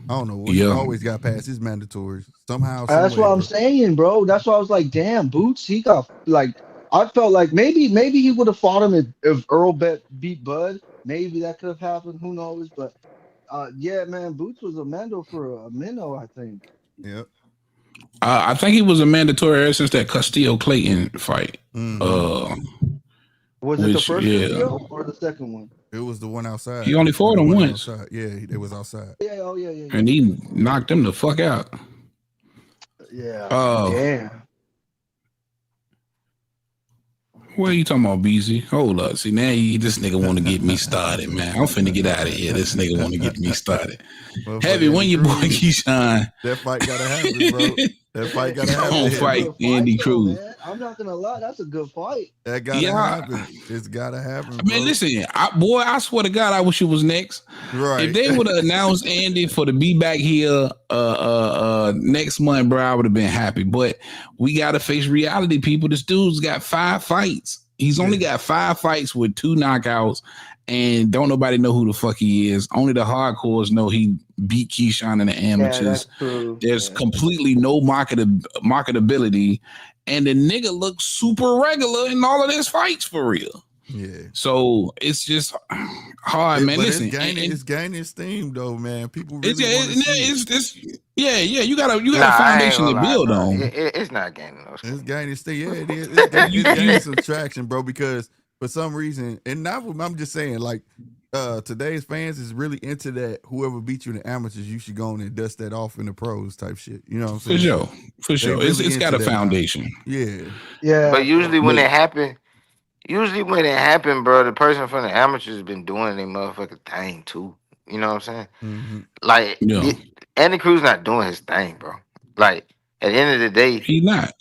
I don't know. He always got past his mandatories somehow. That's what I'm saying, bro. That's why I was like, damn, Boots. He got like, I felt like maybe he would have fought him if Earl beat Bud. Maybe that could have happened. Who knows? But yeah, man, Boots was a Mando for a minnow, I think. Yep. I think he was a mandatory ever since that Castillo Clayton fight. Was it the first video or the second one? It was the one outside. He only fought him once. Outside. Yeah, they was outside. Yeah, and he knocked him the fuck out. Yeah. Damn. What are you talking about, BZ? Hold up. See, now this nigga want to get me started, man. I'm finna get out of here. This nigga want to get me started. Heavy, when your boy Keyshawn. That fight gotta happen, bro. That fight gotta happen. Don't fight Andy Cruz. I'm not gonna lie, that's a good fight. That gotta happen. It's gotta happen. I mean, listen, I swear to God, I wish it was next. Right. If they would have announced Andy for the be back here next month, bro, I would have been happy. But we gotta face reality, people. This dude's got 5 fights. He's only got 5 fights with 2 knockouts, and don't nobody know who the fuck he is. Only the hardcores know he beat Keyshawn and the amateurs. There's completely no marketability, and the nigga looks super regular in all of his fights for real. Yeah. So it's just hard, man. Listen, it's gaining steam though, man. People really You got a foundation to build on. It's not gaining no steam. It's gaining steam. Yeah, it is. It's gaining some traction, bro. Because for some reason, and not I'm just saying, like today's fans is really into that. Whoever beat you in the amateurs, you should go on and dust that off in the pros type shit. You know what I'm saying? For sure. For They sure. really It's got into a that now. foundation. Yeah. Yeah. But usually when But- it happen, bro, the person from the amateurs has been doing their motherfucking thing too. You know what I'm saying? Mm-hmm. Like Yeah. Andy Cruz not doing his thing, bro. Like at the end of the day, He's not.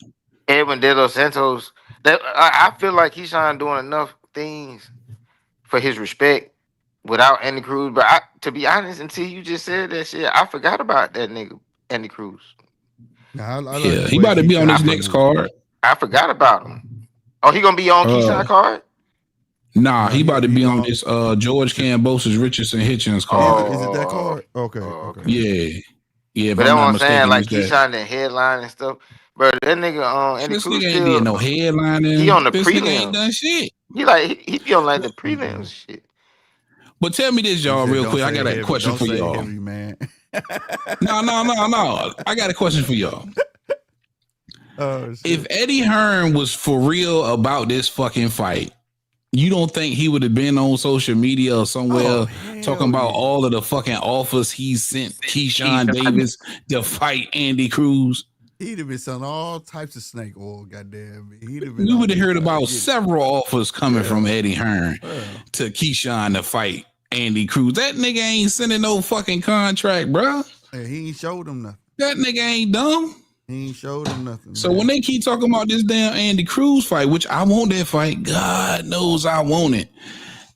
Edwin De Los Santos. I feel like Keyshawn doing enough things for his respect without Andy Cruz. But to be honest, until you just said that shit, I forgot about that nigga Andy Cruz. Nah, I like Yeah, the he way about to be on Keyshawn his next moving. card. I forgot about him. Oh, he gonna be on Keyshawn card? Nah, No, he about to he be on on- this George Cambosis Richardson Hitchens card. Is it that card? Okay. Okay. Yeah. Yeah, if But I'm that's what not I'm saying. mistaken, Like it's that. Keyshawn the headline and stuff. But that nigga Andy This Cruz nigga ain't did still no headlining. he on the This nigga ain't done prelims. shit. He be on like the prelims and shit. But tell me this, He y'all, said, real "Don't quick. I say got a heavy. question Don't for say y'all. heavy, man." No. I got a question for y'all. Oh, shit. If Eddie Hearn was for real about this fucking fight, you don't think he would have been on social media or somewhere talking about all of the fucking offers he sent Keyshawn Davis to fight Andy Cruz? He'd have been selling all types of snake oil. Goddamn, he'd have been. We out would have there heard trying to about get it. several offers coming from Eddie Hearn Yeah. to Keyshawn to fight Andy Cruz. That nigga ain't sending no fucking contract, bro. Hey, he ain't showed him nothing. That nigga ain't dumb. He ain't showed him nothing. So when they keep talking about this damn Andy Cruz fight, which I want that fight, God knows I want it.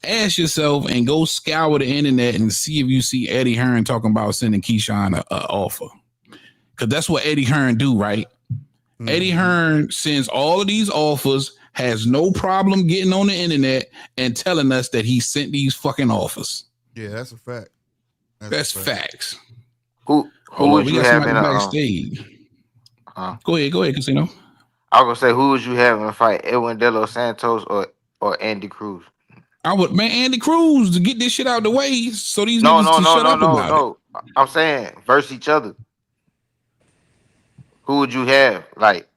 Ask yourself and go scour the internet and see if you see Eddie Hearn talking about sending Keyshawn a offer. Because that's what Eddie Hearn do, right? Mm-hmm. Eddie Hearn sends all of these offers, has no problem getting on the internet and telling us that he sent these fucking offers. Yeah, that's a fact. That's facts. Who Hold would on, you we got have somebody in a backstage. Go ahead, Casino. I was gonna say, who would you have in a fight, Edwin De Los Santos or Andy Cruz? I would, man, Andy Cruz to get this shit out the way so these niggas can shut up about it. I'm saying versus each other. Who would you have? Like,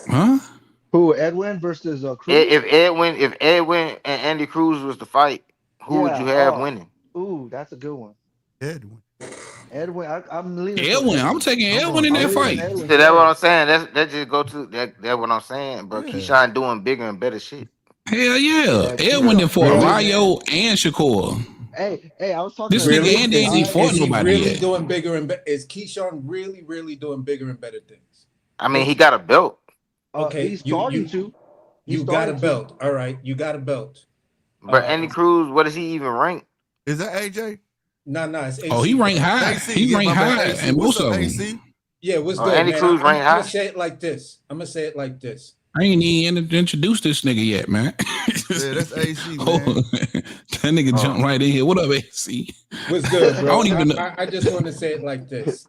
huh? Who, Edwin versus Cruz? If Edwin and Andy Cruz was the fight, who would you have winning? Ooh, that's a good one. Edwin. I'm leaning. Edwin, I'm taking Edwin in that fight. See, that's what I'm saying. That just go to that. That's what I'm saying. But Keyshawn doing bigger and better shit. Hell yeah. Edwin then fought Rayo and Shakur. Hey, I was talking this to nigga Andy ain't fought nobody really yet. doing bigger and better? Is Keyshawn really doing bigger and better things? I mean, he got a belt. Okay, he's starting to. You got a belt. All right, you got a belt. But Andy Cruz, what does he even rank? Is that AJ? No, it's AC. Oh, he ranked high. AC, He ranked high, AC. and What's most up, of them. AC? Yeah, what's Oh, good, Andy man? Cruz I'm ranked high? gonna say it like this. I ain't even introduced this nigga yet, man. Yeah, that's AC, man. That nigga jumped right in here. What up, AC? What's good, bro? I don't even know. I just want to say it like this.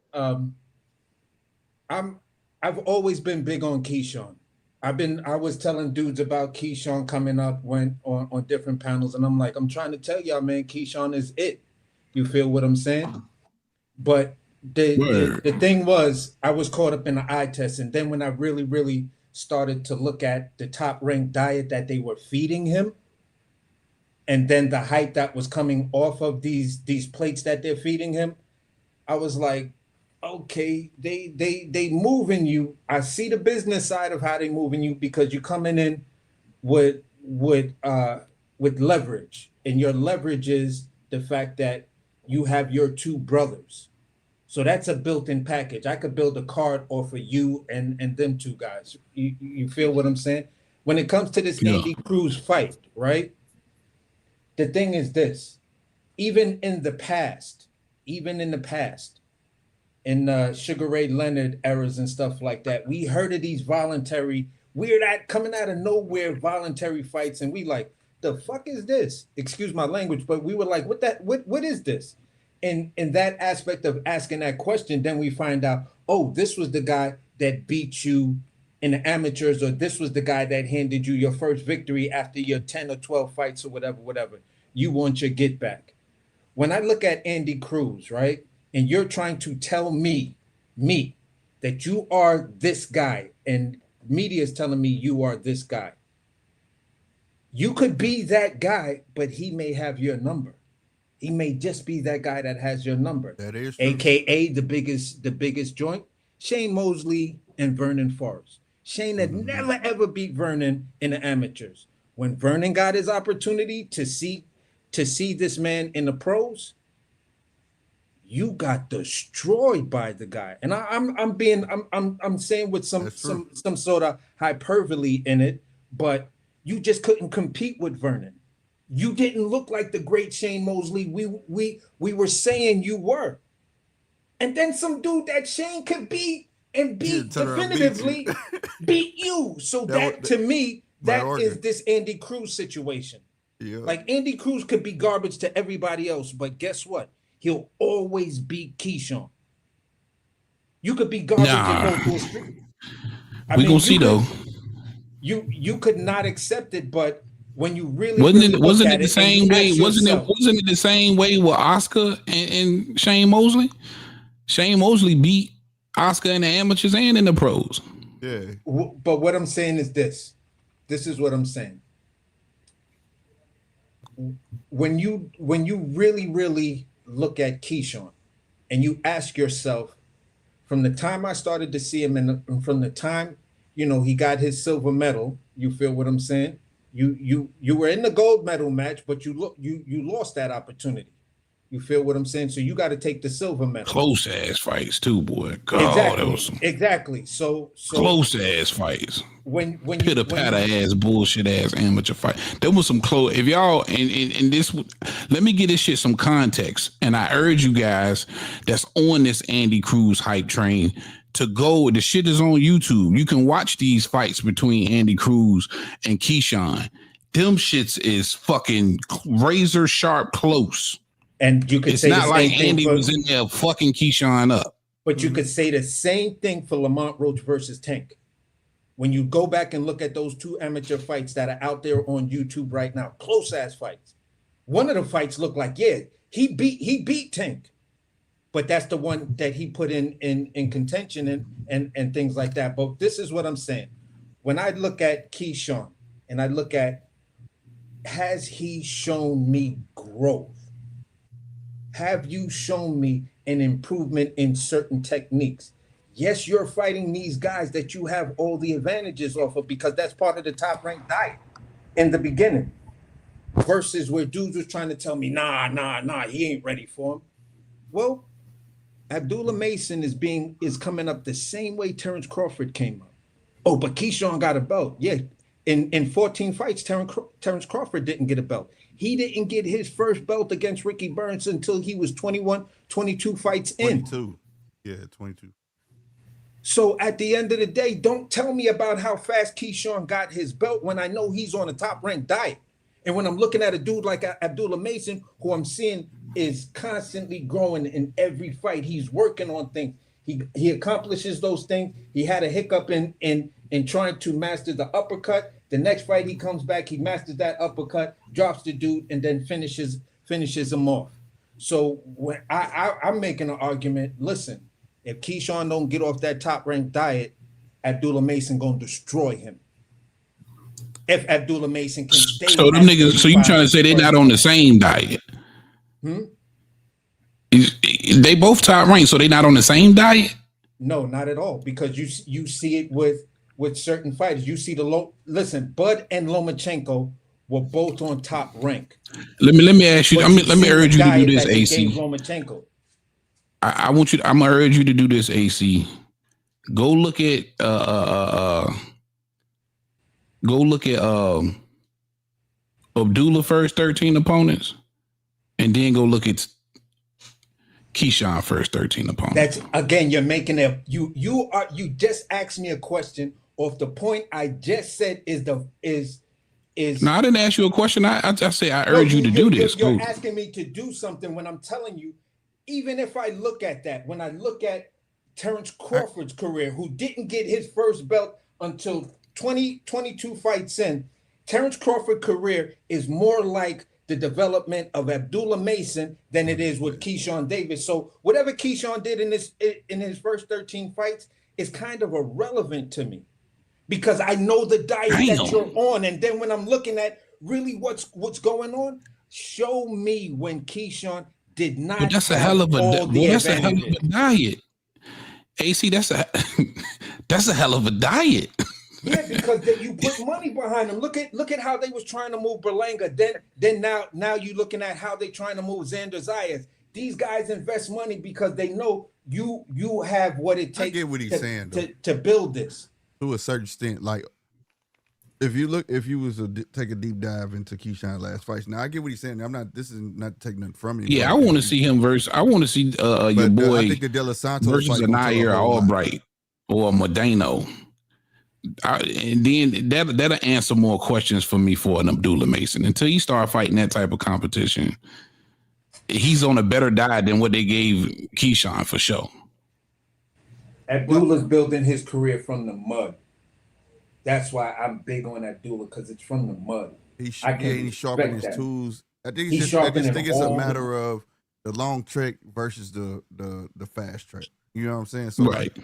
I've always been big on Keyshawn. I was telling dudes about Keyshawn coming up on different panels, and I'm like, I'm trying to tell y'all, man, Keyshawn is it. You feel what I'm saying? But the thing was, I was caught up in the eye test, and then when I really started to look at the top ranked diet that they were feeding him, and then the hype that was coming off of these plates that they're feeding him, I was like, okay, they moving you. I see the business side of how they moving you because you're coming in with leverage, and your leverage is the fact that you have your two brothers. So that's a built-in package. I could build a card off of you and them two guys. You feel what I'm saying? When it comes to this Andy Cruz fight, right? The thing is this: even in the past, in Sugar Ray Leonard eras and stuff like that, we heard of these voluntary, coming out of nowhere voluntary fights, and we like, the fuck is this? Excuse my language, but we were like, what is this? And in that aspect of asking that question, then we find out, oh, this was the guy that beat you in the amateurs, or this was the guy that handed you your first victory after your 10 or 12 fights or whatever. You want your get back. When I look at Andy Cruz, right, and you're trying to tell me, that you are this guy, and media is telling me you are this guy, You could be that guy, but he may have your number. He may just be that guy that has your number. That is true. AKA the biggest joint, Shane Mosley and Vernon Forrest. Shane had never ever beat Vernon in the amateurs. When Vernon got his opportunity to see this man in the pros, you got destroyed by the guy. And I'm saying with some sort of hyperbole in it, but you just couldn't compete with Vernon. You didn't look like the great Shane Mosley we were saying you were. And then some dude that Shane could beat and beat definitively beat you. So to me, that is this Andy Cruz situation. Yeah. Like Andy Cruz could be garbage to everybody else, but guess what? He'll always beat Keyshawn. You could be garbage and go to a street. We gonna see though. You could not accept it, but when you really wasn't really it the same way? Wasn't it the same way with Oscar and Shane Mosley? Shane Mosley beat Oscar in the amateurs and in the pros. Yeah. But what I'm saying is this. This is what I'm saying. When you really look at Keyshawn and you ask yourself, from the time I started to see him and from the time, he got his silver medal, you feel what I'm saying? You were in the gold medal match, but you lost that opportunity. You feel what I'm saying? So you got to take the silver medal. Close ass fights too, boy. God, exactly. So close ass fights. When pitter patter ass bullshit ass amateur fight. There was some close. If y'all and this, let me give this shit some context. And I urge you guys that's on this Andy Cruz hype train to go. The shit is on YouTube. You can watch these fights between Andy Cruz and Keyshawn. Them shits is fucking razor sharp close. And you could it's say not the like same Andy thing was in there fucking Keyshawn up. But you could say the same thing for Lamont Roach versus Tank. When you go back and look at those two amateur fights that are out there on YouTube right now, close ass fights. One of the fights looked like, he beat Tank. But that's the one that he put in contention and things like that. But this is what I'm saying. When I look at Keyshawn and I look at, has he shown me growth? Have you shown me an improvement in certain techniques? Yes, you're fighting these guys that you have all the advantages off of because that's part of the top ranked diet in the beginning. Versus where dudes was trying to tell me, nah, he ain't ready for him. Well, Abdullah Mason is coming up the same way Terrence Crawford came up. Oh, but Keyshawn got a belt. Yeah, in 14 fights, Terrence Crawford didn't get a belt. He didn't get his first belt against Ricky Burns until he was 21, 22 fights in. 22. Yeah, 22. So at the end of the day, don't tell me about how fast Keyshawn got his belt when I know he's on a top-ranked diet. And when I'm looking at a dude like Abdullah Mason, who I'm seeing is constantly growing in every fight, he's working on things. He accomplishes those things. He had a hiccup in trying to master the uppercut. The next fight he comes back, he masters that uppercut, drops the dude, and then finishes him off. So when I'm making an argument, listen, if Keyshawn don't get off that top-ranked diet, Abdullah Mason gonna destroy him. If Abdullah Mason can stay. So them niggas, so you trying to say they're not on the same diet? They both top ranked, so they not on the same diet? No, not at all. Because you see it with certain fighters. You see listen, Bud and Lomachenko were both on top rank. Let me ask you. Let me urge you to do this, AC. Lomachenko. I'm gonna urge you to do this, AC. Go look at Abdullah first 13 opponents, and then go look at Keyshawn first 13 opponents. That's again, you're making you just asked me a question off the point I just said is. No, I didn't ask you a question. I say I urge you to do this. You're asking me to do something when I'm telling you, even if I look at that, when I look at Terrence Crawford's career, who didn't get his first belt until 22 fights in, Terrence Crawford's career is more like the development of Abdullah Mason than it is with Keyshawn Davis. So whatever Keyshawn did in his first 13 fights is kind of irrelevant to me because I know the diet that you're on. And then when I'm looking at really what's going on, show me when Keyshawn did not. But that's a have hell of a all the that's a hell of advantages. a diet. AC, that's a hell of a diet. Yeah, because you put money behind them. Look at how they was trying to move Berlanga. Then now you looking at how they trying to move Xander Zayas. These guys invest money because they know you have what it takes. I get what he's saying to build this to a certain extent. Like if you was to take a deep dive into Keyshawn's last fights. Now I get what he's saying. This is not taking nothing from him. Yeah, I want to see him versus. I want to see your boy. I think the De Los Santos versus a Nair Albright or a Modano. And then that'll answer more questions for me for an Abdullah Mason. Until you start fighting that type of competition, he's on a better diet than what they gave Keyshawn for sure. Abdullah's building his career from the mud. That's why I'm big on Abdullah, because it's from the mud. He's sharpening his tools. I think it's a matter of the long trek versus the fast track. You know what I'm saying? So right.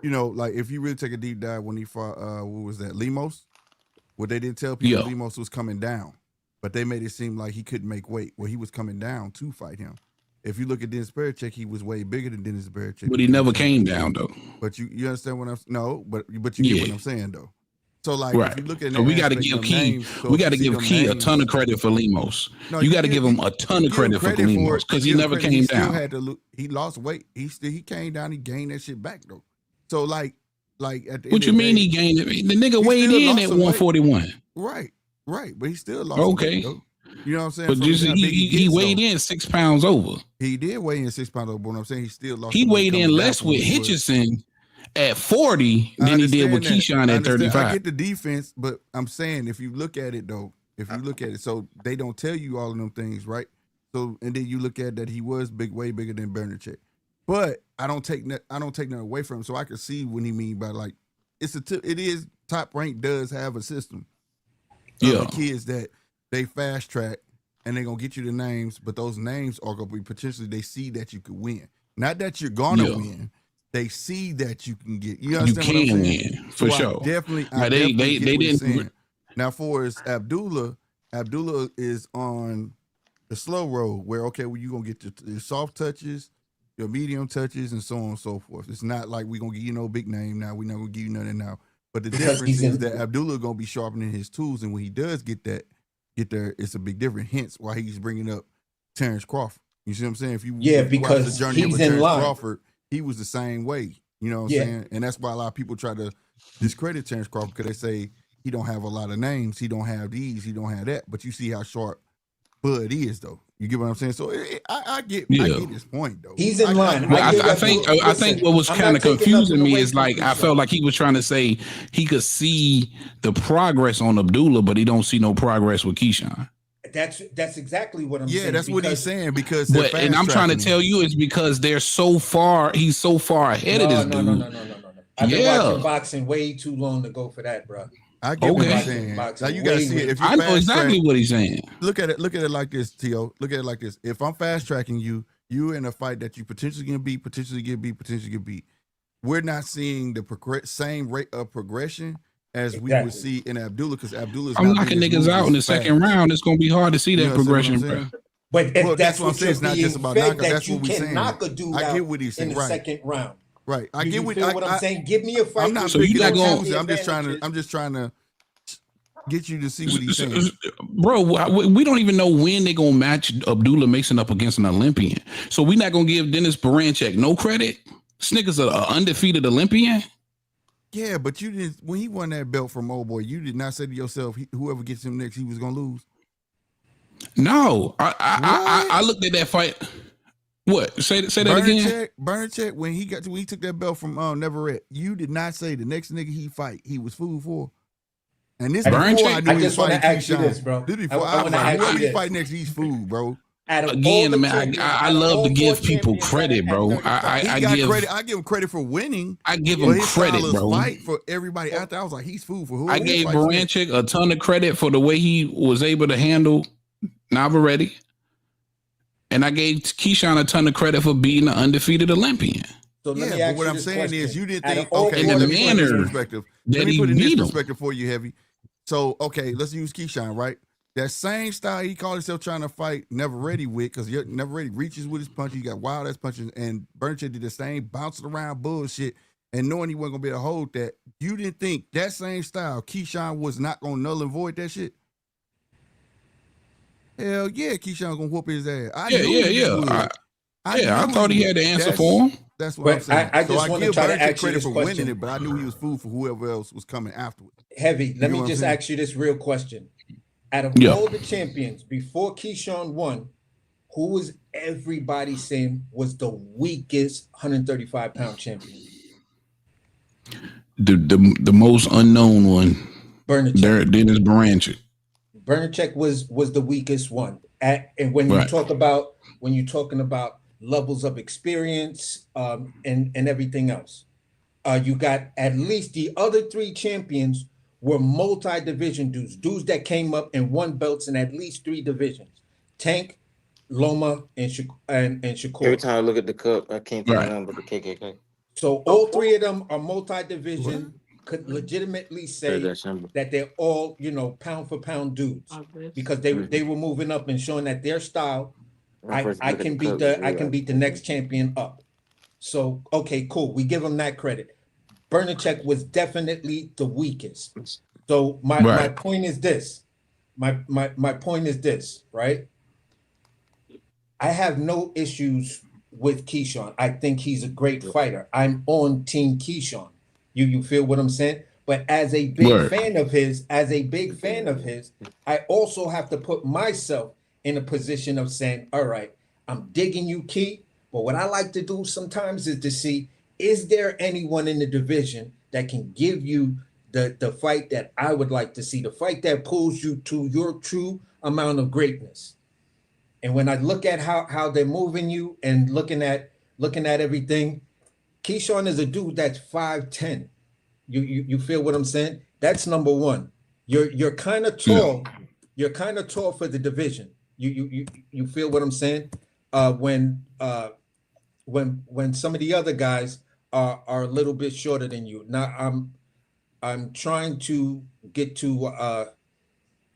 Like if you really take a deep dive when he fought, what was that, Lemos? What they didn't tell people, Lemos was coming down, but they made it seem like he couldn't make weight. Well, he was coming down to fight him. If you look at Dennis Berichek, he was way bigger than Dennis Berichek. But he never came down though. But you understand what I'm but you get what I'm saying though. So like if you look at we got to give Key, a ton of credit for Lemos. You got to give him a ton of credit for Lemos because he never came down. He lost weight. He came down. He gained that shit back though. So like at the what you mean he gained it? The nigga weighed in at 141. Right. But he still lost weight, though. You know what I'm saying? But just he weighed in 6 pounds over. He did weigh in 6 pounds over, but what I'm saying he still lost. He weighed in less with Hitchison at 40 than he did with Keyshawn at 35. I get the defense, but I'm saying if you look at it though, so they don't tell you all of them things, right? So and then you look at that he was way bigger than Bernacek. But I don't take that away from him, so I can see what he mean by like it is Top Rank does have a system. The kids that they fast track and they're gonna get you the names, but those names are gonna be potentially they see that you could win. Not that you're gonna win. They see that you can get. You understand what I'm saying? Win for sure. They didn't. Now for his Abdullah is on the slow road where you're gonna get your soft touches, your medium touches, and so on and so forth. It's not like we're gonna give you no big name now. We're not gonna give you nothing now. But the difference is that Abdullah gonna be sharpening his tools, and when he does get there, it's a big difference. Hence why he's bringing up Terrence Crawford. You see what I'm saying? If you because watch the journey of Terrence Crawford, he was the same way. You know what I'm saying? And that's why a lot of people try to discredit Terrence Crawford because they say he don't have a lot of names, he don't have these, he don't have that. But you see how sharp Bud is, though. You get what I'm saying? So I get his point, though. He's in line. I think what was kind of confusing me is like I felt like he was trying to say he could see the progress on Abdullah, but he don't see no progress with Keyshawn. That's exactly what I'm saying. Yeah, that's what he's saying because and I'm trying to tell you it's because they're so far. He's so far ahead of this dude. No. I've been watching boxing way too long to go for that, bro. I get what he's saying. Now you gotta see it. If I know exactly what he's saying. Look at it like this, Tio. Look at it like this. If I'm fast tracking you in a fight that you potentially can beat, potentially get beat. We're not seeing the same rate of progression as we would see in Abdullah because Abdullah's. I'm knocking niggas out in the second round. It's gonna be hard to see that progression, bro. But that's what I'm saying. It's not just about knockout. That's what we're saying. Knock a dude I get what he's saying. In the second round. Right. I get what I'm saying. Give me a fight. I'm not picking on you. I'm just trying to get you to see what he's saying. Bro, we don't even know when they're going to match Abdullah Mason up against an Olympian. So we're not going to give Dennis Berichek no credit? This nigga's an undefeated Olympian? Yeah, but you didn't. When he won that belt from Old Boy, you did not say to yourself, whoever gets him next, he was going to lose? No. I looked at that fight. What? Say that again. Berichek, when he took that belt from Neverett, you did not say the next nigga he fight, he was food for. And this before I knew he was fighting Keyshawn. This, bro. This before I was like, whoever he fight next, he's food, bro. Again, man, I love to give people credit, bro. I give him credit for winning. I give him credit, bro. Fight for everybody out there. I was like, he's food for who? I gave Berichek a ton of credit for the way he was able to handle Navarrete. And I gave Keyshawn a ton of credit for being an undefeated Olympian. So but what I'm saying is you didn't think, in the manner let me put it in this perspective for you, Heavy. So, okay, let's use Keyshawn, right? That same style he called himself trying to fight Never Ready with, because Never Ready reaches with his punches. He got wild ass punches, and Burnchett did the same bouncing around bullshit, and knowing he wasn't gonna be able to hold that. You didn't think that same style, Keyshawn was not gonna null and void that shit? Hell yeah, Keyshawn gonna whoop his ass. I knew he would. I thought he had the answer for him. That's what I'm saying. I just want to try to ask you credit this for question. winning it, but I knew he was food for whoever else was coming afterwards. Heavy, let me just ask you this real question. Out of all the champions before Keyshawn won, who was everybody saying was the weakest 135-pound champion? The most unknown one. Bernacek. Dennis Bernacek. Bernacek was the weakest one. And when you talk about when you're talking about levels of experience and everything else, you got at least the other three champions were multi-division dudes that came up and won belts in at least 3 divisions: Tank, Loma, and Shakur. Every time I look at the cup, I can't think of nothing but the KKK. So all 3 of them are multi-division. Could legitimately say that they're all, pound for pound dudes, because they were moving up and showing that their style. I can beat the next champion up. So okay, cool. We give them that credit. Bernacek was definitely the weakest. So my point is this. My point is this, right? I have no issues with Keyshawn. I think he's a great fighter. I'm on Team Keyshawn. You feel what I'm saying? But as a big fan of his, I also have to put myself in a position of saying, all right, I'm digging you, Key. But what I like to do sometimes is to see, is there anyone in the division that can give you the fight that I would like to see, the fight that pulls you to your true amount of greatness? And when I look at how they're moving you and looking at everything, Keyshawn is a dude that's 5'10". You feel what I'm saying? That's number one. You're kind of tall. You're kind of tall for the division. You feel what I'm saying? When some of the other guys are a little bit shorter than you. Now I'm trying to get to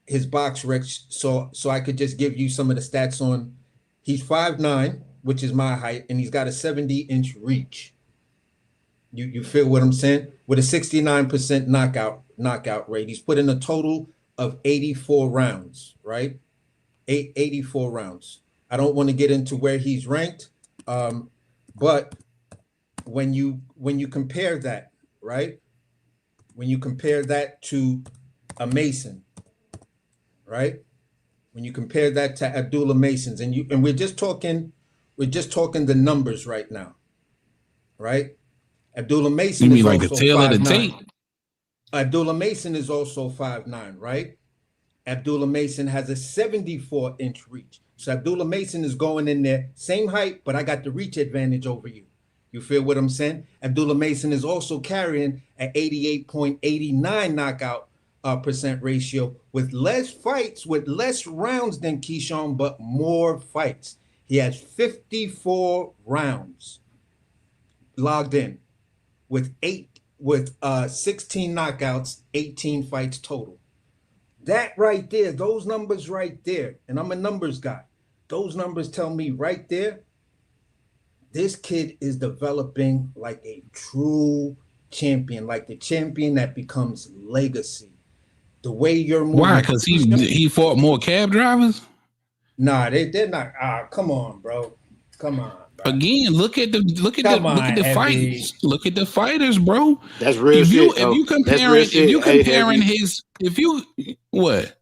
his box recs so I could just give you some of the stats on. He's 5'9", which is my height, and he's got a 70-inch reach. You feel what I'm saying? With a 69% knockout rate. He's put in a total of 84 rounds, right? 84 rounds. I don't want to get into where he's ranked, but when you compare that, right? When you compare that to a Mason, right? When you compare that to Abdullah Mason's, and we're just talking the numbers right now, right? Abdullah Mason is like also a tail of the tape. Abdullah Mason is also 5'9", right? Abdullah Mason has a 74-inch reach. So Abdullah Mason is going in there, same height, but I got the reach advantage over you. You feel what I'm saying? Abdullah Mason is also carrying an 88.89 knockout percent ratio, with less fights, with less rounds than Keyshawn, but more fights. He has 54 rounds logged in, with 16 knockouts, 18 fights total. That right there, those numbers right there, and I'm a numbers guy. Those numbers tell me right there, this kid is developing like a true champion, like the champion that becomes legacy. The way you're moving. Why? Because he fought more cab drivers? Nah, they're not. Come on, bro. Come on. Bro. Again, look at the fights. Look at the fighters, bro. That's real shit. If you comparing what?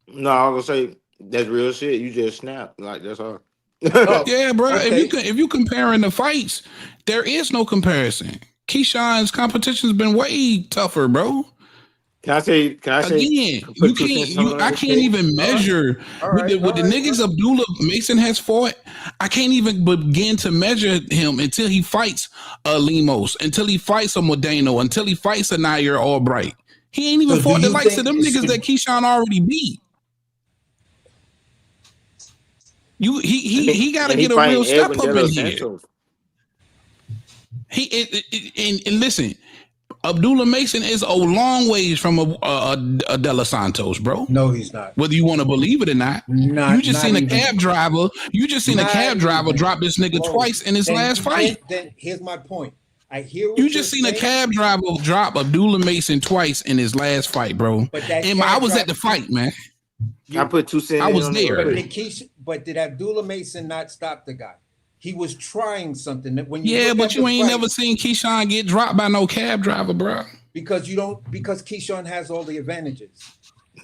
No, I was gonna say that's real shit. You just snapped. Like, that's all. Yeah, bro. Okay. If you comparing the fights, there is no comparison. Keyshawn's competition's been way tougher, bro. Can I say again? I can't even measure with the niggas Abdullah Mason has fought. I can't even begin to measure him until he fights a Lemos, until he fights a Modeno, until he fights a Nair Albright. He ain't even fought the likes of them niggas that Keyshawn already beat. He got to get a real step up in here. And listen, Abdullah Mason is a long ways from a De Los Santos, bro. No, he's not. Whether you want to believe it or not. You just seen a cab driver. You just seen a cab driver drop this nigga twice in his last fight. Then here's my point. I hear what you just seen saying. A cab driver drop Abdullah Mason twice in his last fight, bro. And I was at the fight, man. I put 2 cents. I was there. But did Abdullah Mason not stop the guy? He was trying something. That when you but you ain't never seen Keyshawn get dropped by no cab driver, bro. Because Keyshawn has all the advantages.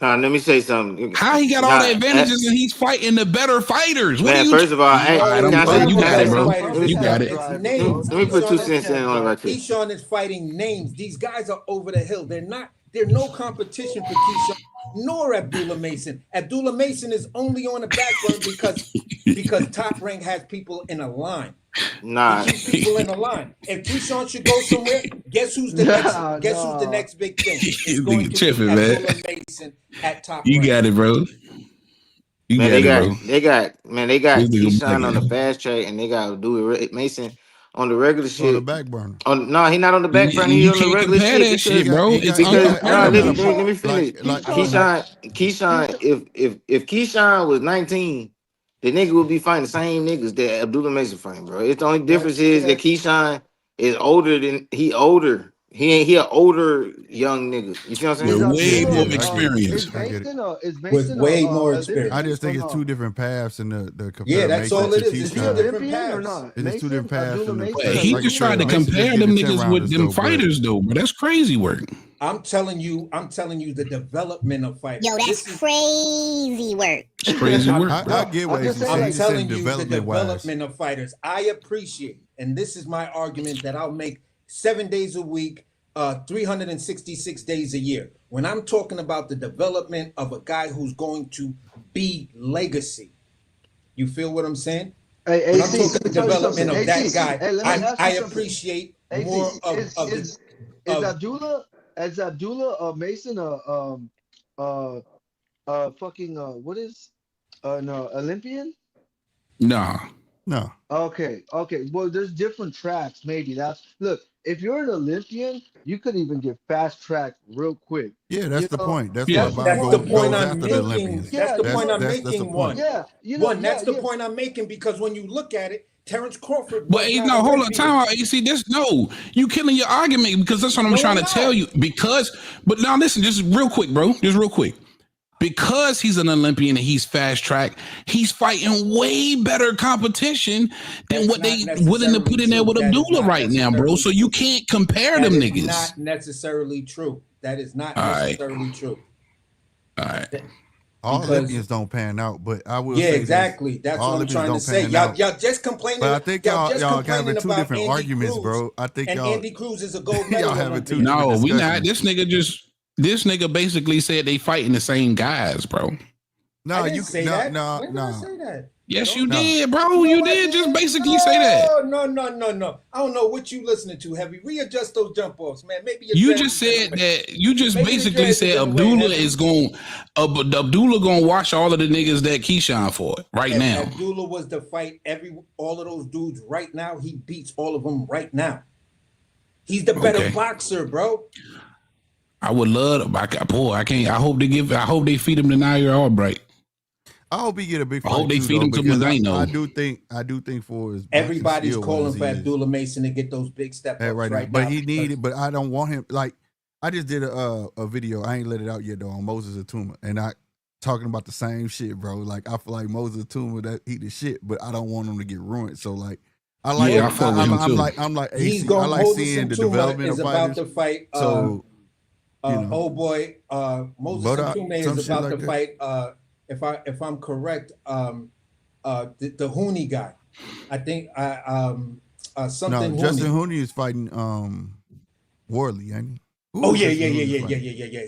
Let me say something. How he got all the advantages and he's fighting the better fighters? Man, first of all, you got it, bro. You got it. Let me put 2 cents in on right there. Keyshawn is fighting names. These guys are over the hill. They're no competition for Keyshawn nor Abdullah Mason. Abdullah Mason is only on the back burner because Top Rank has people in a line. Nah, people in a line. If Keyshawn should go somewhere, guess who's the next big thing? It's going to be Abdullah Mason at Top Rank. You got it, bro. They got Keyshawn on the fast track, and they got Abdullah Mason on the regular shit. On the back burner. No, he not on the back burner. He on the regular shit, bro. Let me finish. Keyshawn, if Keyshawn was 19, the nigga would be fighting the same niggas that Abdullah Mason fighting, bro. It's the only difference is that Keyshawn is older than he older. He an older young nigga. You see what I'm saying? Way more experience. With way more experience. I just think it's 2 different paths in the comparison. Yeah, that's all it is. Is he a different paths? Or not? It's 2 different paths. He just tried to compare them niggas with them fighters, though. But that's crazy work. I'm telling you the development of fighters. Yo, that's crazy work. It's crazy work. I get what you're saying. I'm telling you the development of fighters. I appreciate, and this is my argument that I'll make 7 days a week, 366 days a year. When I'm talking about the development of a guy who's going to be legacy, you feel what I'm saying? Hey, when I'm talking the development of that guy, I appreciate more is Abdullah Mason what is an Olympian? No. Okay. Well, there's different tracks. Maybe look. If you're an Olympian, you could even get fast track real quick. Yeah, that's the point. That's the point I'm making. That's the point I'm making. That's the point I'm making because when you look at it, Terrence Crawford. But hold on, time out, AC. You killing your argument because that's what I'm trying to tell you. But now listen, just real quick, bro. Just real quick. Because he's an Olympian and he's fast track, he's fighting way better competition than what they willing to put in there with Abdullah right now, bro. So you can't compare them niggas. Not necessarily true. That is not necessarily true. All right. All Olympians don't pan out, but I will. Yeah, exactly. That's what I'm trying to say. Y'all just complaining. But I think y'all having 2 different arguments, bro. I think Andy Cruz is a gold medal. Y'all having 2. No, we not. This nigga basically said they fighting the same guys, bro. No, you say that. No. When did I say that? Yes, you did, bro. You did just basically say that. No. I don't know what you listening to, Heavy. Readjust those jump offs, man. Maybe you just said that. You just basically said Abdullah gonna watch all of the niggas that Keyshawn fought right now. Abdullah was to fight all of those dudes right now. He beats all of them right now. He's the better boxer, bro. I would love to. I can't. I hope they feed him to Nair Albright. I hope he get a big fight. I hope they feed him to Mazino. I do think for his everybody's calling for Abdullah Mason to get those big step ups right now. But he needed. But I don't want him. Like I just did a video. I ain't let it out yet though on Moses Atuma, and I talking about the same shit, bro. Like I feel like Moses Atuma that he the shit, but I don't want him to get ruined. So like. I'm like he's going. I like seeing the development of fighters. About to fight. Old boy, Moses Atuma is about to fight. If I'm correct, the Hooney guy. I think something. No, Justin Hooney is fighting Worley, ain't he? Oh yeah.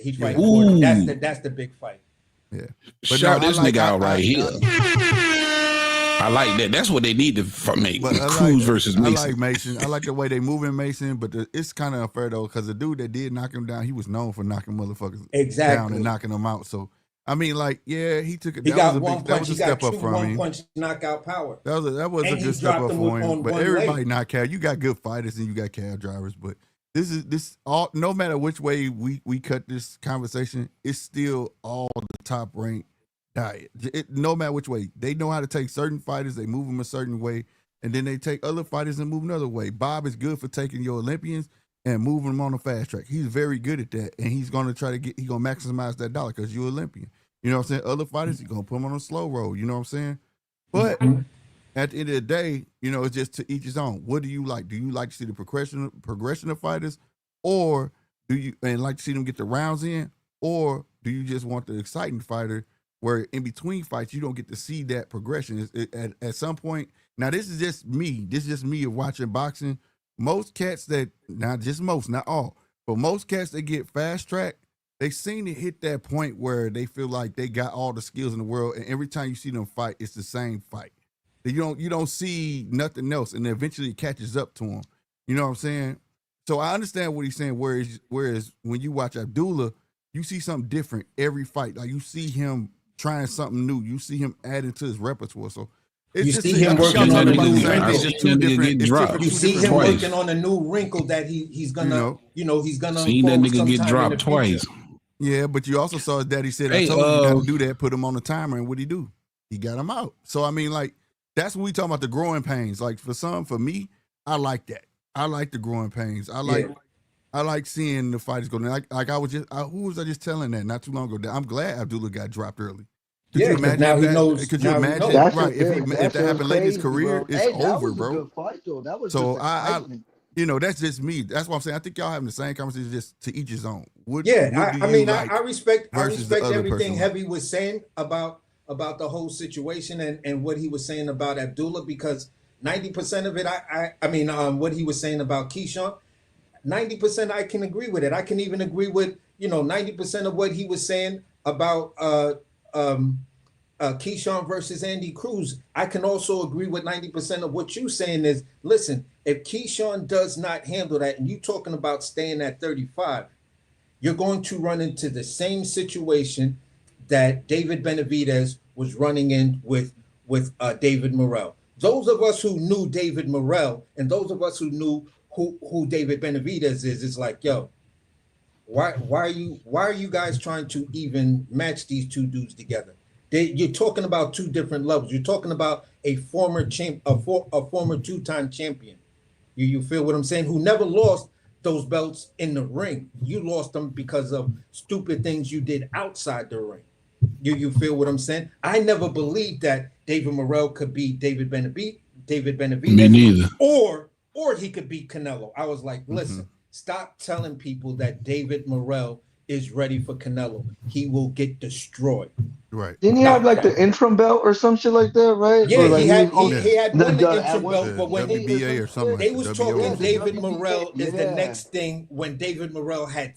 He's fighting Worley. That's the big fight. Yeah. But shout this nigga out right here. I like that. That's what they need to make. Cruz versus Mason. I like Mason. I like the way they moving Mason, but it's kind of unfair though, because the dude that did knock him down, he was known for knocking motherfuckers down and knocking them out. So I mean, like, yeah, he took it. That was a step up for him. One-punch knockout power. That was a good step up for him. But everybody not cab. You got good fighters and you got cab drivers, but this all. No matter which way we cut this conversation, it's still all the top ranked diet. No matter which way, they know how to take certain fighters, they move them a certain way, and then they take other fighters and move another way. Bob is good for taking your Olympians and moving them on the fast track. He's very good at that, and he's going to try to he's going to maximize that dollar because you're Olympian. You know what I'm saying? Other fighters, he's going to put them on a slow roll. You know what I'm saying? But at the end of the day, it's just to each his own. What do you like? Do you like to see the progression of fighters, or do you like to see them get the rounds in, or do you just want the exciting fighter where in between fights you don't get to see that progression? At some point, now this is just me. This is just me of watching boxing. Most cats that, not just most, not all, but most cats that get fast track, they seem to hit that point where they feel like they got all the skills in the world, and every time you see them fight, it's the same fight. You don't see nothing else, and eventually it catches up to him. You know what I'm saying? So I understand what he's saying. Whereas when you watch Abdullah, you see something different every fight. Like you see him trying something new. You see him adding to his repertoire. So you see him working on a new wrinkle. You see him working on a new wrinkle that he's gonna, he's gonna see that nigga get dropped twice. Yeah, but you also saw his daddy said, "I told you not to do that." Put him on the timer, and what'd he do? He got him out. So I mean, like that's when we talking about the growing pains. Like for me, I like that. I like the growing pains. I like seeing the fighters go. Like I was just, who was I just telling that not too long ago? I'm glad Abdullah got dropped early. Could you imagine now that? He knows. Could you imagine? Right. If that happened late in his career, it's over, bro. Good fight, though. That was so that's just me. That's what I'm saying. I think y'all having the same conversation, just to each his own. I respect everything Heavy was saying about the whole situation and what he was saying about Abdullah, because 90% of it, what he was saying about Keyshawn, 90% I can agree with it. I can even agree with 90% of what he was saying about Keyshawn versus Andy Cruz. I can also agree with 90% of what you're saying is, listen, if Keyshawn does not handle that, and you're talking about staying at 35, you're going to run into the same situation that David Benavidez was running in with David Morrell. Those of us who knew David Morrell and those of us who knew who David Benavidez is like, yo, why are you guys trying to even match these two dudes together? You're talking about two different levels. You're talking about a former two-time champion. You feel what I'm saying? Who never lost those belts in the ring. You lost them because of stupid things you did outside the ring. You feel what I'm saying? I never believed that David Morrell could beat David Benavidez. Me neither. Or he could beat Canelo. I was like, listen, stop telling people that David Morrell is ready for Canelo. He will get destroyed. Right. Didn't he have like the interim belt or some shit like that, right? Yeah, like he had won the interim belt, but when WBA or something, they was talking David Morrell is the Yeah. next thing, when David Morrell had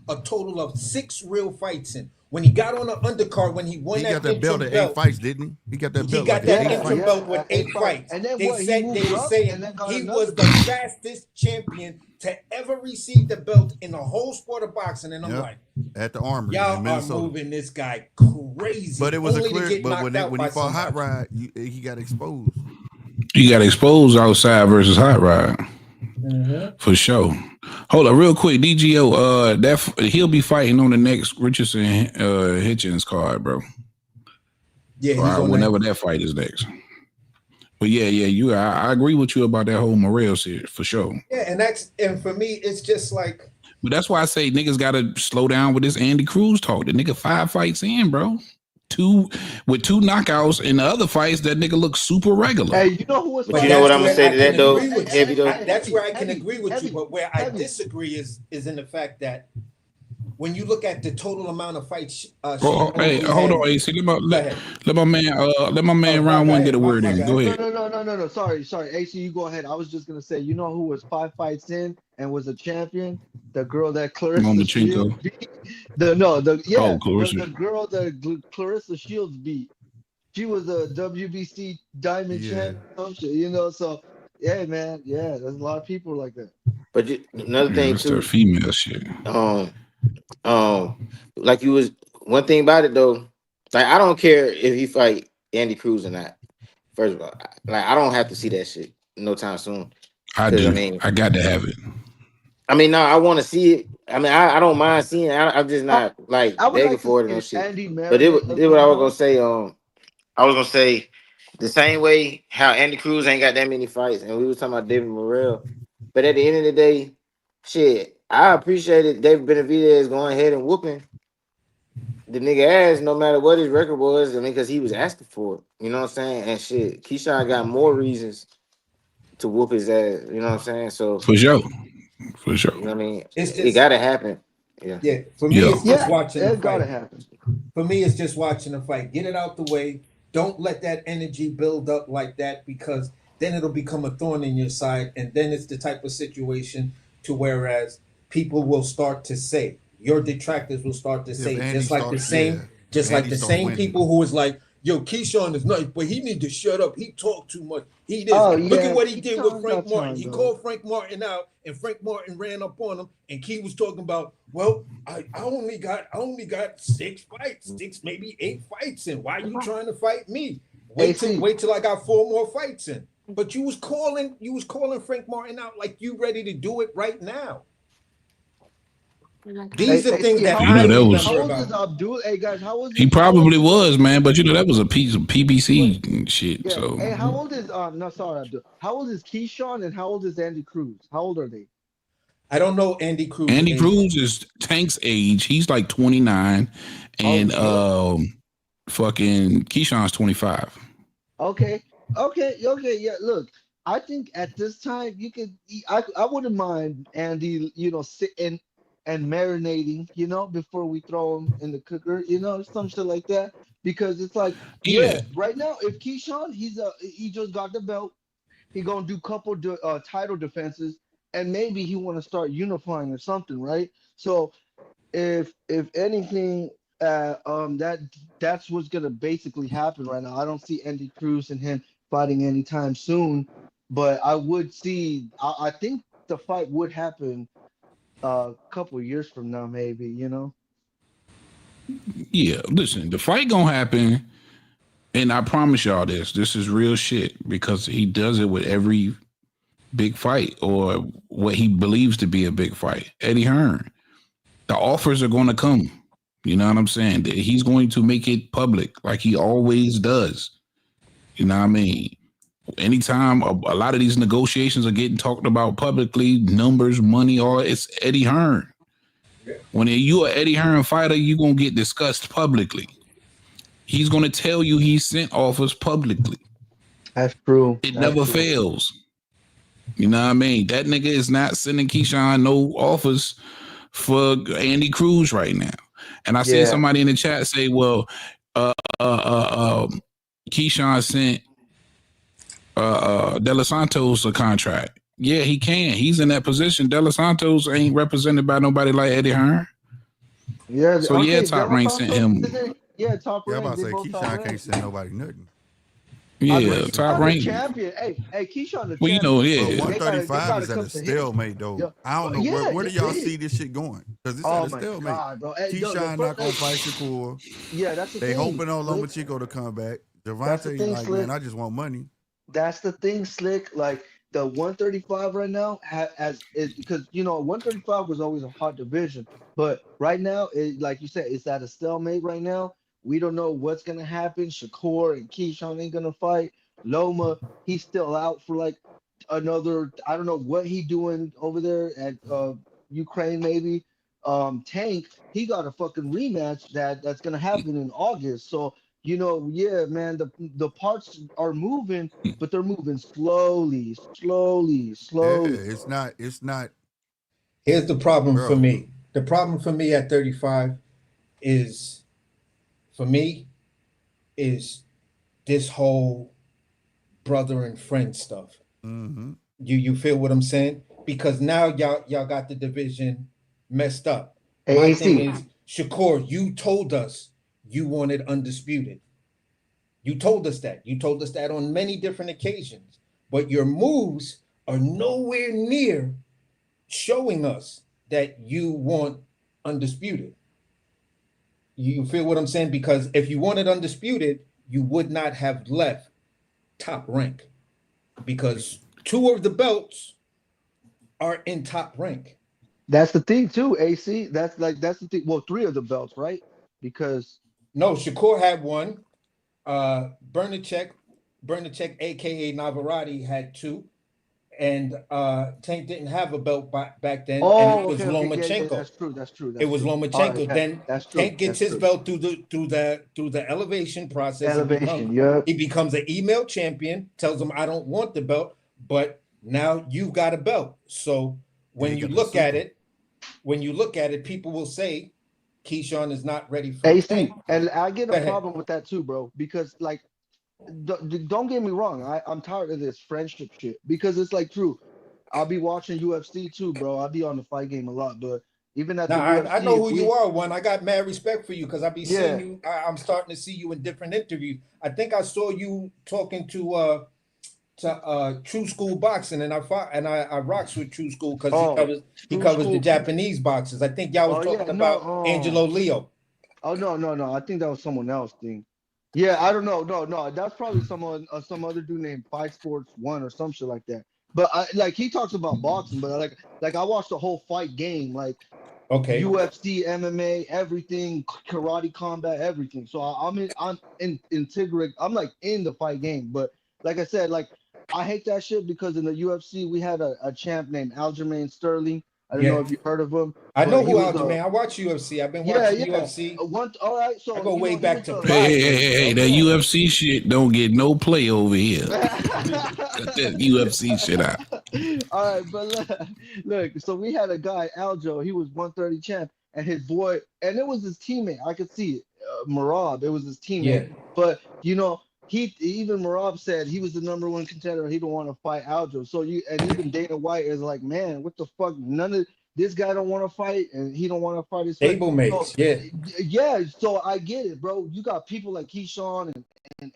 a total of 6 real fights in. When he got on the undercard, when he won he that got that belt at 8 fights, didn't he? He got that belt. He got like that 8 interim fights. belt with 8 fights. And then They what, he said moved they were up saying and then got he another was the belt. fastest champion to ever receive the belt in the whole sport of boxing. And I'm Yep. like, At the Armory y'all in are Minnesota. moving this guy crazy. But it was only a clear. to get But knocked out when by he fought Hot somebody. Rod, he got exposed. He got exposed outside versus Hot Rod. For sure. Hold up, real quick, DGO. He'll be fighting on the next Richardson Hitchens card, bro. Yeah, he's on whenever that fight is next. But I agree with you about that whole Morrell series for sure. Yeah, and for me, it's just like. But that's why I say niggas gotta slow down with this Andy Cruz talk. The nigga 5 fights in, bro. 2 knockouts. In the other fights, that nigga looks super regular. Hey, you know who was? But you know what I'm gonna say to that though? That's where I can agree with you. But where I disagree is in the fact that when you look at the total amount of fights, hey, hold on, AC. Let my man round one get a word in. Go ahead. No. Sorry, AC, you go ahead. I was just gonna say, you know who was 5 fights in and was a champion? The girl that Clarissa Shields beat. The girl that Clarissa Shields beat. She was a WBC Diamond champion. So yeah, man, there's a lot of people like that. But another thing too, female shit. Like you was one thing about it though. Like I don't care if he fight Andy Cruz or not. First of all, like I don't have to see that shit no time soon. I do. I got to have it. I mean, no, I want to see it. I mean, I don't mind seeing it. I'm just I, not like I would begging like to for it or see no shit. Andy But marinate a what little I was gonna more. say. I was gonna say the same way how Andy Cruz ain't got that many fights, and we was talking about David Morrell. But at the end of the day, shit, I appreciated David Benavidez going ahead and whooping the nigga ass, no matter what his record was. I mean, because he was asking for it. You know what I'm saying? And shit, Keyshawn got more reasons to whoop his ass. You know what I'm saying? So For sure. For sure. you know what I mean? It's It just gotta happen. Yeah. yeah. For me, Yeah. it's just Yeah, watching the it gotta fight. happen. For me, it's just watching the fight. Get it out the way. Don't let that energy build up like that because then it'll become a thorn in your side, and then it's the type of situation to whereas people will start to say your detractors will start to If say Andy start, yeah, if just like Andy the start same winning, people who was like, "Yo, Keyshawn is nice, but he need to shut up. He talk too much. He this. Oh Look at yeah, what he did with Keyshawn Frank got Martin. time He though. called Frank Martin out, and Frank Martin ran up on him, and Key was talking about, well, I only got 6 fights, 6 maybe 8 fights in. Why are you trying to fight me? AC. Wait till I got 4 more fights in. But you was calling Frank Martin out like you ready to do it right now. Hey, These are things AC, that how You I know, old that is was how remember old is about. Abdul? Hey guys, he how old probably is was, man, but you know, that was a piece of PBC and shit. yeah? So Hey, how old is no sorry Abdul. How old is Keyshawn and how old is Andy Cruz? How old are they? I don't know Andy Cruz Andy age. Cruz is Tank's age. He's like 29, Oh and shit. fucking Keyshawn's 25. Okay. Okay. Yeah. Look, I think at this time you could. I wouldn't mind Andy. Sitting and marinating. Before we throw him in the cooker. Some shit like that. Because it's like, Yeah, yeah, right now if Keyshawn, he just got the belt. He gonna do couple title defenses, and maybe he want to start unifying or something, right? So if anything, that's what's gonna basically happen right now. I don't see Andy Cruz and him fighting anytime soon, but I would see. I think the fight would happen a couple years from now, maybe. yeah. Listen, the fight gonna happen, and I promise y'all this. This is real shit because he does it with every big fight or what he believes to be a big fight. Eddie Hearn. The offers are going to come. You know what I'm saying? He's going to make it public like he always does. You know what I mean? Anytime a lot of these negotiations are getting talked about publicly, numbers, money, all it's Eddie Hearn. When you are Eddie Hearn fighter, you're going to get discussed publicly. He's going to tell you he sent offers publicly. That's true. It That's never true. fails. You know what I mean? That nigga is not sending Keyshawn no offers for Andy Cruz right now. And I seen Yeah. somebody in the chat say, well, Keyshawn sent De Los Santos a contract. Yeah, he can. He's in that position. De Los Santos ain't represented by nobody like Eddie Hearn. Yeah. So yeah, Okay. Top De Los Rank sent Santos him. is it? Yeah. Top yeah, I'm rank. about to They say both top Keyshawn can't rank. send nobody nothing. I mean, Yeah, Unless Top Keyshawn the Rank. champion. Hey, Keyshawn the Well, you know, champion. But yeah. They 135 gotta is at come a to him. stalemate though. Yeah, I don't know yeah, where yeah, do it y'all is. see this shit going? Because it's at Oh a my stalemate. God, bro. Hey, the Keyshawn not first, gonna hey, fight Shakur. yeah, that's the They thing, hoping on Slick. Lomachenko to come back. That's the Devontae thing, like, man, Slick. I just want money. That's the thing, Slick. Like the 135 right now has is because 135 was always a hot division, but right now, like you said, it's at a stalemate right now. We don't know what's gonna happen. Shakur and Keyshawn ain't gonna fight. Loma, he's still out for like another. I don't know what he doing over there at Ukraine, maybe. Tank, he got a fucking rematch that's gonna happen in August. So yeah, man, the parts are moving, but they're moving slowly, slowly, Yeah, slowly. it's not, Here's the problem for bro. me. The problem for me at 35 is for me is this whole brother and friend stuff. Mm-hmm. You feel what I'm saying? Because now y'all got the division messed up. My thing AAC. is, Shakur, you told us you wanted undisputed. You told us that. You told us that on many different occasions. But your moves are nowhere near showing us that you want undisputed. You feel what I'm saying? Because if you wanted undisputed, you would not have left Top Rank because 2 of the belts are in Top Rank. That's the thing too, AC. That's the thing. Well, 3 of the belts, right? Because No, Shakur had one. Bernacek, aka Navarrete, had 2. And Tank didn't have a belt back then, and it was okay, yeah, Lomachenko. that's true. That's true. It That's was true. All right, Lomachenko. yeah, Then that's true. Tank gets That's his true. belt through the elevation process. Elevation, yeah. He becomes an email champion. Tells him, "I don't want the belt, but now you've got a belt." So when you look at it, people will say Keyshawn is not ready for AC, Tank. and I get Go a ahead. problem with that too, bro. Because like, don't get me wrong. I'm tired of this friendship shit. Because it's like true. I'll be watching UFC too, bro. I'll be on the fight game a lot, but even at the Now UFC, I know if who we, you are. One, I got mad respect for you because I be seeing yeah, you. I'm starting to see you in different interviews. I think I saw you talking to True School Boxing, and I rocks with True School because he True covers the School. Japanese boxers. I think y'all was Oh yeah, talking about no. Angelo Leo. Oh no. I think that was someone else thing. Yeah, I don't know. No. That's probably someone, some other dude named Fight Sports One or some shit like that. But like he talks about boxing, but like I watched the whole fight game, like Okay. UFC, MMA, everything, karate, combat, everything. So I'm integrate. I'm like in the fight game, but like I said, like I hate that shit because in the UFC we had a champ named Aljamain Sterling. I don't know if you heard of him. I know but he who was Aljamain. I watch UFC. I've been yeah, watching UFC. All right, so I go way back to Hey, that UFC shit don't get no play over here. Cut that UFC shit out. All right, but look, so we had a guy, Aljo, he was 130 champ, and his boy, and it was his teammate. I could see it, Marab, it was his teammate. Yeah. But even Marab said he was the #1 contender. He don't want to fight Aljo. So and even Dana White is like, man, what the fuck? This guy don't want to fight, and he don't want to fight his stablemates. Yeah. So I get it, bro. You got people like Keyshawn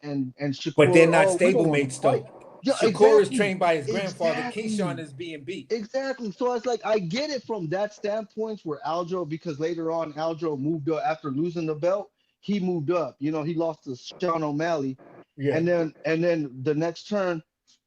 and Shakur. But they're not we don't wanna stablemates fight. though. Yeah, Shakur is trained by his grandfather. Keyshawn is being beat. Exactly. So it's like I get it from that standpoint where Aljo, because later on Aljo moved up after losing the belt, he moved up. He lost to Sean O'Malley. Yeah. And then the next turn,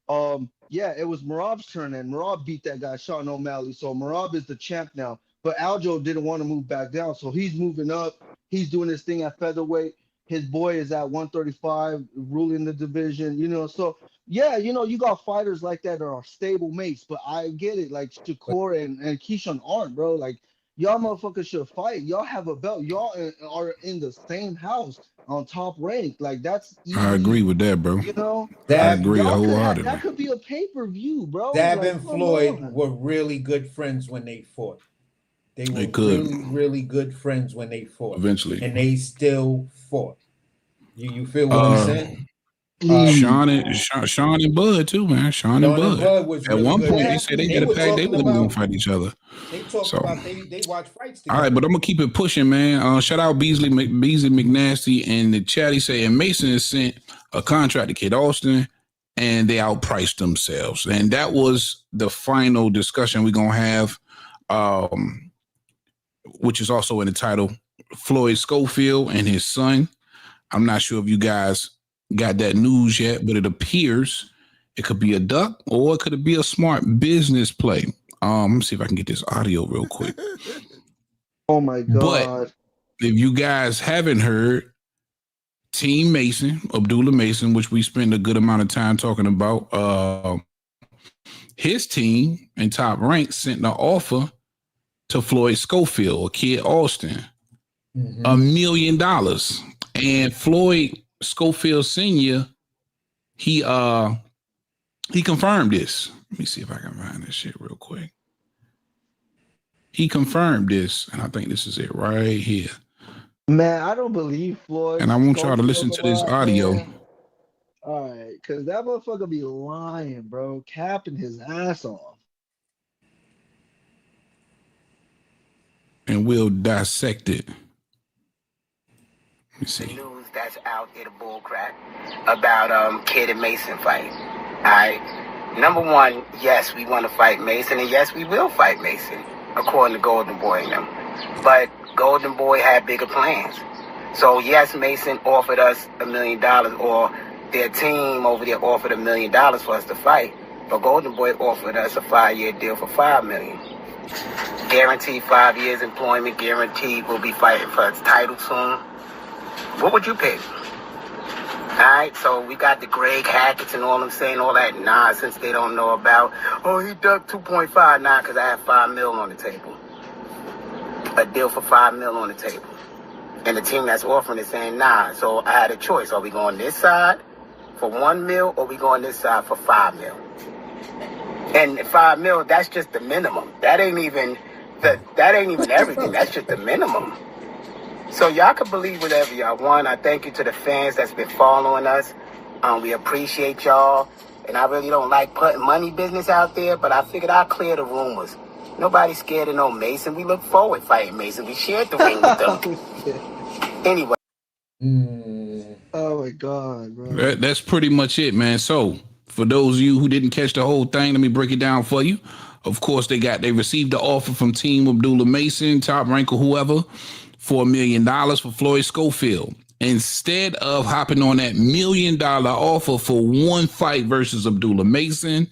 it was Marab's turn, and Marab beat that guy, Sean O'Malley. So Marab is the champ now. But Aljo didn't want to move back down. So he's moving up. He's doing his thing at featherweight. His boy is at 135, ruling the division, So yeah, you got fighters like that are stable mates, but I get it. Like Shakur and Keyshawn aren't, bro. Like y'all motherfuckers should fight. Y'all have a belt. Y'all are in the same house on top rank. Like that's easy. I agree with that, bro. I agree wholeheartedly. That could be a pay-per-view, bro. Dab like, and Floyd were really good friends when they fought. They were really, really good friends when they fought. Eventually. And they still fought. You feel what I'm saying? Sean and Bud too, man. Sean and Bud. Was At really one good. point, they said they had a pact. They wasn't gonna fight each other. They talk about they watch fights together. All right, but I'm gonna keep it pushing, man. Shout out Beasley McNasty in the chat. He said, and Mason has sent a contract to Kid Austin, and they outpriced themselves. And that was the final discussion we're gonna have, which is also in the title. Floyd Schofield and his son. I'm not sure if you guys got that news yet, but it appears it could be a duck or it could be a smart business play. Let me see if I can get this audio real quick. Oh my God. But if you guys haven't heard, Team Mason, Abdullah Mason, which we spend a good amount of time talking about, his team in Top Rank sent an offer to Floyd Schofield, or Kid Austin, $1 million. And Floyd Schofield Sr., he confirmed this. Let me see if I can find this shit real quick. He confirmed this, and I think this is it right here. Man, I don't believe Floyd. And I want y'all to listen to this audio. Man. All right, because that motherfucker be lying, bro. Capping his ass off. And we'll dissect it. Let me see. News that's out in the bullcrap about Kid and Mason fight. All right. Number one, yes, we want to fight Mason, and yes, we will fight Mason, according to Golden Boy and them. But Golden Boy had bigger plans. So yes, Mason offered us $1 million, or their team over there offered $1 million for us to fight. But Golden Boy offered us a 5-year deal for $5 million. Guaranteed 5 years employment, guaranteed we'll be fighting for its title soon. What would you pick? Alright, so we got the Greg Hackett's and all them saying all that nonsense they don't know about. Oh, he ducked 2.5. Nah, because I have $5 million on the table. A deal for $5 million on the table. And the team that's offering is saying nah. So I had a choice. Are we going this side for $1 million or we going this side for $5 million? And $5 million, that's just the minimum. That ain't even everything. That's just the minimum. So y'all can believe whatever y'all want. I thank you to the fans that's been following us. We appreciate y'all. And I really don't like putting money business out there, but I figured I'll clear the rumors. Nobody's scared of no Mason. We look forward fighting Mason. We shared the ring with them. Anyway. Oh my God, bro. That's pretty much it, man. So for those of you who didn't catch the whole thing, let me break it down for you. Of course, they received the offer from Team Abdullah Mason, Top Rank or whoever, for $1 million for Floyd Schofield. Instead of hopping on that $1 million offer for one fight versus Abdullah Mason,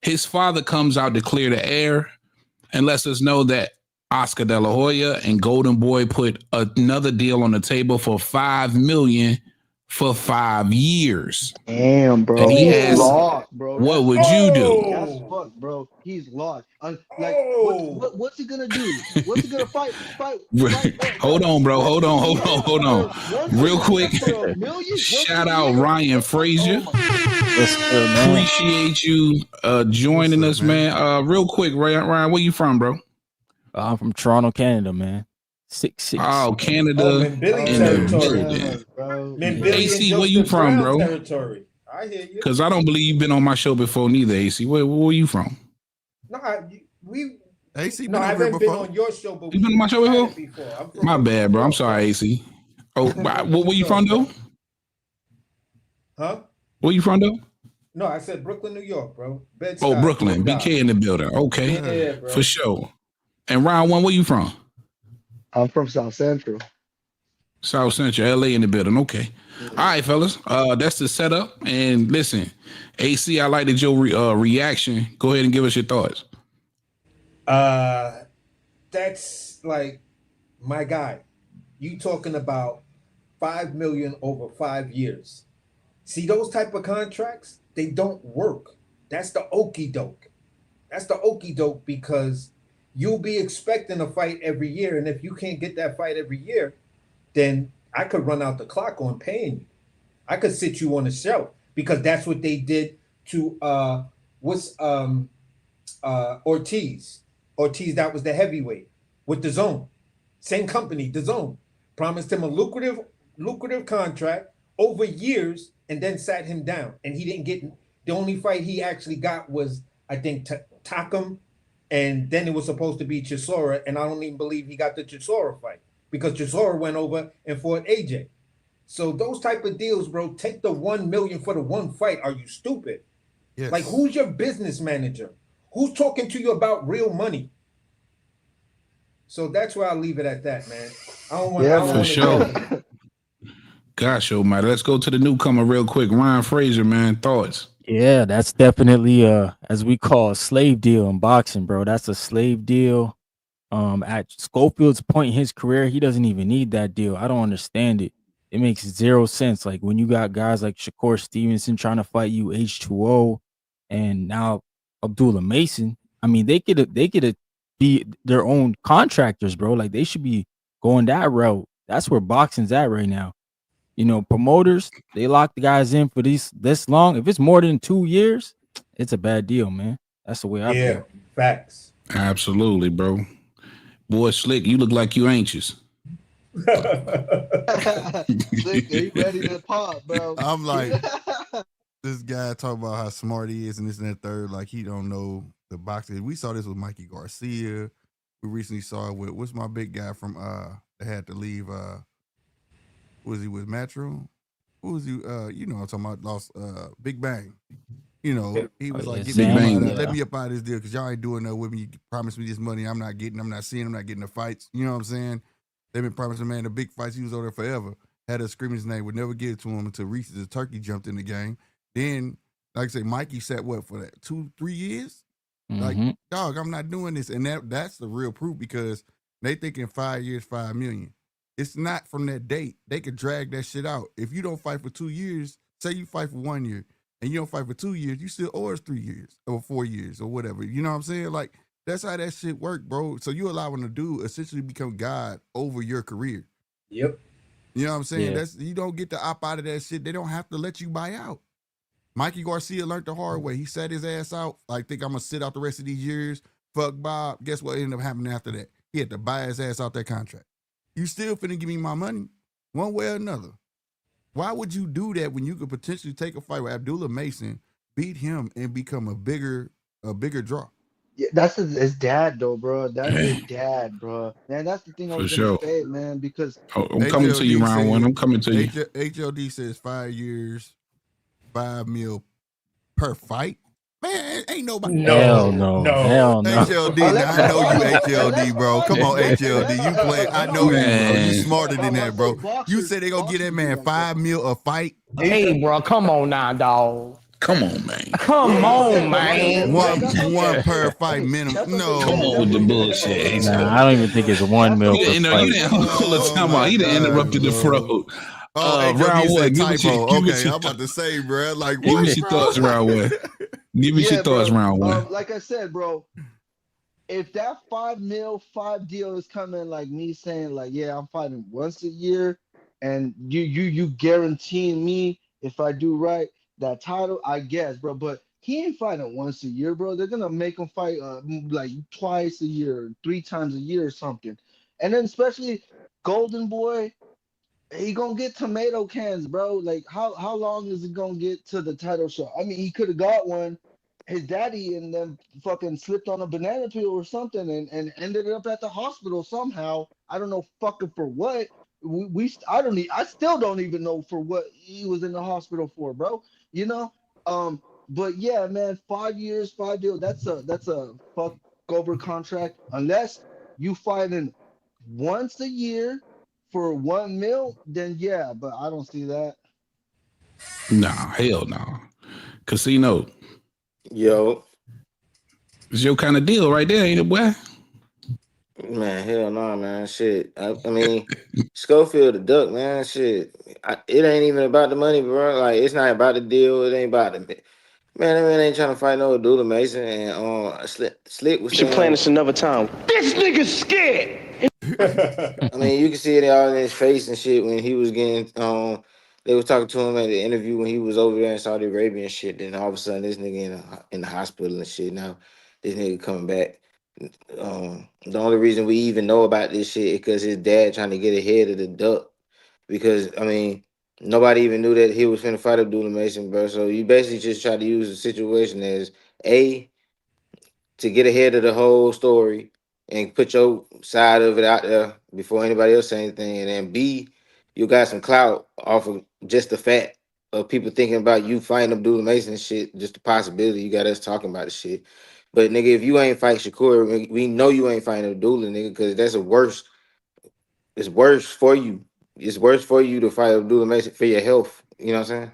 his father comes out to clear the air and lets us know that Oscar De La Hoya and Golden Boy put another deal on the table for $5 million for 5 years. Damn, bro. And he He's asked, lost, bro. what would you do? That's fucked, bro. He's lost. Like, what's he gonna do? What's he gonna fight? Hold on, bro. Hold on. Real quick, shout out Ryan Frazier. Appreciate you joining us, man. Real quick, Ryan, where you from, bro? I'm from Toronto, Canada, man. 6'6". Oh, Canada in the building. AC, where you from, bro? Territory. I hear you. Because I don't believe you've been on my show before neither, AC. Where you from? No, AC I haven't been on your show, but you been on my show before? My bad, bro. I'm sorry, AC. Oh, where you from, though? Huh? Where you from, though? No, I said Brooklyn, New York, bro. Oh, Brooklyn. BK in the building. Okay. Yeah, bro. For sure. And Ryan, where you from? I'm from South Central. South Central, LA in the building. Okay. All right, fellas. That's the setup. And listen, AC, I liked your reaction. Go ahead and give us your thoughts. That's like, my guy. You talking about $5 million over 5 years. See, those type of contracts, they don't work. That's the okie doke. That's the okie doke because you'll be expecting a fight every year. And if you can't get that fight every year, then I could run out the clock on paying you. I could sit you on the shelf because that's what they did to Ortiz. Ortiz, that was the heavyweight with the Zone. Same company, the Zone. Promised him a lucrative contract over years and then sat him down. And he didn't get, the only fight he actually got was, I think, Takam. And then it was supposed to be Chisora. And I don't even believe he got the Chisora fight because Chisora went over and fought AJ. So those type of deals, bro, take the $1 million for the one fight. Are you stupid? Yes. Like, who's your business manager? Who's talking to you about real money? So that's where I'll leave it at that, man. I don't want for sure. Gosh, almighty. Let's go to the newcomer real quick. Ryan Frazier, man. Thoughts? Yeah, that's definitely as we call a slave deal in boxing, bro. That's a slave deal. At Schofield's point in his career, he doesn't even need that deal. I don't understand it. It makes zero sense. Like when you got guys like Shakur Stevenson trying to fight you H2O, and now Abdullah Mason. I mean, they could be their own contractors, bro. Like they should be going that route. That's where boxing's at right now. You know, promoters, they lock the guys in for this long. If it's more than 2 years, it's a bad deal, man. That's the way I feel. Facts. Absolutely, bro. Boy, Slick, you look like you anxious. Slick, are you ready to pop, bro? I'm like, this guy talking about how smart he is and this and that third, like he don't know the boxing. We saw this with Mikey Garcia. We recently saw it with, what's my big guy from that had to leave, was he with Metro? Who was he? You know, I'm talking about lost Big Bang. You know, he was like, let me up out of this deal because y'all ain't doing no with me. You promised me this money. I'm not getting the fights. You know what I'm saying? They've been promising man the big fights. He was over there forever. Had a screaming his name, would never get it to him until Reese the Turkey jumped in the game. Then, like I say, Mikey sat what for that 2-3 years? Like, dog, I'm not doing this. And that's the real proof because they thinking 5 years, 5 million. It's not from that date. They could drag that shit out. If you don't fight for 2 years, say you fight for 1 year and you don't fight for 2 years, you still owe us 3 years or 4 years or whatever. You know what I'm saying? Like, that's how that shit work, bro. So you allowing a dude essentially become God over your career. Yep. You know what I'm saying? Yeah. That's you don't get to opt out of that shit. They don't have to let you buy out. Mikey Garcia learned the hard way. He sat his ass out. Like, think I'm gonna sit out the rest of these years. Fuck Bob. Guess what ended up happening after that? He had to buy his ass out that contract. You still finna give me my money, one way or another. Why would you do that when you could potentially take a fight with Abdullah Mason, beat him, and become a bigger draw? Yeah, that's his dad though, bro. That's his dad, bro. Man, that's the thing I For was gonna sure. say, man, because I'm coming to you, round one. I'm coming to you. HLD says 5 years, 5 mil per fight. Man, ain't nobody. Hell no. Hell no. HLD, now I know you HLD, bro. Come on, HLD. You play. I know you, bro. You smarter than that, bro. You said they gonna get that man 5 mil a fight. Hey, bro, come on now, dog. Come on, man. Come on, man. One per fight minimum. No. Come on with the bullshit. Nah, I don't even think it's 1 mil per You fight. didn't hold the time out. You didn't interrupted the throat. Round one. Give us your, okay, I'm about to say, bro. Like, give us your thoughts, round one. Give us your thoughts, round one. Like I said, bro, if that 5 mil, 5 deal is coming, like me saying, like, yeah, I'm fighting once a year, and you guaranteeing me if I do right that title, I guess, bro. But he ain't fighting once a year, bro. They're gonna make him fight like twice a year, 3 times a year or something. And then especially Golden Boy, he gonna get tomato cans, bro. Like how long is it gonna get to the title shot? I mean, he could have got one. His daddy and them fucking slipped on a banana peel or something and ended up at the hospital somehow. I don't know fucking for what. I still don't even know for what he was in the hospital for, bro. You know? But yeah, man, 5 years, 5 deal. That's a fuck over contract unless you fighting once a year for 1 mil, then yeah, but I don't see that. Nah, hell no. Casino. Yo. It's your kind of deal right there, ain't it, boy? Man, hell no, man. Shit. I mean, Schofield the duck, man. Shit. It ain't even about the money, bro. Like, it's not about the deal. It ain't about the man. That man ain't trying to fight no Abdullah Mason. And Slick was saying, plan this another time. This nigga's scared. I mean, you can see it all in his face and shit when he was getting they was talking to him at the interview when he was over there in Saudi Arabia and shit. Then all of a sudden, this nigga in the hospital and shit. Now this nigga coming back. The only reason we even know about this shit is because his dad trying to get ahead of the duck. Because I mean, nobody even knew that he was finna fight Abdullah Mason, bro. So you basically just try to use the situation as to get ahead of the whole story and put your side of it out there before anybody else say anything, and then B, you got some clout off of just the fact of people thinking about you fighting Abdullah Mason and shit, just the possibility you got us talking about the shit. But nigga, if you ain't fight Shakur, we know you ain't fighting Abdullah, nigga, because that's it's worse for you. It's worse for you to fight Abdullah Mason for your health. You know what I'm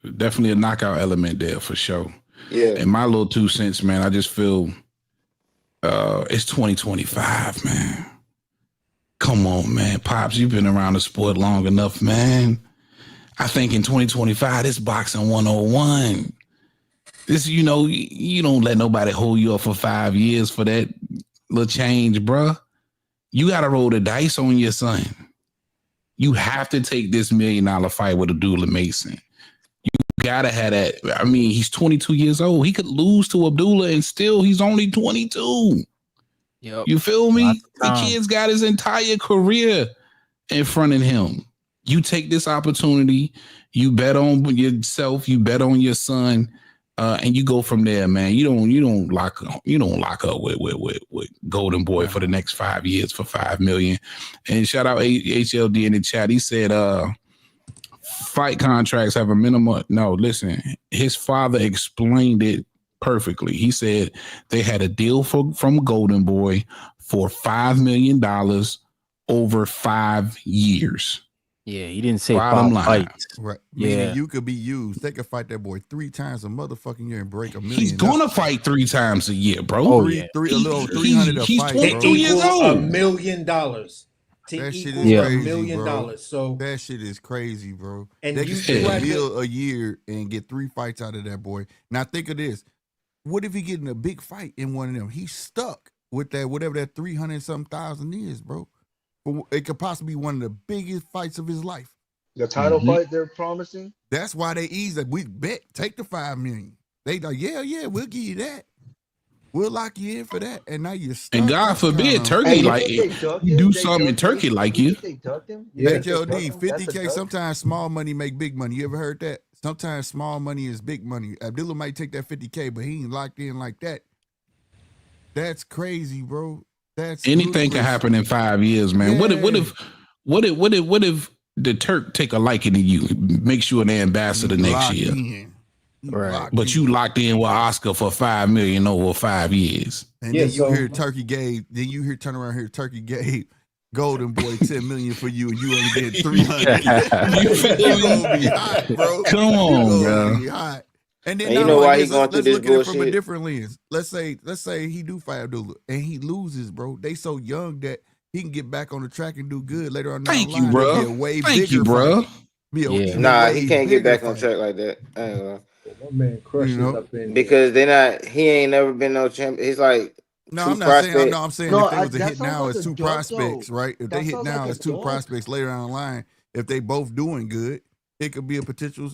saying? Definitely a knockout element there for sure. Yeah. And my little 2 cents, man, I just feel it's 2025, man. Come on, man. Pops, you've been around the sport long enough, man. I think in 2025, this boxing 101. This, you don't let nobody hold you up for 5 years for that little change, bruh. You got to roll the dice on your son. You have to take this $1 million fight with Abdullah Mason. You got to have that. I mean, he's 22 years old. He could lose to Abdullah and still he's only 22. Yep. You feel me? The kid's got his entire career in front of him. You take this opportunity, you bet on yourself, you bet on your son, and you go from there, man. You don't lock up with Golden Boy for the next 5 years for $5 million. And shout out HLD in the chat. He said fight contracts have a minimum. No, listen, his father explained it perfectly. He said they had a deal from Golden Boy for $5 million over 5 years. Yeah, he didn't say Bottom 5 line. fights. Right. Yeah. Meaning you could be used. They could fight that boy 3 times a motherfucking year and break $1 million. He's gonna fight 3 times a year, bro. Oh, three, yeah. a little over 300 a He's fight, 22 bro. years $1 old. million. That shit Equal is $1 crazy, million. bro. So that shit is crazy, bro. And they you can spend had $1 million a year and get 3 fights out of that boy. Now think of this. What if he get in a big fight in one of them? He's stuck with that, whatever that 300-something thousand is, bro. It could possibly be one of the biggest fights of his life. The title fight they're promising. That's why they easy. We bet take the $5 million. They like, yeah, we'll give you that. We'll lock you in for that. And now you're stuck. And God forbid, Turkey you do something in Turkey like you. They ducked him. HLD, 50K. Sometimes small money make big money. You ever heard that? Sometimes small money is big money. Abdullah might take that 50K, but he ain't locked in like that. That's crazy, bro. That's anything can happen in 5 years, man. Yeah. What if the Turk take a liking to you, makes you an ambassador next year? Right. But you locked in with Oscar for $5 million over 5 years. And then you hear Turkey gave, turn around here, Turkey gave Golden Boy $10 million for you, and you only get 300. You gonna be hot, bro. Come on, bro. Be hot. And then you know why he going through this look at it from a bullshit? different lens. Let's say he do fight Abdullah and he loses, bro. They so young that he can get back on the track and do good later on. Thank you, bro. Thank you, bro. Nah, he can't get back on track like that. I ain't gonna. My man crushes up in because he ain't never been no champion. He's like no, I'm not saying. No, I'm saying if they was to hit now as 2 prospects, right? If they hit now as 2 prospects later down the line, if they both doing good, it could be a potential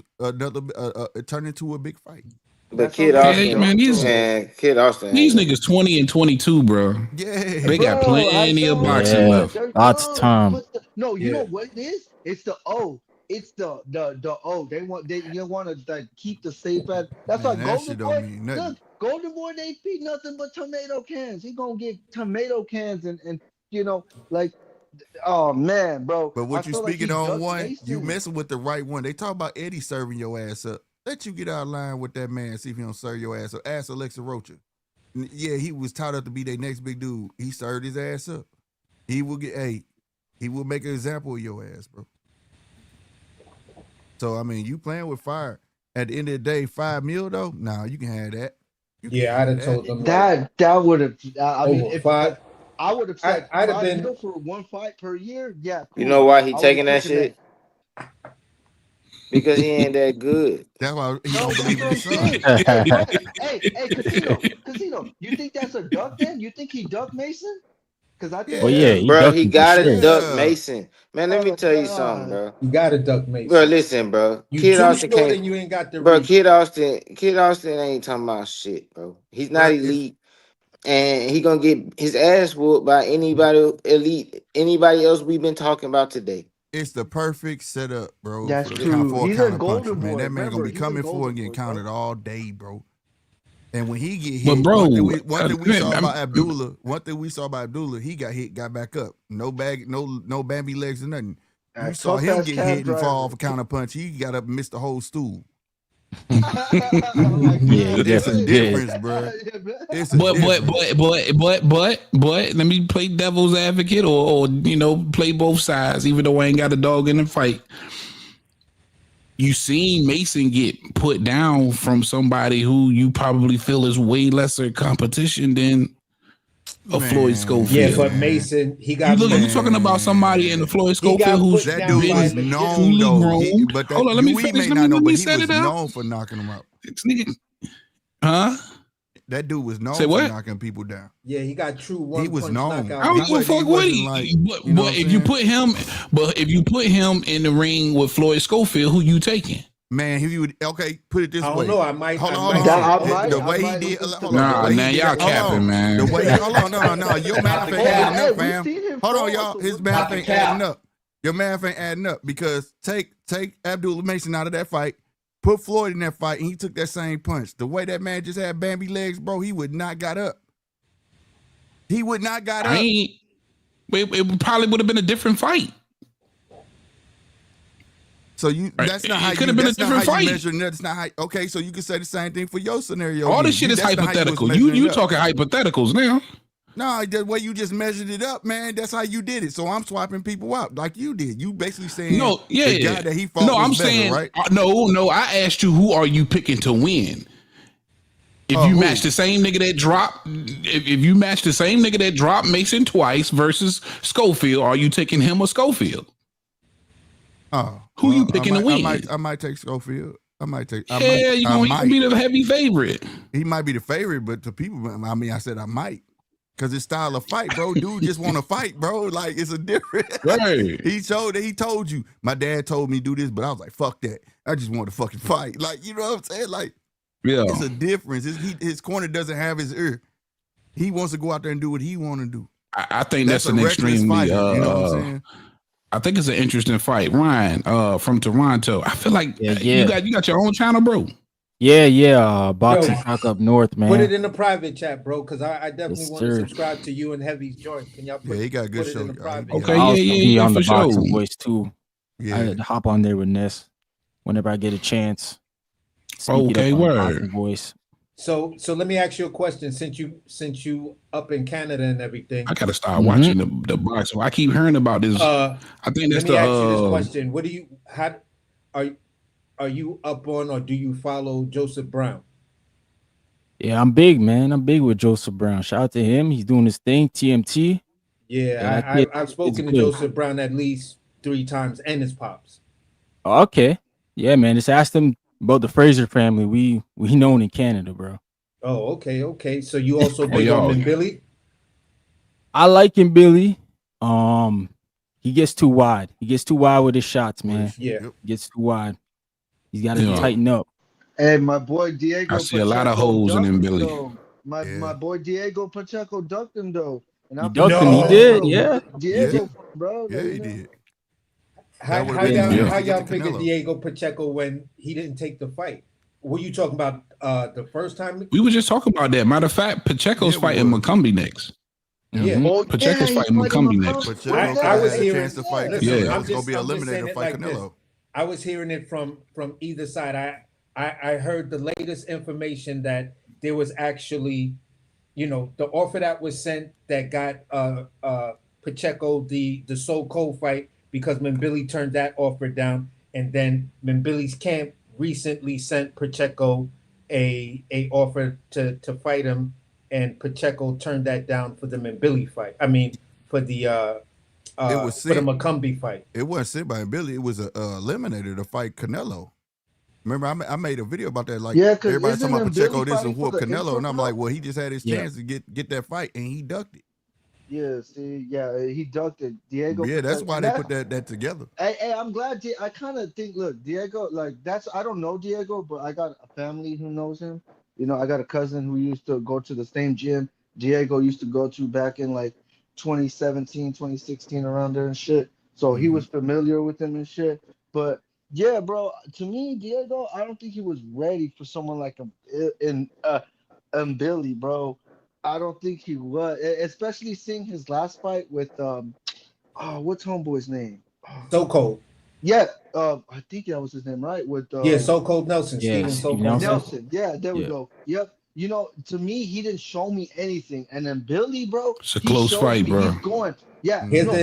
turn into a big fight. But Kid Austin, Kid Austin, these niggas 20 and 22, bro. Yeah, they got plenty of boxing left. Lots of time. No, you know what it is? It's the O. It's the O. They want to like keep the safe at. That's why Golden Boy. Look, Golden Boy, they feed nothing but tomato cans. He gonna get tomato cans and like, oh man, bro. But what you speaking on one, you messing with the right one. They talk about Eddie serving your ass up. Let you get out of line with that man. See if he don't serve your ass up. Ask Alexa Rocha. Yeah, he was taught up to be their next big dude. He served his ass up. He will he will make an example of your ass, bro. So I mean, you playing with fire. At the end of the day, $5 million though. Nah, you can have that. I'd have told them that would have. I mean, if I would have said I'd have $5 been million for 1 fight per year. Yeah, cool. You know why he taking that shit? Because he ain't that good. That's why he don't believe in his son. Hey, Casino. You think that's a duck? Then you think he ducked Mason? Because I think. Well, yeah, bro, he got to duck Mason. Man, let me tell you something, bro. You got to duck Mason. Bro, listen, bro. You Kid Austin can't. And you ain't got the bro, reach. Kid Austin ain't talking about shit, bro. He's not elite, and he gonna get his ass whooped by anybody elite, anybody else we've been talking about today. It's the perfect setup, bro. That's for true. He's a golden man. boy. That man gonna be coming for and getting counted all day, bro. And when he get hit, one thing we saw about Abdullah, he got hit, got back up. No Bambi legs or nothing. You saw him get hit and fall off a counter punch. He got up and missed the whole stool. There's a difference, bro. But let me play devil's advocate or play both sides, even though I ain't got a dog in the fight. You seen Mason get put down from somebody who you probably feel is way lesser competition than a Floyd Schofield. Yeah, but Mason, he got. You talking about somebody in the Floyd Schofield who's that dude was known though. But that, hold on, let me finish. Let me set it up. Known for knocking him out. Huh? That dude was known for knocking people down. Yeah, he got true one. He was known. I don't give a fuck what he. But if you put him in the ring with Floyd Schofield, who you taking? Man, if you would put it this way. I don't know. I might. Hold on. The way he did. Nah, y'all capping, man. The way. Hold on. No. Your math ain't adding up, fam. Hold on, y'all. His math ain't adding up. Your math ain't adding up because take Abdullah Mason out of that fight. Put Floyd in that fight, and he took that same punch. The way that man just had Bambi legs, bro, he would not got up. He would not got up. It probably would have been a different fight. So that's not how you. Could have been a different fight. That's not how. Okay, so you can say the same thing for your scenario. All this shit is hypothetical. You talking hypotheticals now? No, the way you just measured it up, man, that's how you did it. So I'm swapping people out like you did. You basically saying No, yeah. the guy that he fought No, was I'm better, saying right? no. I asked you, who are you picking to win? If you match the same nigga that dropped, if you match the same nigga that dropped Mason twice versus Schofield, are you taking him or Schofield? Oh, who you picking to win? I might take Schofield. I might take. Yeah, you gonna be the heavy favorite. He might be the favorite, but to people, I mean, I said I might. Cause his style of fight, bro. Dude just want to fight, bro. Like it's a different. Right. He told you. My dad told me do this, but I was like, fuck that. I just want to fucking fight. Like, you know what I'm saying? Like, yeah, it's a difference. His corner doesn't have his ear. He wants to go out there and do what he want to do. I think that's an extremely. Fighter, you know what I'm saying? I think it's an interesting fight. Ryan, from Toronto. I feel like you got your own channel, bro. Yeah. Boxing Talk up north, man. Put it in the private chat, bro, because I definitely want to subscribe to you and Heavy's joint. Can y'all put, he got a good show. In the private? Okay, yeah, on the boxing sure. voice too. Yeah, I hop on there with Ness whenever I get a chance. Okay, word. Voice. So let me ask you a question. Since you up in Canada and everything, I gotta start watching the boxing. I keep hearing about this. I think that's let me ask you this question. What do you are you up on, or do you follow Joseph Brown? Yeah, I'm big, man. I'm big with Joseph Brown. Shout out to him. He's doing his thing. TMT. Yeah, I've spoken to Joseph Brown at least 3 times, and his pops. Okay. Yeah, man. Just asked him about the Fraser family. We known in Canada, bro. Oh, okay. So you also big on Billy? I like him, Billy. He gets too wide. He gets too wide with his shots, man. Yeah. He gets too wide. He's got to tighten up. Hey, my boy Diego. I see a lot of holes in him, Billy. My boy Diego Pacheco ducked him though. And he ducked him. He did, yeah. Diego, bro. Yeah, he did. How y'all figured Diego Pacheco when he didn't take the fight? Were you talking about the first time? We were just talking about that. Matter of fact, Pacheco's fighting McCumbie next. Yeah, Pacheco's fighting McCumbie next. I was hearing. Chance to fight. Yeah, it's gonna be an eliminator fight Canelo. I was hearing it from either side. I heard the latest information that there was actually, the offer that was sent that got Pacheco the so-called fight, because Billy turned that offer down, and then Billy's camp recently sent Pacheco a offer to fight him, and Pacheco turned that down for the Billy fight. I mean, for the for the McCumbie fight. It wasn't sent by Billy. It was a eliminator to fight Canelo. Remember, I made a video about that. Like, everybody talking about Pacheco this and whoop Canelo, and I'm like, well, he just had his chance to get that fight, and he ducked it. Yeah, he ducked it. Diego. Yeah, that's why they put that together. Hey, I'm glad. I kind of think, look, Diego, like I don't know Diego, but I got a family who knows him. I got a cousin who used to go to the same gym Diego used to go to back in like 2017, 2016, around there and shit. So he was familiar with him and shit. But yeah, bro, to me, Diego, I don't think he was ready for someone like him and Billy, bro. I don't think he was, especially seeing his last fight with what's homeboy's name? So Cold. Yeah, I think that was his name, right? With So Cold Nelson, Steven So Cold Nelson. Yeah, there we go. Yep. To me, he didn't show me anything, and then Billy, bro, it's a close fight, bro. He's going, yeah. No.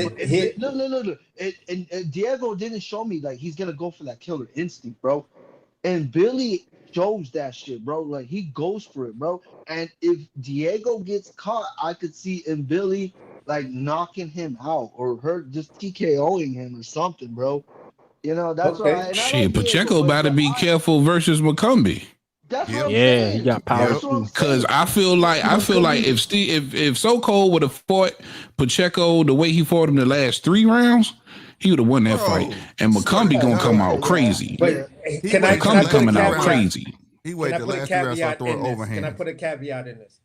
And Diego didn't show me like he's gonna go for that killer instinct, bro. And Billy shows that shit, bro. Like he goes for it, bro. And if Diego gets caught, I could see Billy like knocking him out or just TKOing him or something, bro. That's why. Shit, Pacheco about to be careful versus McCumbie. That's what I'm saying. He got power too. Because I feel like if So Cold would have fought Pacheco the way he fought him the last 3 rounds, he would have won that fight. And McCumbie gonna come out crazy. But can I coming out crazy? He waited the last 3 rounds to throw it overhand. Can I put a caveat in this?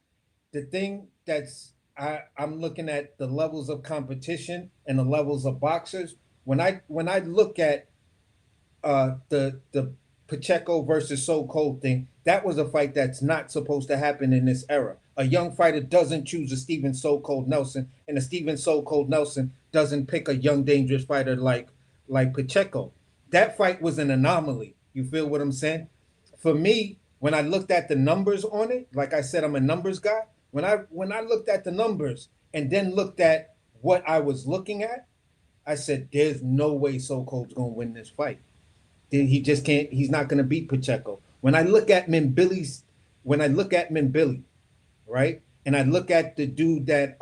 The thing that's I'm looking at the levels of competition and the levels of boxers. When I look at the Pacheco versus So Cold thing, that was a fight that's not supposed to happen in this era. A young fighter doesn't choose a Steven So Cold Nelson, and a Steven So Cold Nelson doesn't pick a young, dangerous fighter like Pacheco. That fight was an anomaly. You feel what I'm saying? For me, when I looked at the numbers on it, like I said, I'm a numbers guy. When I looked at the numbers and then looked at what I was looking at, I said, "There's no way So Cold's gonna win this fight. He just can't. He's not gonna beat Pacheco." When I look at Minbilly, right, and I look at the dude that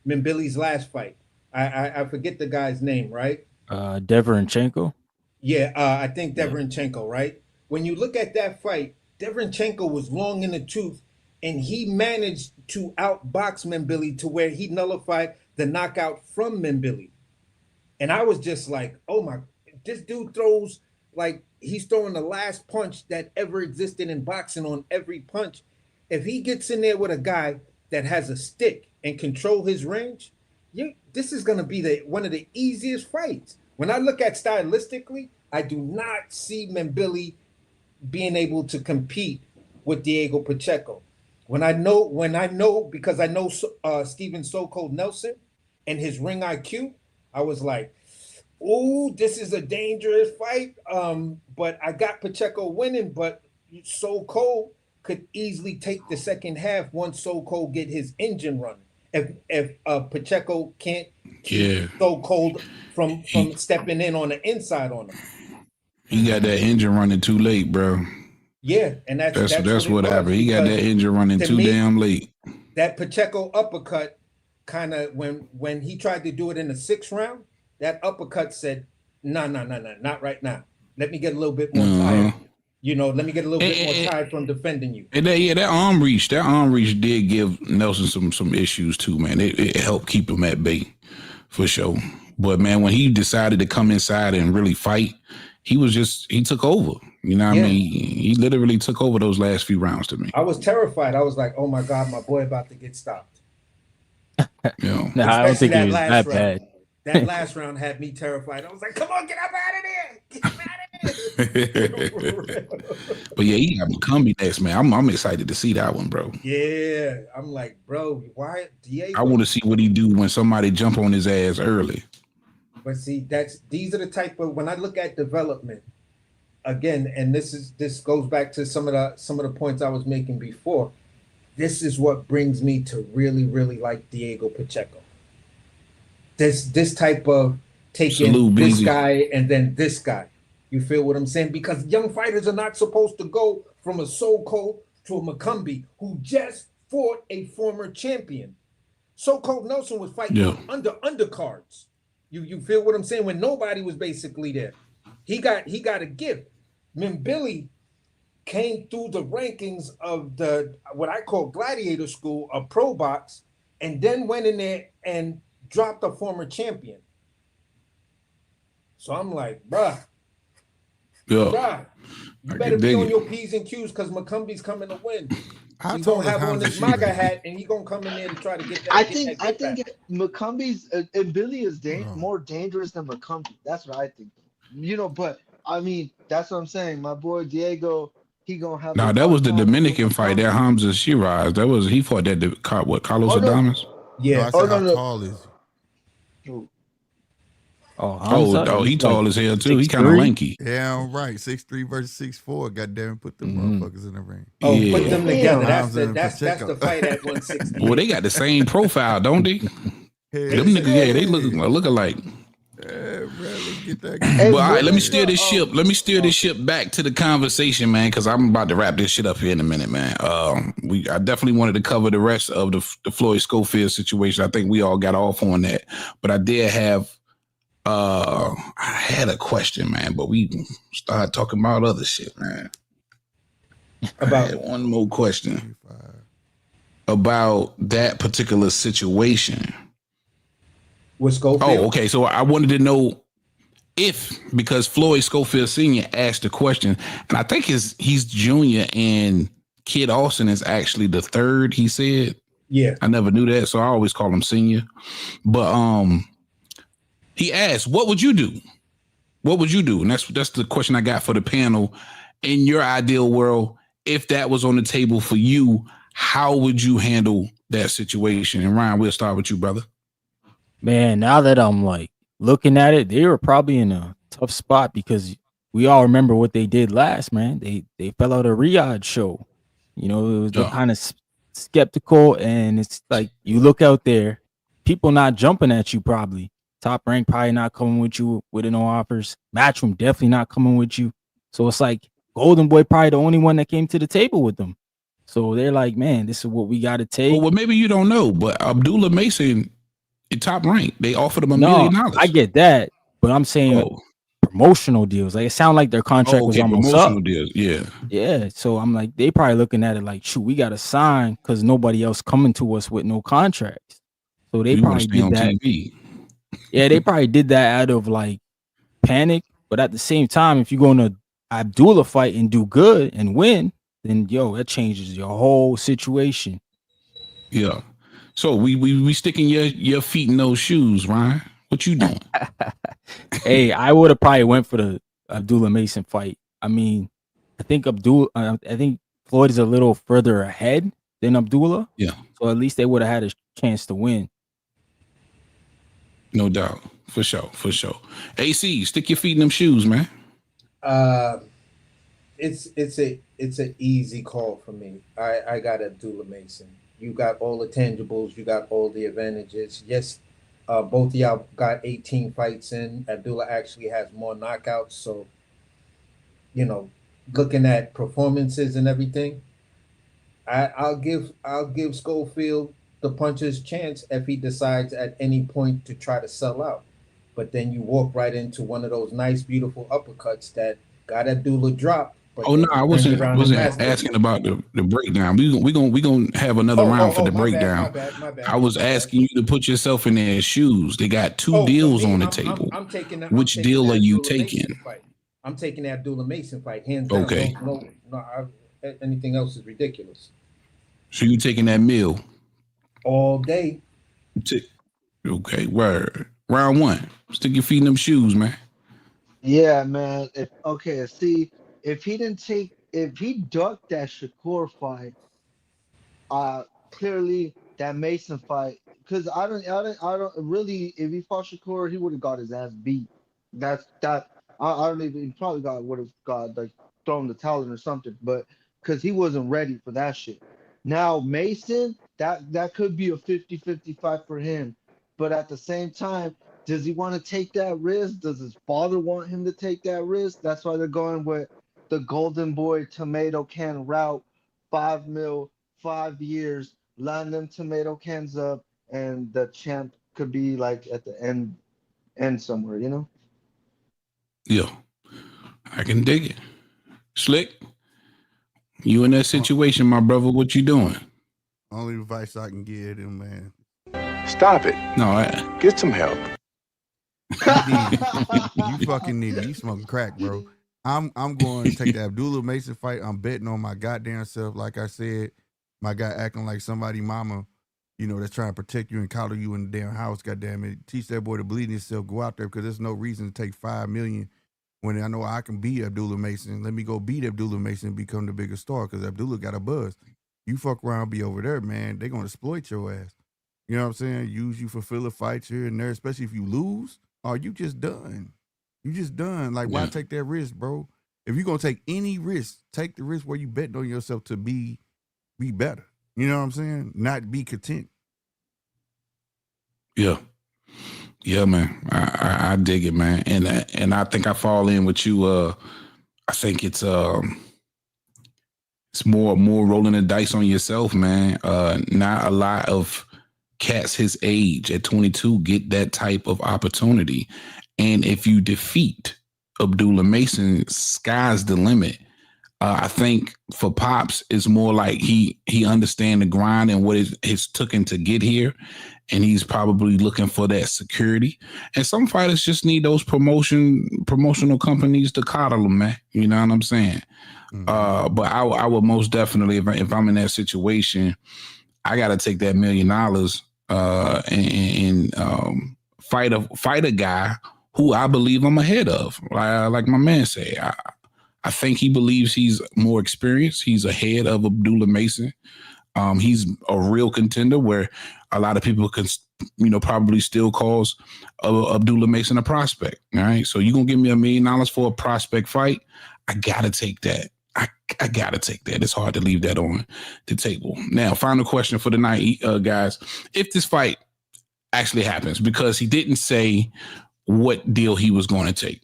Minbilly's last fight, I forget the guy's name, right? Deverenchenko. Yeah, I think Deverenchenko, right? When you look at that fight, Deverenchenko was long in the tooth, and he managed to outbox Minbilly to where he nullified the knockout from Minbilly. And I was just like, oh my, this dude throws like he's throwing the last punch that ever existed in boxing on every punch. If he gets in there with a guy that has a stick and control his range, this is going to be one of the easiest fights. When I look at stylistically, I do not see Minbilly being able to compete with Diego Pacheco. When I know because I know Steven So Cold Nelson and his ring IQ, I was like, "Ooh, this is a dangerous fight." But I got Pacheco winning, but So Cold could easily take the second half once So Cold get his engine running. If Pacheco can't keep So Cold from stepping in on the inside on him. He got that engine running too late, bro. Yeah, and that's what happened. He got that engine running too damn late. That Pacheco uppercut kind of when he tried to do it in the 6th round, that uppercut said, no, not right now. Let me get a little bit more tired. Let me get a little bit more tired from defending you. And that arm reach did give Nelson some issues too, man. It helped keep him at bay for sure. But man, when he decided to come inside and really fight, he took over. You know what I mean? He literally took over those last few rounds to me. I was terrified. I was like, oh my God, my boy about to get stopped. I don't think it was that bad. That last round had me terrified. I was like, come on, get up out of there. Get up out of there. But yeah, he got McCombie next, man. I'm excited to see that one, bro. Yeah. I'm like, bro, why Diego? I want to see what he do when somebody jump on his ass early. But see, these are the type of, when I look at development, again, and this goes back to some of the points I was making before. This is what brings me to really, really like Diego Pacheco. This type of taking this guy and then this guy. You feel what I'm saying? Because young fighters are not supposed to go from a So Cold to a McCombie who just fought a former champion. So Cold Nelson was fighting under undercards. You feel what I'm saying? When nobody was basically there. He got a gift. Minbilly came through the rankings of the what I call gladiator school of pro box, and then went in there and dropped a former champion. So I'm like, bruh, you better be on your P's and Q's because McCombie's coming to win. He's gonna have on his MAGA hat and he's gonna come in there and try to get that. I think McCombie's and Billy is more dangerous than McCombie. That's what I think. But I mean, that's what I'm saying. My boy Diego, he gonna have. No, that was the Dominican fight. That Hamza Shiraz. He fought that Carlos Adames. Yeah. No, how tall is he? He tall as hell too. He kind of lanky. Yeah, right. 6'3" versus 6'4". Goddamn, put them motherfuckers in the ring. Put them together. That's the fight at 160. Well, they got the same profile, don't they? Them niggas, they look alike. Let's get that. But all right, let me steer this ship. Let me steer this ship back to the conversation, man, because I'm about to wrap this shit up here in a minute, man. I definitely wanted to cover the rest of the Floyd Schofield situation. I think we all got off on that, but I did have. I had a question, man, but we started talking about other shit, man. About one more question about that particular situation. With Schofield? Oh, okay. So I wanted to know because Floyd Schofield Sr. asked the question, and I think he's junior and Kid Austin is actually the third, he said. Yeah. I never knew that, so I always call him senior. But he asked, what would you do? What would you do? And that's the question I got for the panel. In your ideal world, if that was on the table for you, how would you handle that situation? And Ryan, we'll start with you, brother. Man, now that I'm like looking at it, they were probably in a tough spot because we all remember what they did last, man. They fell out of Riyadh show. It was the kind of skeptical, and it's like you look out there, people not jumping at you probably. Top Rank probably not coming with you with no offers. Matchroom definitely not coming with you. So it's like Golden Boy probably the only one that came to the table with them. So they're like, man, this is what we got to take. Well, maybe you don't know, but Abdullah Mason, Top Rank, they offered him $1 million. I get that, but I'm saying promotional deals. Like it sounded like their contract was almost promotional up. deals. Yeah. Yeah. So I'm like, they probably looking at it like, shoot, we got to sign because nobody else coming to us with no contracts. So they probably did that. TV. Yeah, they probably did that out of like panic. But at the same time, if you're going to Abdullah fight and do good and win, then that changes your whole situation. Yeah. So we sticking your feet in those shoes, Ryan. What you doing? Hey, I would have probably went for the Abdullah Mason fight. I mean, I think Floyd is a little further ahead than Abdullah. Yeah. So at least they would have had a chance to win. No doubt. For sure. AC, stick your feet in them shoes, man. It's an easy call for me. I got Abdullah Mason. You got all the tangibles. You got all the advantages. Yes, both of y'all got 18 fights in. Abdullah actually has more knockouts. So, looking at performances and everything, I'll give Schofield the puncher's chance if he decides at any point to try to sell out. But then you walk right into one of those nice, beautiful uppercuts that got Abdullah dropped. Oh no, I wasn't asking about the breakdown. We gonna have another round for the breakdown. My bad. I was asking you to put yourself in their shoes. They got two deals on the table. Which deal are you taking? I'm taking the Abdullah Mason fight, hands down. Okay. Anything else is ridiculous. So you taking that meal all day? Okay, word. Round one. Stick your feet in them shoes, man. Yeah, man. If he ducked that Shakur fight, clearly that Mason fight, because I don't really. If he fought Shakur, he would have got his ass beat. I don't even. He probably would have got like thrown the towel in or something, but because he wasn't ready for that shit. Now Mason, that could be a 50-50 fight for him, but at the same time, does he want to take that risk? Does his father want him to take that risk? That's why they're going with the Golden Boy tomato can route, 5 mil, 5 years, line them tomato cans up, and the champ could be like at the end somewhere, Yeah, I can dig it. Slick, you in that situation, my brother? What you doing? Only advice I can give him, man. Stop it. No, get some help. You fucking need it. You smoking crack, bro. I'm going to take the Abdullah Mason fight. I'm betting on my goddamn self. Like I said, my guy acting like somebody mama, that's trying to protect you and coddle you in the damn house. Goddamn it, teach that boy to believe in himself. Go out there because there's no reason to take $5 million when I know I can beat Abdullah Mason. Let me go beat Abdullah Mason and become the biggest star because Abdullah got a buzz. You fuck around, be over there, man. They're gonna exploit your ass. You know what I'm saying? Use you for filler fights here and there, especially if you lose. Oh, you just done. You just done. Like, why take that risk, bro? If you're gonna take any risk, take the risk where you bet on yourself to be better. You know what I'm saying? Not be content. Yeah, man. I dig it, man. And I think I fall in with you. I think it's more rolling the dice on yourself, man. Not a lot of cats his age at 22 get that type of opportunity. And if you defeat Abdullah Mason, sky's the limit. I think for Pops, it's more like he understand the grind and what it's taken to get here. And he's probably looking for that security. And some fighters just need those promotional companies to coddle them, man. You know what I'm saying? Mm-hmm. But I would most definitely, if I'm in that situation, I got to take that $1 million and fight a guy who I believe I'm ahead of. Like my man said, I think he believes he's more experienced. He's ahead of Abdullah Mason. He's a real contender where a lot of people can, probably still calls Abdullah Mason a prospect. All right. So you're going to give me $1 million for a prospect fight. I got to take that. I gotta take that. It's hard to leave that on the table. Now, final question for the night, guys. If this fight actually happens, because he didn't say what deal he was going to take.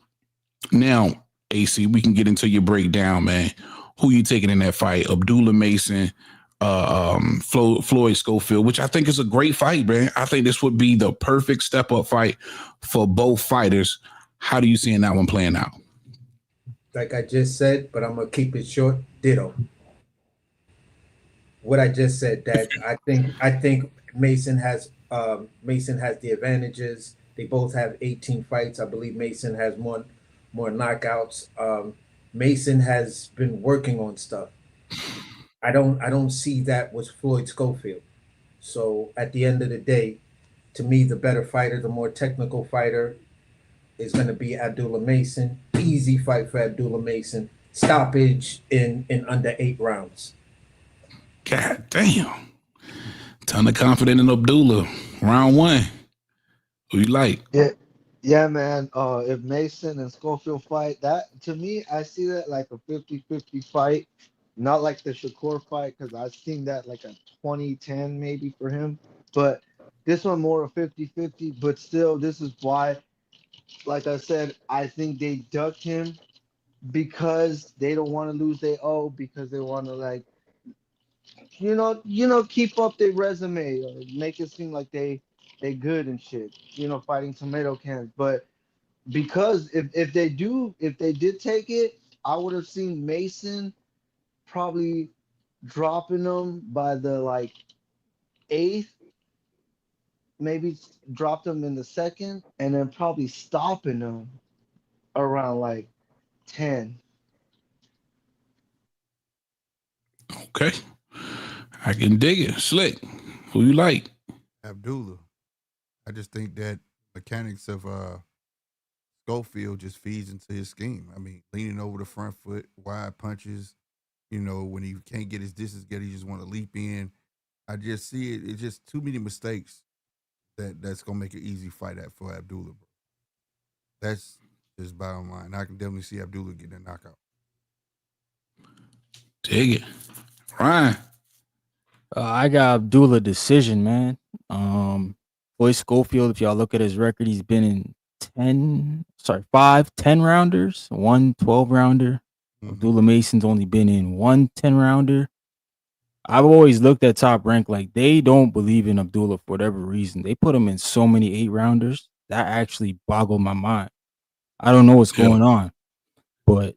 Now, AC, we can get into your breakdown, man. Who you taking in that fight? Abdullah Mason, Floyd Schofield, which I think is a great fight, man. I think this would be the perfect step-up fight for both fighters. How do you see that one playing out? Like I just said, but I'm gonna keep it short. Ditto. What I just said, that I think Mason has the advantages. They both have 18 fights. I believe Mason has more knockouts. Mason has been working on stuff. I don't see that with Floyd Schofield. So at the end of the day, to me, the better fighter, the more technical fighter, is going to be Abdullah Mason. Easy fight for Abdullah Mason. Stoppage in under 8 rounds. God damn. Ton of confidence in Abdullah. Round 1. Who you like? Yeah, man. If Mason and Schofield fight, that to me, I see that like a 50-50 fight. Not like the Shakur fight, because I've seen that like a 20-10 maybe for him. But this one more a 50-50. But still, this is why, like I said, I think they ducked him because they don't want to lose their O, because they want to like, keep up their resume, or make it seem like they good and shit, fighting tomato cans. But because if they did take it, I would have seen Mason probably dropping them by the like 8th, maybe drop them in the 2nd, and then probably stopping them around like 10. Okay. I can dig it. Slick. Who you like? Abdullah. I just think that mechanics of Schofield just feeds into his scheme. I mean, leaning over the front foot, wide punches, when he can't get his distance get, he just want to leap in. I just see it. It's just too many mistakes that's going to make an easy fight for Abdullah, bro. That's just bottom line. I can definitely see Abdullah getting a knockout. Dig it. Ryan. I got Abdullah decision, man. Floyd Schofield, if y'all look at his record, he's been in 5 10-rounders, 1 12-rounder. Abdullah Mason's only been in 1 10-rounder. I've always looked at Top Rank like they don't believe in Abdullah for whatever reason. They put him in so many 8-rounders. That actually boggled my mind. I don't know what's going on, but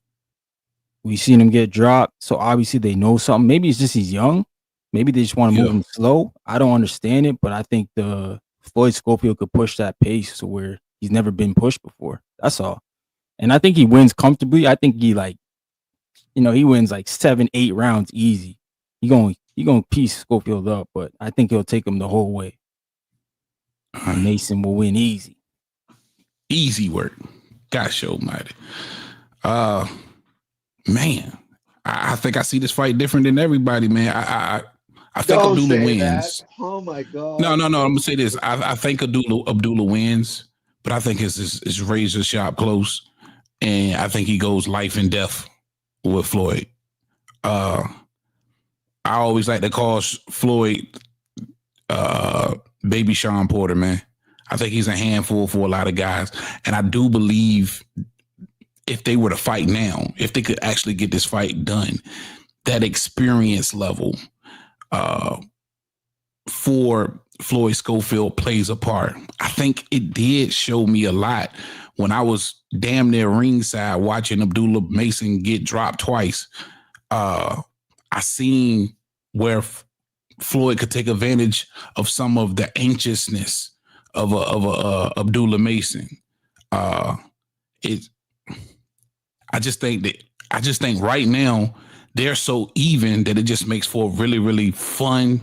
we've seen him get dropped. So obviously they know something. Maybe it's just he's young. Maybe they just want to move him slow. I don't understand it, but I think the Floyd Schofield could push that pace to where he's never been pushed before. That's all. And I think he wins comfortably. I think he he wins like 7-8 rounds easy. He gonna piece Schofield up, but I think he'll take him the whole way. And Mason will win easy. Easy work. Gosh almighty. Man, I think I see this fight different than everybody, man. I think Don't Abdullah say wins. that. Oh my god. No. I'm gonna say this. I think Abdullah wins, but I think it's razor sharp close, and I think he goes life and death with Floyd. I always like to call Floyd baby Sean Porter, man. I think he's a handful for a lot of guys, and I do believe if they were to fight now, if they could actually get this fight done, that experience level for Floyd Schofield plays a part. I think it did show me a lot when I was damn near ringside watching Abdullah Mason get dropped twice. I seen where Floyd could take advantage of some of the anxiousness of Abdullah Mason. I just think right now they're so even that it just makes for a really, really fun,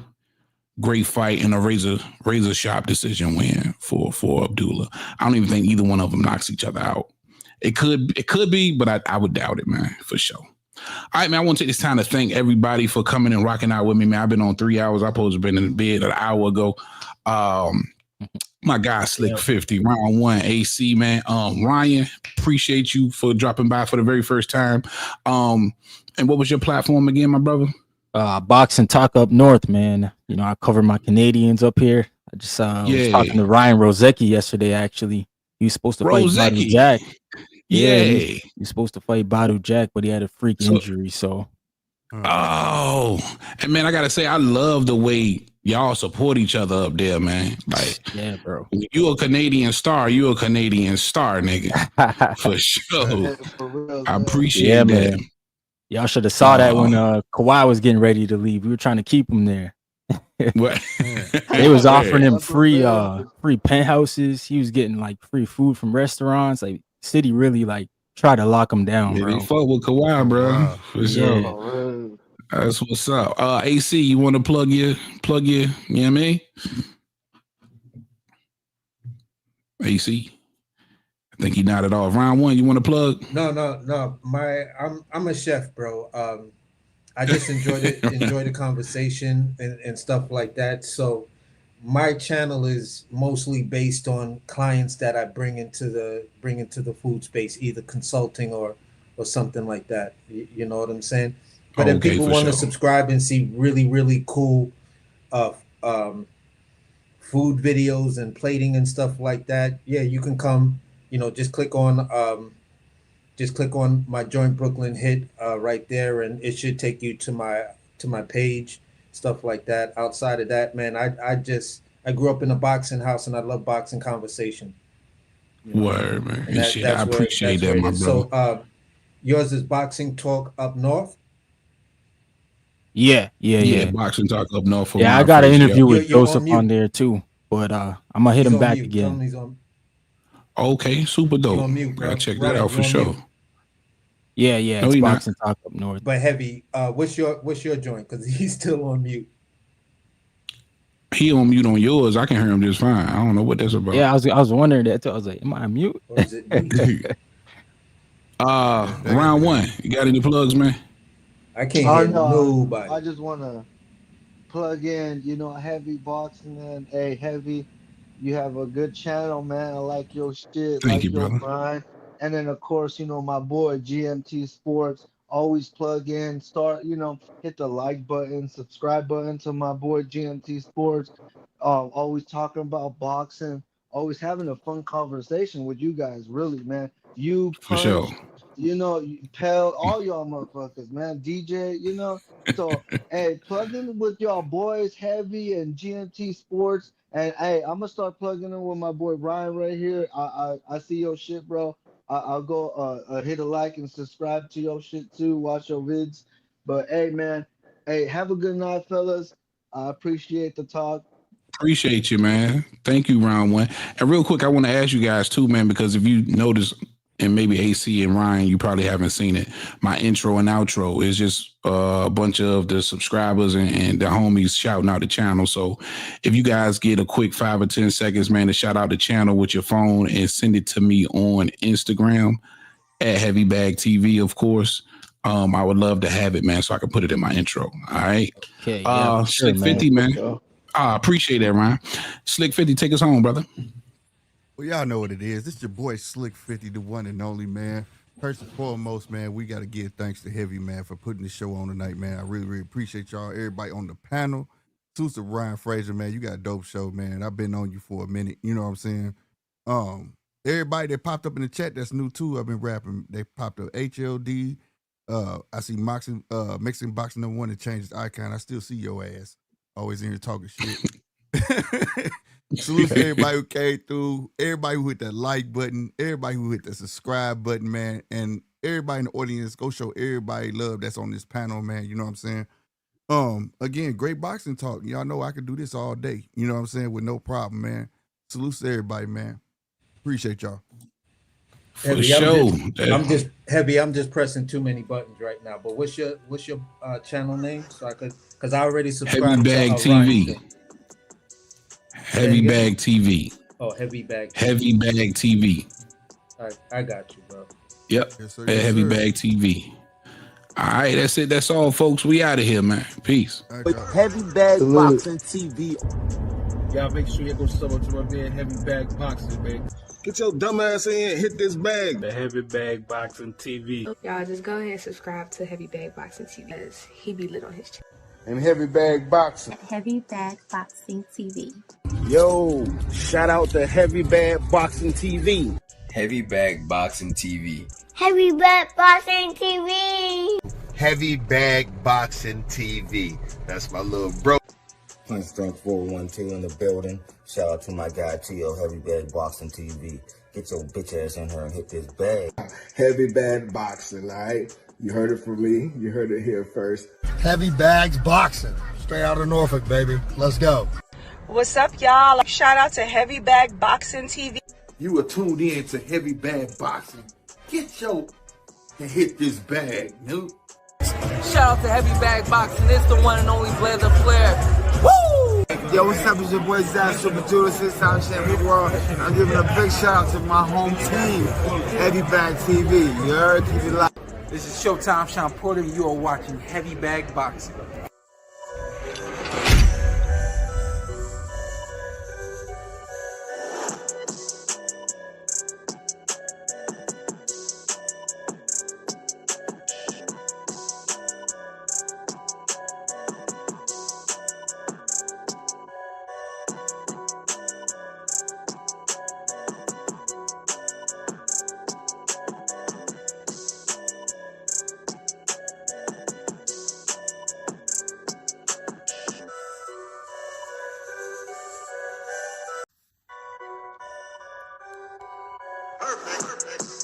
great fight and a razor sharp decision win for Abdullah. I don't even think either one of them knocks each other out. It could be, but I would doubt it, man, for sure. All right, man, I want to take this time to thank everybody for coming and rocking out with me, man. I've been on 3 hours. I supposed to have been in bed an hour ago. My guy, Slick 50, round one, AC, man. Ryan, appreciate you for dropping by for the very first time. And what was your platform again, my brother? Boxing Talk Up North, man. You know, I cover my Canadians up here. I just was talking to Ryan Rozecki yesterday, actually. He was supposed to fight Badu Jack. Yeah, he's supposed to fight Badu Jack, but he had a freak injury, so. Oh, and man, I gotta say, I love the way y'all support each other up there, man. Like, yeah, bro. You a Canadian star, nigga. For sure. I appreciate that. Man. Y'all should have saw that when Kawhi was getting ready to leave. We were trying to keep him there. They was offering him free penthouses. He was getting like free food from restaurants. Like city really like tried to lock him down, bro. They fuck with Kawhi, bro. For sure. That's what's up. AC, you want to plug your, you know what I mean? AC. I think he nodded off. Round one, you want to plug? No. I'm a chef, bro. I just enjoy the conversation and stuff like that. So my channel is mostly based on clients that I bring into the food space, either consulting or something like that. You know what I'm saying? But if people want to subscribe and see really, really cool food videos and plating and stuff like that, yeah, you can come. You know, just click on my Joint Brooklyn hit right there, and it should take you to my page, stuff like that. Outside of that, man, I grew up in a boxing house, and I love boxing conversation. Word, man. I appreciate that, my brother. So, yours is Boxing Talk Up North. Yeah. Boxing Talk Up North. Yeah, I got an interview with Joseph on there too, but I'm gonna hit him back again. Okay, super dope. I'll check that out for sure. Yeah, it's Boxing Talk Up North. But Heavy, what's your joint? Because he's still on mute. He on mute on yours. I can hear him just fine. I don't know what that's about. Yeah, I was wondering that too. I was like, am I on mute? Or is it round one. You got any plugs, man? I can't hear nobody. I just want to plug in, Heavy Boxing, man. Hey, Heavy, you have a good channel, man. I like your shit. Thank you, brother. Grind. And then, of course, my boy, GMT Sports. Always plug in, hit the like button, subscribe button to my boy, GMT Sports. Always talking about boxing. Always having a fun conversation with you guys, really, man. You, Punch, for sure. Pell, all y'all motherfuckers, man. DJ, So, hey, plug in with y'all boys, Heavy and GMT Sports. And, hey, I'm going to start plugging in with my boy Ryan right here. I see your shit, bro. I'll go hit a like and subscribe to your shit, too. Watch your vids. But, hey, man, have a good night, fellas. I appreciate the talk. Appreciate you, man. Thank you, round one. And real quick, I want to ask you guys, too, man, because if you notice, and maybe AC and Ryan, you probably haven't seen it, my intro and outro is just a bunch of the subscribers and the homies shouting out the channel. So if you guys get a quick 5 or 10 seconds, man, to shout out the channel with your phone and send it to me on Instagram at Heavy Bag TV, of course. I would love to have it, man, so I can put it in my intro. All right. Okay. Yeah, Slick 50, man. I appreciate that, Ryan. Slick 50, take us home, brother. Well, y'all know what it is. This is your boy Slick 50, the one and only, man. First and foremost, man, we got to give thanks to Heavy, man, for putting the show on tonight, man. I really, really appreciate y'all, everybody on the panel. Suits of Ryan Fraser, man, you got a dope show, man. I've been on you for a minute, you know what I'm saying? Everybody that popped up in the chat that's new, too, I've been rapping. They popped up HLD. I see Mixing Boxing number one to change his icon. I still see your ass. Always in here talking shit. Salute to everybody who came through, everybody who hit that like button, everybody who hit the subscribe button, man, and everybody in the audience. Go show everybody love that's on this panel, man. You know what I'm saying? Again, great boxing talk. Y'all know I could do this all day. You know what I'm saying? With no problem, man. Salute to everybody, man. Appreciate y'all. For sure. I'm just pressing too many buttons right now. But what's your channel name? So I could, because I already subscribed. Heavy Bag TV. Heavy Bag TV. Oh, Heavy Bag. Heavy Bag TV. All right, I got you, bro. Yep. Yes, sir, Heavy Bag TV. All right, that's it. That's all, folks. We out of here, man. Peace. With Heavy Bag Boxing TV. Y'all make sure you go sub up to my man Heavy Bag Boxing, man. Get your dumb ass in, hit this bag. The Heavy Bag Boxing TV. Y'all just go ahead and subscribe to Heavy Bag Boxing TV because he be lit on his channel. And Heavy Bag Boxing. Heavy Bag Boxing TV. Yo, shout out to Heavy Bag Boxing TV. Heavy Bag Boxing TV. Heavy Bag Boxing TV. Heavy Bag Boxing TV. That's my little bro. Punch Drunk 412 in the building. Shout out to my guy Tio, Heavy Bag Boxing TV. Get your bitch ass in here and hit this bag. Heavy Bag Boxing, all right? You heard it from me. You heard it here first. Heavy Bags Boxing. Straight out of Norfolk, baby. Let's go. What's up, y'all? Shout out to Heavy Bag Boxing TV. You are tuned in to Heavy Bag Boxing. Get your and hit this bag, dude. Shout out to Heavy Bag Boxing. It's the one and only Blazer Flair. Woo! Yo, what's up? It's your boy Zach, Super Tutor, 6-time champion world. I'm giving a big shout out to my home team, Heavy Bag TV. You heard? Keep it locked. This is Showtime Sean Porter. You are watching Heavy Bag Boxing. Perfect.